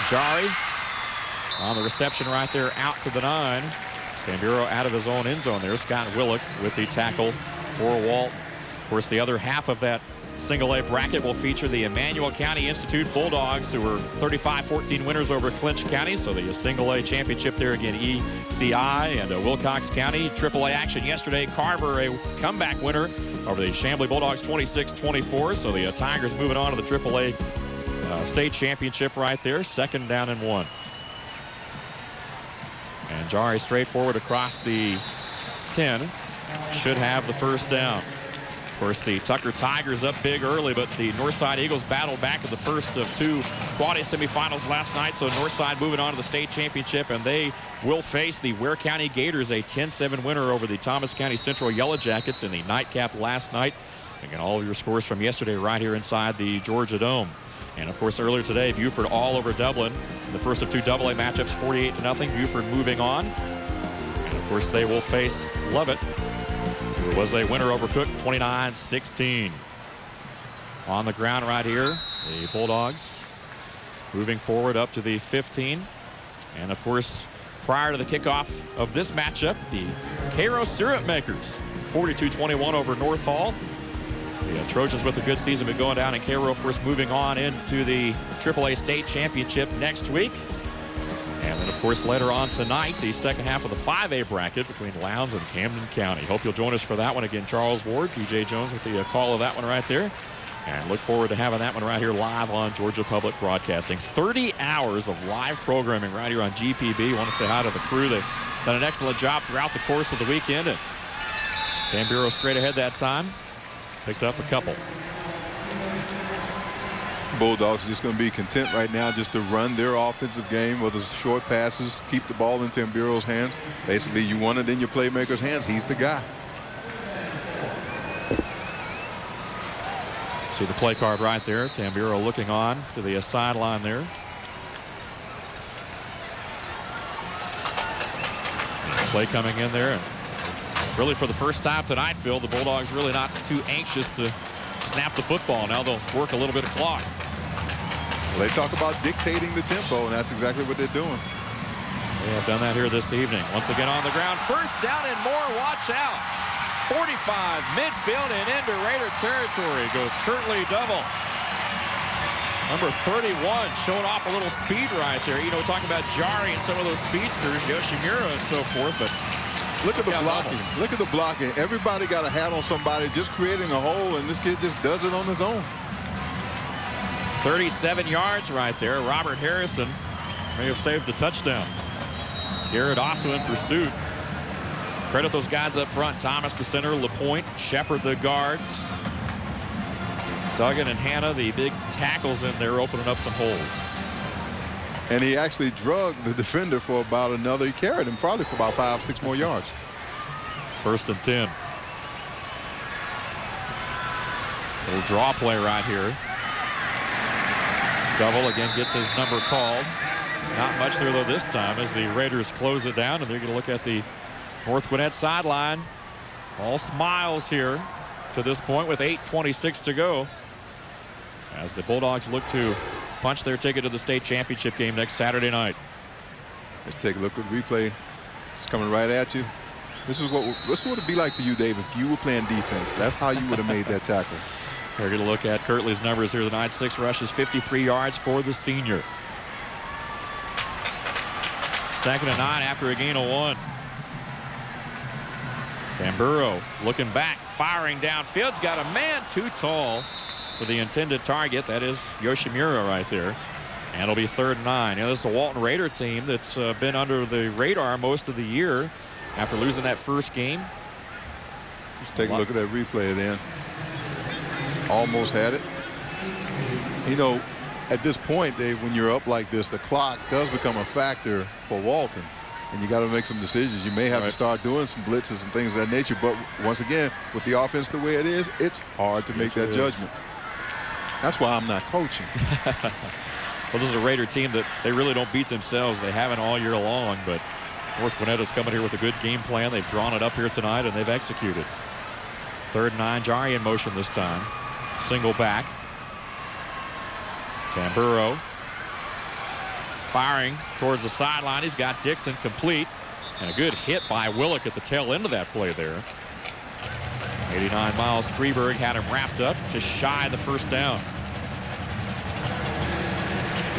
Jari on the reception right there out to the 9. Tamburo out of his own end zone there. Scott Willick with the tackle for Walton. Of course, the other half of that single A bracket will feature the Emmanuel County Institute Bulldogs, who were 35-14 winners over Clinch County. So the single A championship there again, ECI, and Wilcox County AAA action yesterday. Carver, a comeback winner over the Chambly Bulldogs 26-24. So the Tigers moving on to the AAA state championship right there. 2nd down and 1. And Jari straightforward across the 10. Should have the first down. Of course, the Tucker Tigers up big early, but the Northside Eagles battled back in the first of 2 Quad A semifinals last night. So Northside moving on to the state championship, and they will face the Ware County Gators, a 10-7 winner over the Thomas County Central Yellow Jackets in the nightcap last night. Again, all of your scores from yesterday right here inside the Georgia Dome. And of course, earlier today, Buford all over Dublin. The first of 2 AA matchups, 48-0. Buford moving on. And of course, they will face Lovett, who was a winner over Cook, 29-16. On the ground right here, the Bulldogs moving forward up to the 15. And of course, prior to the kickoff of this matchup, the Cairo Syrup Makers, 42-21 over North Hall. The Trojans with a good season, but going down in Cairo, of course, moving on into the AAA state championship next week. And then, of Of course, later on tonight, the second half of the 5A bracket between Lowndes and Camden County. Hope you'll join us for that one. Again, Charles Ward, DJ Jones with the call of that one right there. And look forward to having that one right here live on Georgia Public Broadcasting. 30 hours of live programming right here on GPB. Want to say hi to the crew. They've done an excellent job throughout the course of the weekend. And Tamburo straight ahead that time. Picked up a couple. Bulldogs are just going to be content right now just to run their offensive game, whether it's short passes, keep the ball in Tamburo's hands. Basically, you want it in your playmaker's hands. He's the guy. See the play card right there. Tamburo looking on to the sideline there. Play coming in there. And really for the first time tonight, Phil, the Bulldogs really not too anxious to snap the football. Now they'll work a little bit of clock. Well, they talk about dictating the tempo, and that's exactly what they're doing. They have done that here this evening. Once again on the ground. First down and more. Watch out. 45 midfield and into Raider territory goes Kirtley double. Number 31 showing off a little speed right there. You know, talking about Jari and some of those speedsters, Yoshimura and so forth, but look at the blocking. Look at the blocking. Everybody got a hat on somebody just creating a hole, and this kid just does it on his own. 37 yards right there. Robert Harrison may have saved the touchdown. Garrett also in pursuit. Credit those guys up front. Thomas, the center, LaPointe, Shepard, the guards. Duggan and Hanna, the big tackles in there, opening up some holes. And he actually drugged the defender for about another. He carried him probably for about 5-6 more yards. 1st and 10. Little draw play right here. Double again gets his number called. Not much there though this time as the Raiders close it down, and they're going to look at the North Gwinnett sideline. All smiles here to this point with 8:26 to go as the Bulldogs look to punch their ticket to the state championship game next Saturday night. Let's take a look at the replay. It's coming right at you. This is what it'd be like for you, Dave, if you were playing defense. That's how you would have made that tackle. We're going to look at Kirtley's numbers here tonight. 6 rushes, 53 yards for the senior. 2nd and 9 after a gain of 1. Tamburo looking back, firing downfield. Got a man too tall for the intended target. That is Yoshimura right there. And it'll be 3rd and 9. You know, this is a Walton Raider team that's been under the radar most of the year after losing that first game. Just take a look at that replay then. Almost had it. You know, at this point, Dave, when you're up like this, the clock does become a factor for Walton. And you got to make some decisions. You may have to start doing some blitzes and things of that nature. But once again, with the offense the way it is, it's hard to make that judgment. That's why I'm not coaching. Well, this is a Raider team that they really don't beat themselves. They haven't all year long. But North Gwinnett is coming here with a good game plan. They've drawn it up here tonight, and they've executed. 3rd and 9, Jari in motion this time. Single back. Tamburo firing towards the sideline. He's got Dixon complete. And a good hit by Willick at the tail end of that play there. 89 Miles Freeburg had him wrapped up, just shy of the 1st down.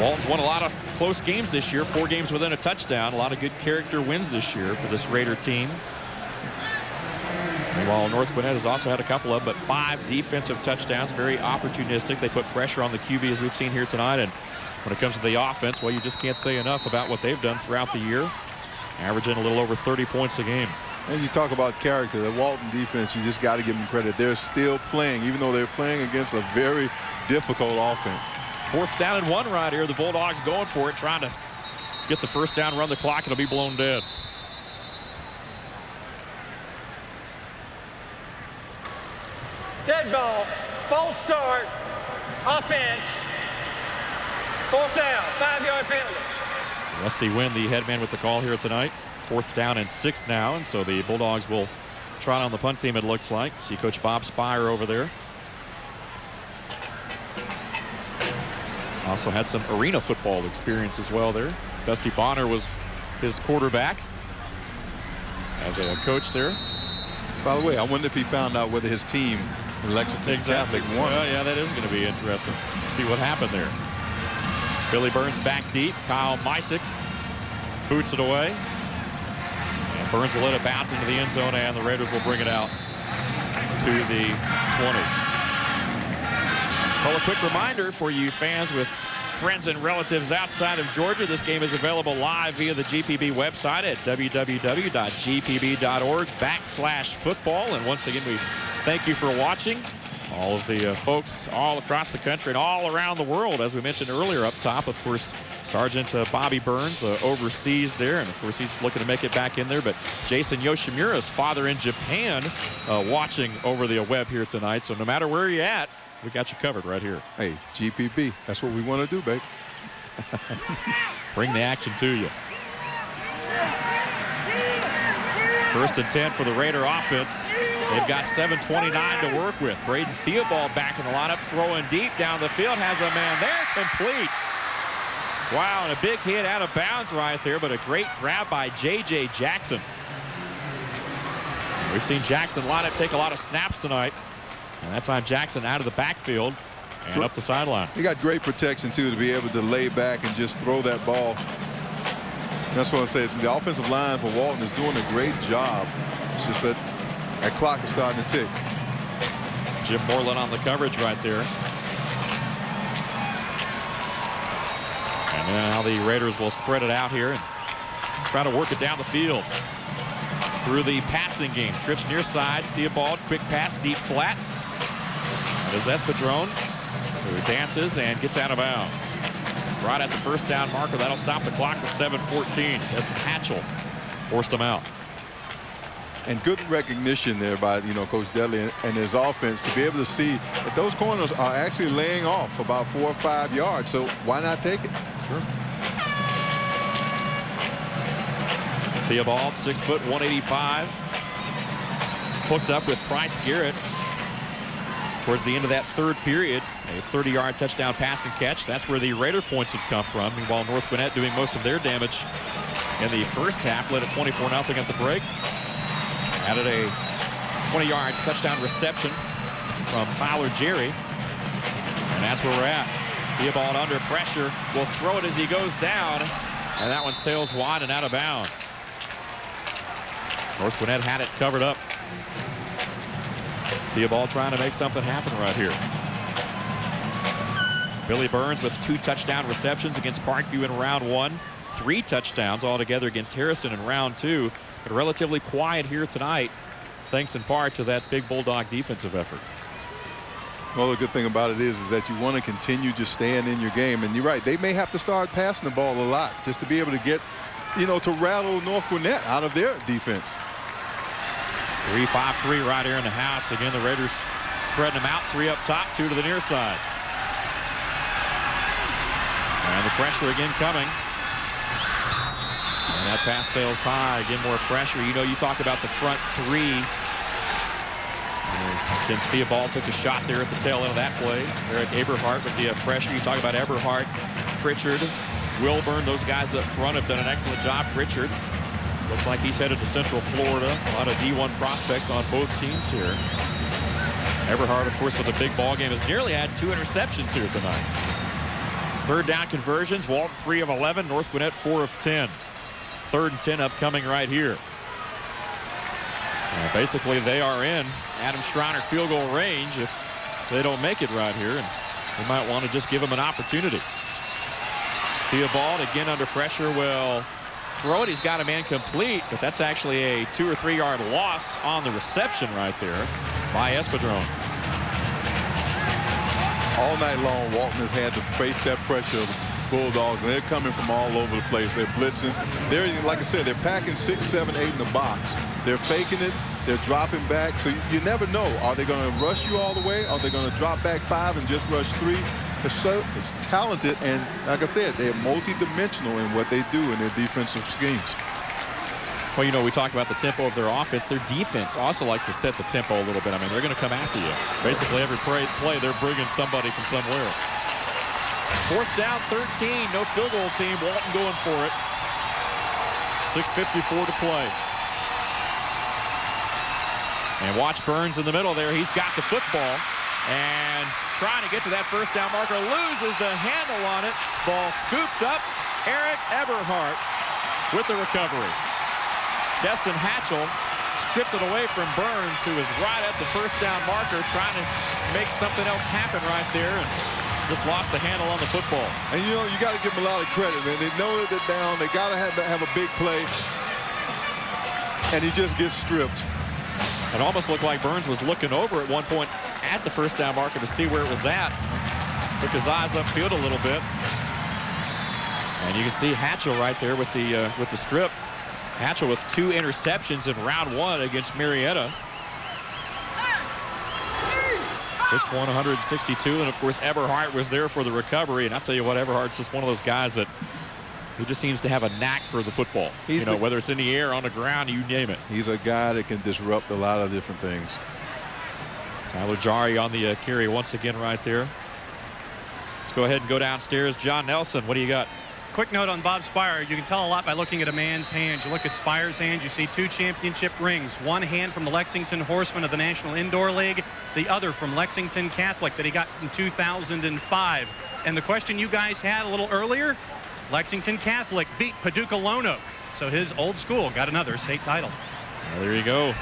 Walton's won a lot of close games this year, 4 games within a touchdown. A lot of good character wins this year for this Raider team. While North Gwinnett has also had a couple of, but 5 defensive touchdowns, very opportunistic. They put pressure on the QB as we've seen here tonight. And when it comes to the offense, well, you just can't say enough about what they've done throughout the year, averaging a little over 30 points a game. And you talk about character, the Walton defense, you just got to give them credit. They're still playing, even though they're playing against a very difficult offense. 4th down and 1 right here. The Bulldogs going for it, trying to get the 1st down, run the clock, and it'll be blown dead. Dead ball, false start, offense, 4th down, 5-yard penalty. Rusty Wynn, the head man with the call here tonight. 4th down and 6 now, and so the Bulldogs will trot on the punt team, it looks like. See Coach Bob Spire over there. Also had some arena football experience as well there. Dusty Bonner was his quarterback as a coach there. By the way, I wonder if he found out whether his team, Lexington Catholic, won. Well, yeah, that is going to be interesting. See what happened there. Billy Burns back deep. Kyle Mysick boots it away. And Burns will let it bounce into the end zone, and the Raiders will bring it out to the 20. Well, a quick reminder for you fans with friends and relatives outside of Georgia, this game is available live via the GPB website at www.gpb.org/football. And once again, we thank you for watching. All of the folks all across the country and all around the world, as we mentioned earlier up top, of course, Sergeant Bobby Burns overseas there, and of course he's looking to make it back in there. But Jason Yoshimura's father in Japan watching over the web here tonight. So no matter where you're at, we got you covered right here. Hey, GPB, that's what we want to do, babe. Bring the action to you. 1st and 10 for the Raider offense. They've got 7:29 to work with. Braden Theobald back in the lineup, throwing deep down the field. Has a man there, complete. Wow, and a big hit out of bounds right there, but a great grab by J.J. Jackson. We've seen Jackson line up take a lot of snaps tonight. And that time Jackson out of the backfield and up the sideline. He got great protection, too, to be able to lay back and just throw that ball. That's what I say. The offensive line for Walton is doing a great job. It's just that clock is starting to tick. Jim Moreland on the coverage right there. And now the Raiders will spread it out here and try to work it down the field. Through the passing game. Trips near side. Theobald, quick pass, deep flat. It is Espadrone who dances and gets out of bounds. Right at the first down marker. That'll stop the clock with 7:14. Justin Hatchell forced him out. And good recognition there by, Coach Dudley and his offense to be able to see that those corners are actually laying off about 4 or 5 yards. So why not take it? Sure. Theobald, 6 foot, 185. Hooked up with Price Garrett towards the end of that third period. A 30-yard touchdown pass and catch. That's where the Raider points had come from. Meanwhile, North Gwinnett doing most of their damage in the first half. Led at 24-0 at the break. Added a 20-yard touchdown reception from Tyler Jerry. And that's where we're at. Theobald under pressure. Will throw it as he goes down. And that one sails wide and out of bounds. North Gwinnett had it covered up. Theobald trying to make something happen right here. Billy Burns with 2 touchdown receptions against Parkview in round 1. 3 touchdowns altogether against Harrison in round 2. But relatively quiet here tonight, thanks in part to that big Bulldog defensive effort. Well, the good thing about it is that you want to continue just staying in your game. And you're right, they may have to start passing the ball a lot just to be able to get, to rattle North Gwinnett out of their defense. 3-5-3 right here in the house. Again, the Raiders spreading them out. 3 up top, 2 to the near side. And the pressure again coming. And that pass sails high. Again, more pressure. You talk about the front 3. Tim Theobald took a shot there at the tail end of that play. Eric Eberhardt with the pressure. You talk about Eberhardt, Pritchard, Wilburn. Those guys up front have done an excellent job. Pritchard looks like he's headed to Central Florida. A lot of D1 prospects on both teams here. Eberhardt, of course, with a big ball game, has nearly had 2 interceptions here tonight. 3rd down conversions. Walton 3 of 11. North Gwinnett 4 of 10. 3rd and 10 upcoming right here. Basically, they are in Adam Schreiner field goal range if they don't make it right here, and they might want to just give them an opportunity. Theobald again under pressure will throw it. He's got a man complete, but that's actually a 2 or 3 yard loss on the reception right there by Espadrone. All night long, Walton has had to face that pressure of Bulldogs, and they're coming from all over the place. They're blitzing. They're, like I said, they're packing 6, 7, 8 in the box. They're faking it. They're dropping back. So you never know. Are they going to rush you all the way? Are they going to drop back 5 and just rush 3? It's talented, and like I said, they're multi-dimensional in what they do in their defensive schemes. Well, we talked about the tempo of their offense. Their defense also likes to set the tempo a little bit. I mean, they're going to come after you. Basically, every play, they're bringing somebody from somewhere. 4th down, 13. No field goal team. Walton going for it. 6:54 to play. And watch Burns in the middle there. He's got the football. And trying to get to that first down marker. Loses the handle on it. Ball scooped up. Eric Eberhardt with the recovery. Destin Hatchell stripped it away from Burns, who was right at the first down marker, trying to make something else happen right there, and just lost the handle on the football. And you know, you got to give them a lot of credit, man. They know that they're down. They got to have a big play, and he just gets stripped. It almost looked like Burns was looking over at one point at the first down marker to see where it was at. Took his eyes upfield a little bit. And you can see Hatchell right there with the strip. Hatchell with 2 interceptions in round 1 against Marietta. 6'1", 162, and of course Eberhardt was there for the recovery. And I'll tell you what, Eberhardt's just one of those guys that he just seems to have a knack for the football. Whether it's in the air, on the ground, you name it. He's a guy that can disrupt a lot of different things. Tyler Jari on the carry once again right there. Let's go ahead and go downstairs. John Nelson, what do you got? Quick note on Bob Spire. You can tell a lot by looking at a man's hands. You look at Spire's hands, you see 2 championship rings. One hand from the Lexington Horsemen of the National Indoor League, the other from Lexington Catholic that he got in 2005. And the question you guys had a little earlier, Lexington Catholic beat Paducah Lone Oak. So his old school got another state title. Well, there you go.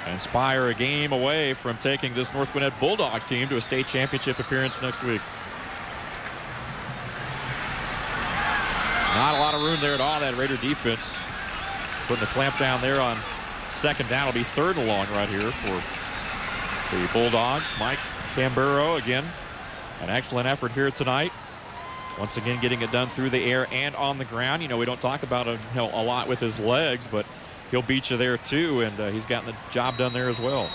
And Spire a game away from taking this North Gwinnett Bulldog team to a state championship appearance next week. Not a lot of room there at all, that Raider defense. Putting the clamp down there on second down. Will be 3rd and long right here for the Bulldogs. Mike Tamburo again. An excellent effort here tonight. Once again getting it done through the air and on the ground. You know, we don't talk about him a lot with his legs, but he'll beat you there too, and he's gotten the job done there as well.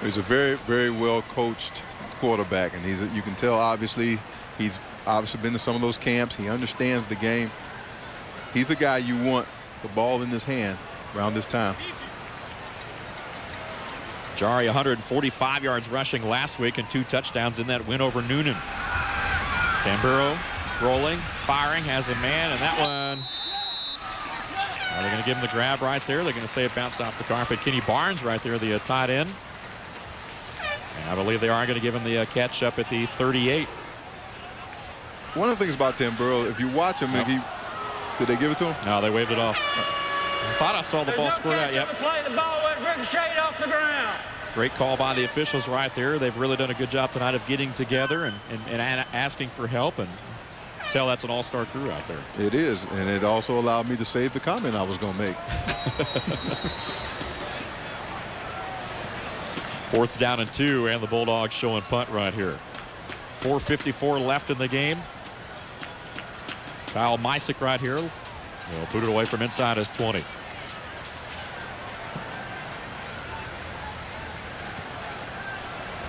He's a very, very well coached quarterback, and you can tell obviously he's been to some of those camps. He understands the game. He's the guy you want the ball in his hand around this time. Jari 145 yards rushing last week and 2 touchdowns in that win over Noonan. Tamburo rolling, firing, has a man, and that one. They're going to give him the grab right there. They're going to say it bounced off the carpet. Kenny Barnes right there, the tight end. And I believe they are going to give him the catch up at the 38. One of the things about Tamburo, if you watch him, did they give it to him? No, they waved it off. I thought I saw the ball squirt out. Yep. Play, the ball went ricocheted off the ground. Great call by the officials right there. They've really done a good job tonight of getting together and asking for help. And tell that's an all-star crew out there. It is, and it also allowed me to save the comment I was going to make. 4th down and 2, and the Bulldogs showing punt right here. 4:54 left in the game. Kyle Mysick right here. Will put it away from inside his 20.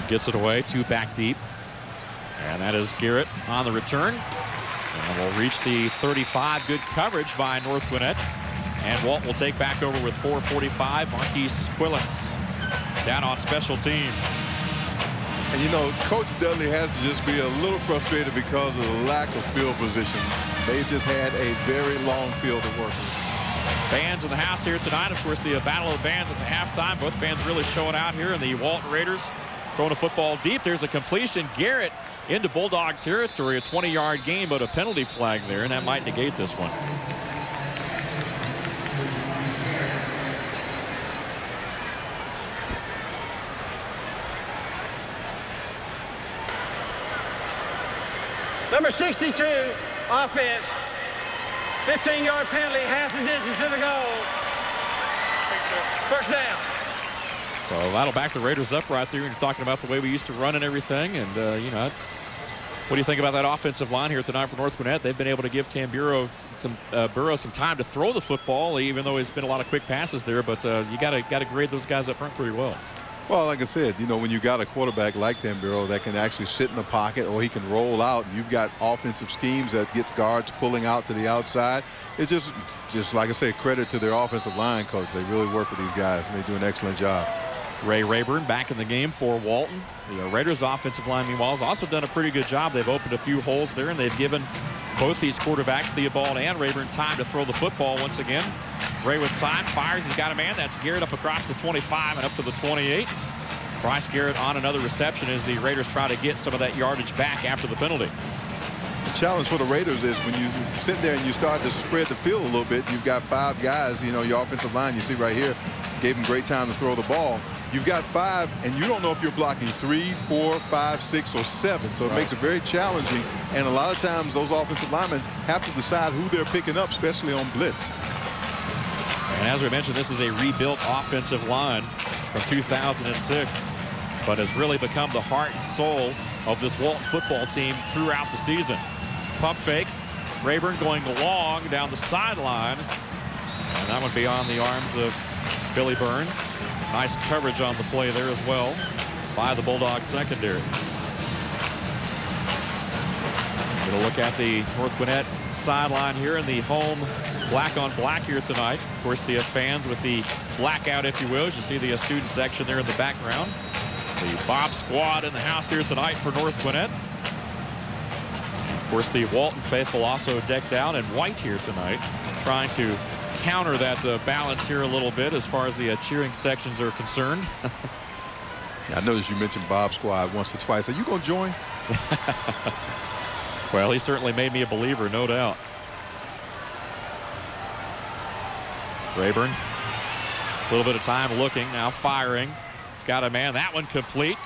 Gets it away, 2 back deep. And that is Garrett on the return. And we'll reach the 35. Good coverage by North Gwinnett. And Walt will take back over with 4:45. Marquise Quillis down on special teams. And you know, Coach Dudley has to just be a little frustrated because of the lack of field position. They've just had a very long field to work with. Bands in the house here tonight. Of course, the battle of the bands at the halftime. Both bands really showing out here, and the Walton Raiders throwing a football deep. There's a completion. Garrett into Bulldog territory, a 20-yard gain, but a penalty flag there, and that might negate this one. Number 62, offense. 15-yard penalty, half the distance to the goal. First down. So that'll back the Raiders up right there. And you're talking about the way we used to run and everything. And, you know, what do you think about that offensive line here tonight for North Gwinnett? They've been able to give Burrow some time to throw the football, even though it's been a lot of quick passes there. But you got to grade those guys up front pretty well. Well, like I said, you know, when you got a quarterback like Tamburo that can actually sit in the pocket or he can roll out, you've got offensive schemes that gets guards pulling out to the outside. It's just like I say, credit to their offensive line coach. They really work with these guys, and they do an excellent job. Ray Rayburn back in the game for Walton. The Raiders offensive line, meanwhile, has also done a pretty good job. They've opened a few holes there, and they've given both these quarterbacks, Theobald and Rayburn, time to throw the football once again. Ray with time, fires, he's got a man. That's Garrett up across the 25 and up to the 28. Bryce Garrett on another reception as the Raiders try to get some of that yardage back after the penalty. challenge for the Raiders is when you sit there and you start to spread the field a little bit, you've got 5 guys, you know, your offensive line, you see right here, gave them great time to throw the ball. You've got 5, and you don't know if you're blocking 3, 4, 5, 6, or 7. So it makes it very challenging. And a lot of times those offensive linemen have to decide who they're picking up, especially on blitz. And as we mentioned, this is a rebuilt offensive line from 2006, but has really become the heart and soul of this Walton football team throughout the season. Pump fake. Rayburn going long down the sideline. And that would be on the arms of Billy Burns. Nice coverage on the play there as well by the Bulldogs secondary. We'll look at the North Gwinnett sideline here in the home black on black here tonight. Of course, the fans with the blackout, if you will. As you see the student section there in the background. The Bob squad in the house here tonight for North Gwinnett. And of course, the Walton faithful also decked out in white here tonight, trying to counter that balance here a little bit as far as the cheering sections are concerned. I noticed you mentioned Bob Squad once or twice. Are you going to join? Well, he certainly made me a believer, no doubt. Rayburn, a little bit of time looking, now firing. He's got a man, that one complete.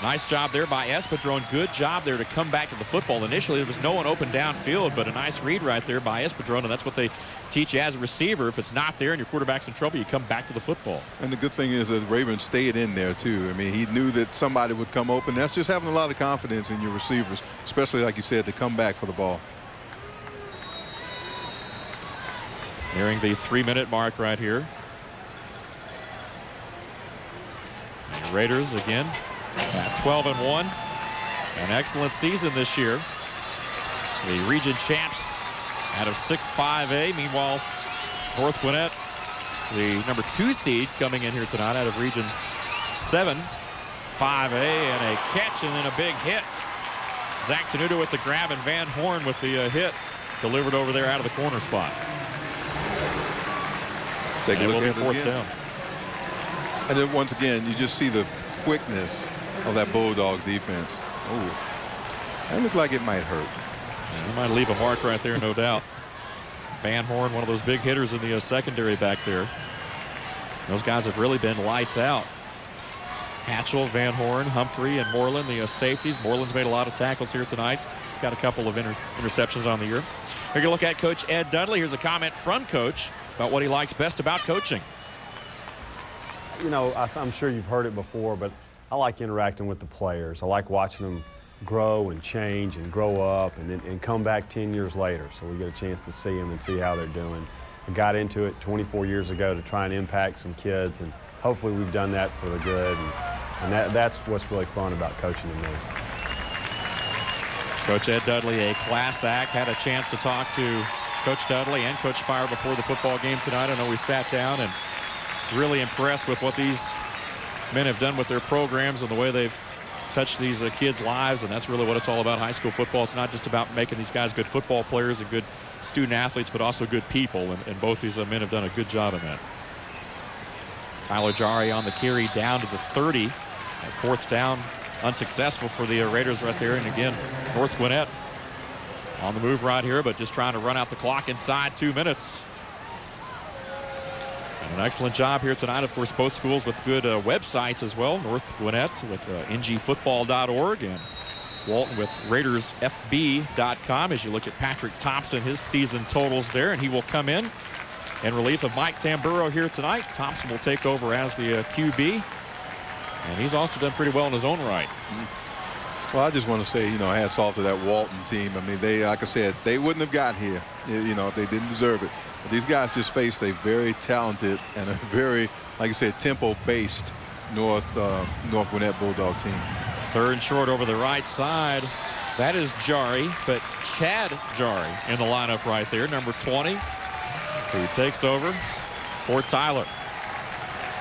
Nice job there by Espadrone. Good job there to come back to the football. Initially, there was no one open downfield, but a nice read right there by Espadrone, and that's what they teach you as a receiver. If it's not there and your quarterback's in trouble, you come back to the football. And the good thing is that Rayburn stayed in there, too. I mean, he knew that somebody would come open. That's just having a lot of confidence in your receivers, especially, like you said, to come back for the ball. Nearing the 3-minute mark right here. And the Raiders again at 12-1. An excellent season this year. The region champs out of 6-5A. Meanwhile, North Gwinnett, the number 2 seed, coming in here tonight out of region 7, 5A, and a catch and then a big hit. Zach Tenuta with the grab and Van Horn with the hit delivered over there out of the corner spot. Take a look at it fourth again. down. And then once again, you just see the quickness of that Bulldog defense. Oh, that looked like it might hurt. Yeah, he might leave a mark right there, no doubt. Van Horn, one of those big hitters in the secondary back there. Those guys have really been lights out. Hatchell, Van Horn, Humphrey, and Moreland, the safeties. Moreland's made a lot of tackles here tonight. He's got a couple of interceptions on the year. Here you look at Coach Ed Dudley. Here's a comment from Coach about what he likes best about coaching. You know, I'm sure you've heard it before, but I like interacting with the players. I like watching them grow and change and grow up and come back 10 years later. So we get a chance to see them and see how they're doing. We got into it 24 years ago to try and impact some kids, and hopefully we've done that for the good. And that's what's really fun about coaching to me. Coach Ed Dudley, a class act. Had a chance to talk to Coach Dudley and Coach Spire before the football game tonight. I know we sat down and really impressed with what these men have done with their programs and the way they've touched these kids' lives, and that's really what it's all about. High school football, it's not just about making these guys good football players and good student athletes, but also good people, and both these men have done a good job in that. Tyler Jari on the carry down to the 30. That fourth down unsuccessful for the Raiders right there, and again, North Gwinnett on the move right here, but just trying to run out the clock inside 2 minutes. And an excellent job here tonight. Of course, both schools with good websites as well. North Gwinnett with ngfootball.org and Walton with RaidersFB.com. As you look at Patrick Thompson, his season totals there, and he will come in relief of Mike Tamburo here tonight. Thompson will take over as the QB, and he's also done pretty well in his own right. Well, I just want to say, you know, hats off to that Walton team. I mean, they, like I said, they wouldn't have gotten here, you know, if they didn't deserve it. But these guys just faced a very talented and a very, like I said, tempo-based North Gwinnett Bulldog team. Third and short over the right side. That is Jari, but Chad Jari in the lineup right there, number 20, who takes over for Tyler.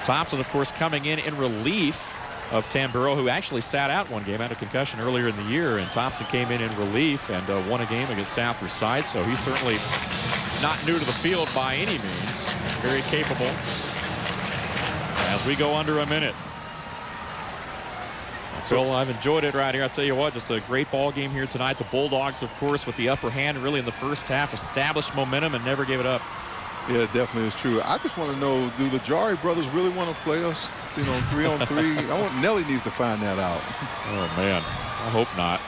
Thompson, of course, coming in relief of Tamburo, who actually sat out one game, had a concussion earlier in the year, and Thompson came in relief and won a game against South Forsyth, so he's certainly not new to the field by any means. Very capable. As we go under a minute. So I've enjoyed it right here. I'll tell you what, just a great ball game here tonight. The Bulldogs, of course, with the upper hand really in the first half, established momentum and never gave it up. Yeah, it definitely is true. I just want to know, do the Jari brothers really want to play us, 3-on-3? Nelly needs to find that out. Oh, man. I hope not.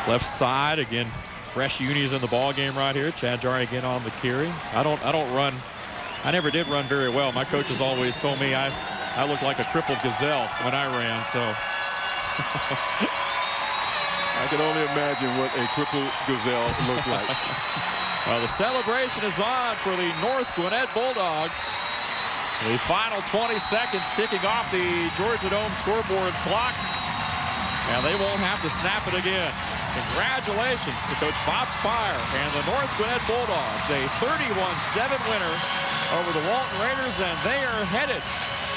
Left side, again, fresh unis in the ball game right here. Chad Jari again on the carry. I don't run. I never did run very well. My coaches always told me I looked like a crippled gazelle when I ran, so. I can only imagine what a crippled gazelle looked like. Well, the celebration is on for the North Gwinnett Bulldogs. The final 20 seconds ticking off the Georgia Dome scoreboard clock. And they won't have to snap it again. Congratulations to Coach Bob Spire and the North Gwinnett Bulldogs. A 31-7 winner over the Walton Raiders, and they are headed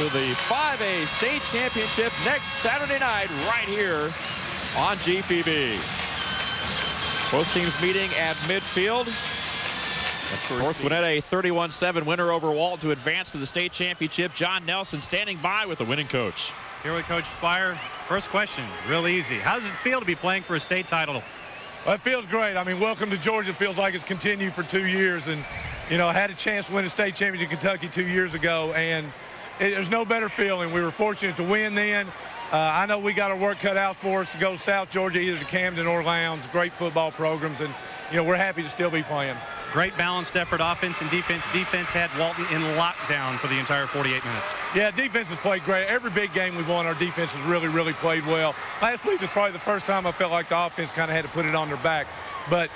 to the 5A state championship next Saturday night right here on GPB. Both teams meeting at midfield. North Gwinnett a 31-7 winner over Walton to advance to the state championship. John Nelson standing by with the winning coach. Here with Coach Spire. First question, real easy. How does it feel to be playing for a state title? Well, it feels great. I mean, welcome to Georgia. It feels like it's continued for 2 years. And, I had a chance to win a state championship in Kentucky 2 years ago. And there's no better feeling. We were fortunate to win then. I know we got our work cut out for us to go to South Georgia, either to Camden or Lowndes. Great football programs. And, we're happy to still be playing. Great balanced effort, offense and defense. Defense had Walton in lockdown for the entire 48 minutes. Yeah, defense has played great. Every big game we've won, our defense has really, really played well. Last week was probably the first time I felt like the offense kind of had to put it on their back. But,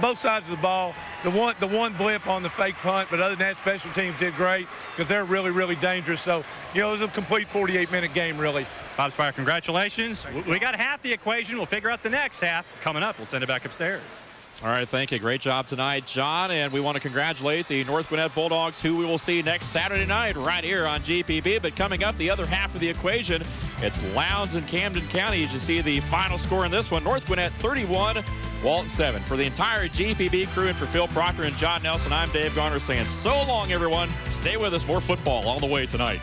both sides of the ball, the one blip on the fake punt, but other than that, special teams did great because they're really, really dangerous. So, it was a complete 48-minute game, really. Bob Spire, congratulations. We got half the equation. We'll figure out the next half coming up. We'll send it back upstairs. All right, thank you. Great job tonight, John. And we want to congratulate the North Gwinnett Bulldogs, who we will see next Saturday night right here on GPB. But coming up, the other half of the equation, it's Lowndes and Camden County. As you see the final score in this one, North Gwinnett 31, Walton 7. For the entire GPB crew and for Phil Proctor and John Nelson, I'm Dave Garner saying so long, everyone. Stay with us. More football all the way tonight.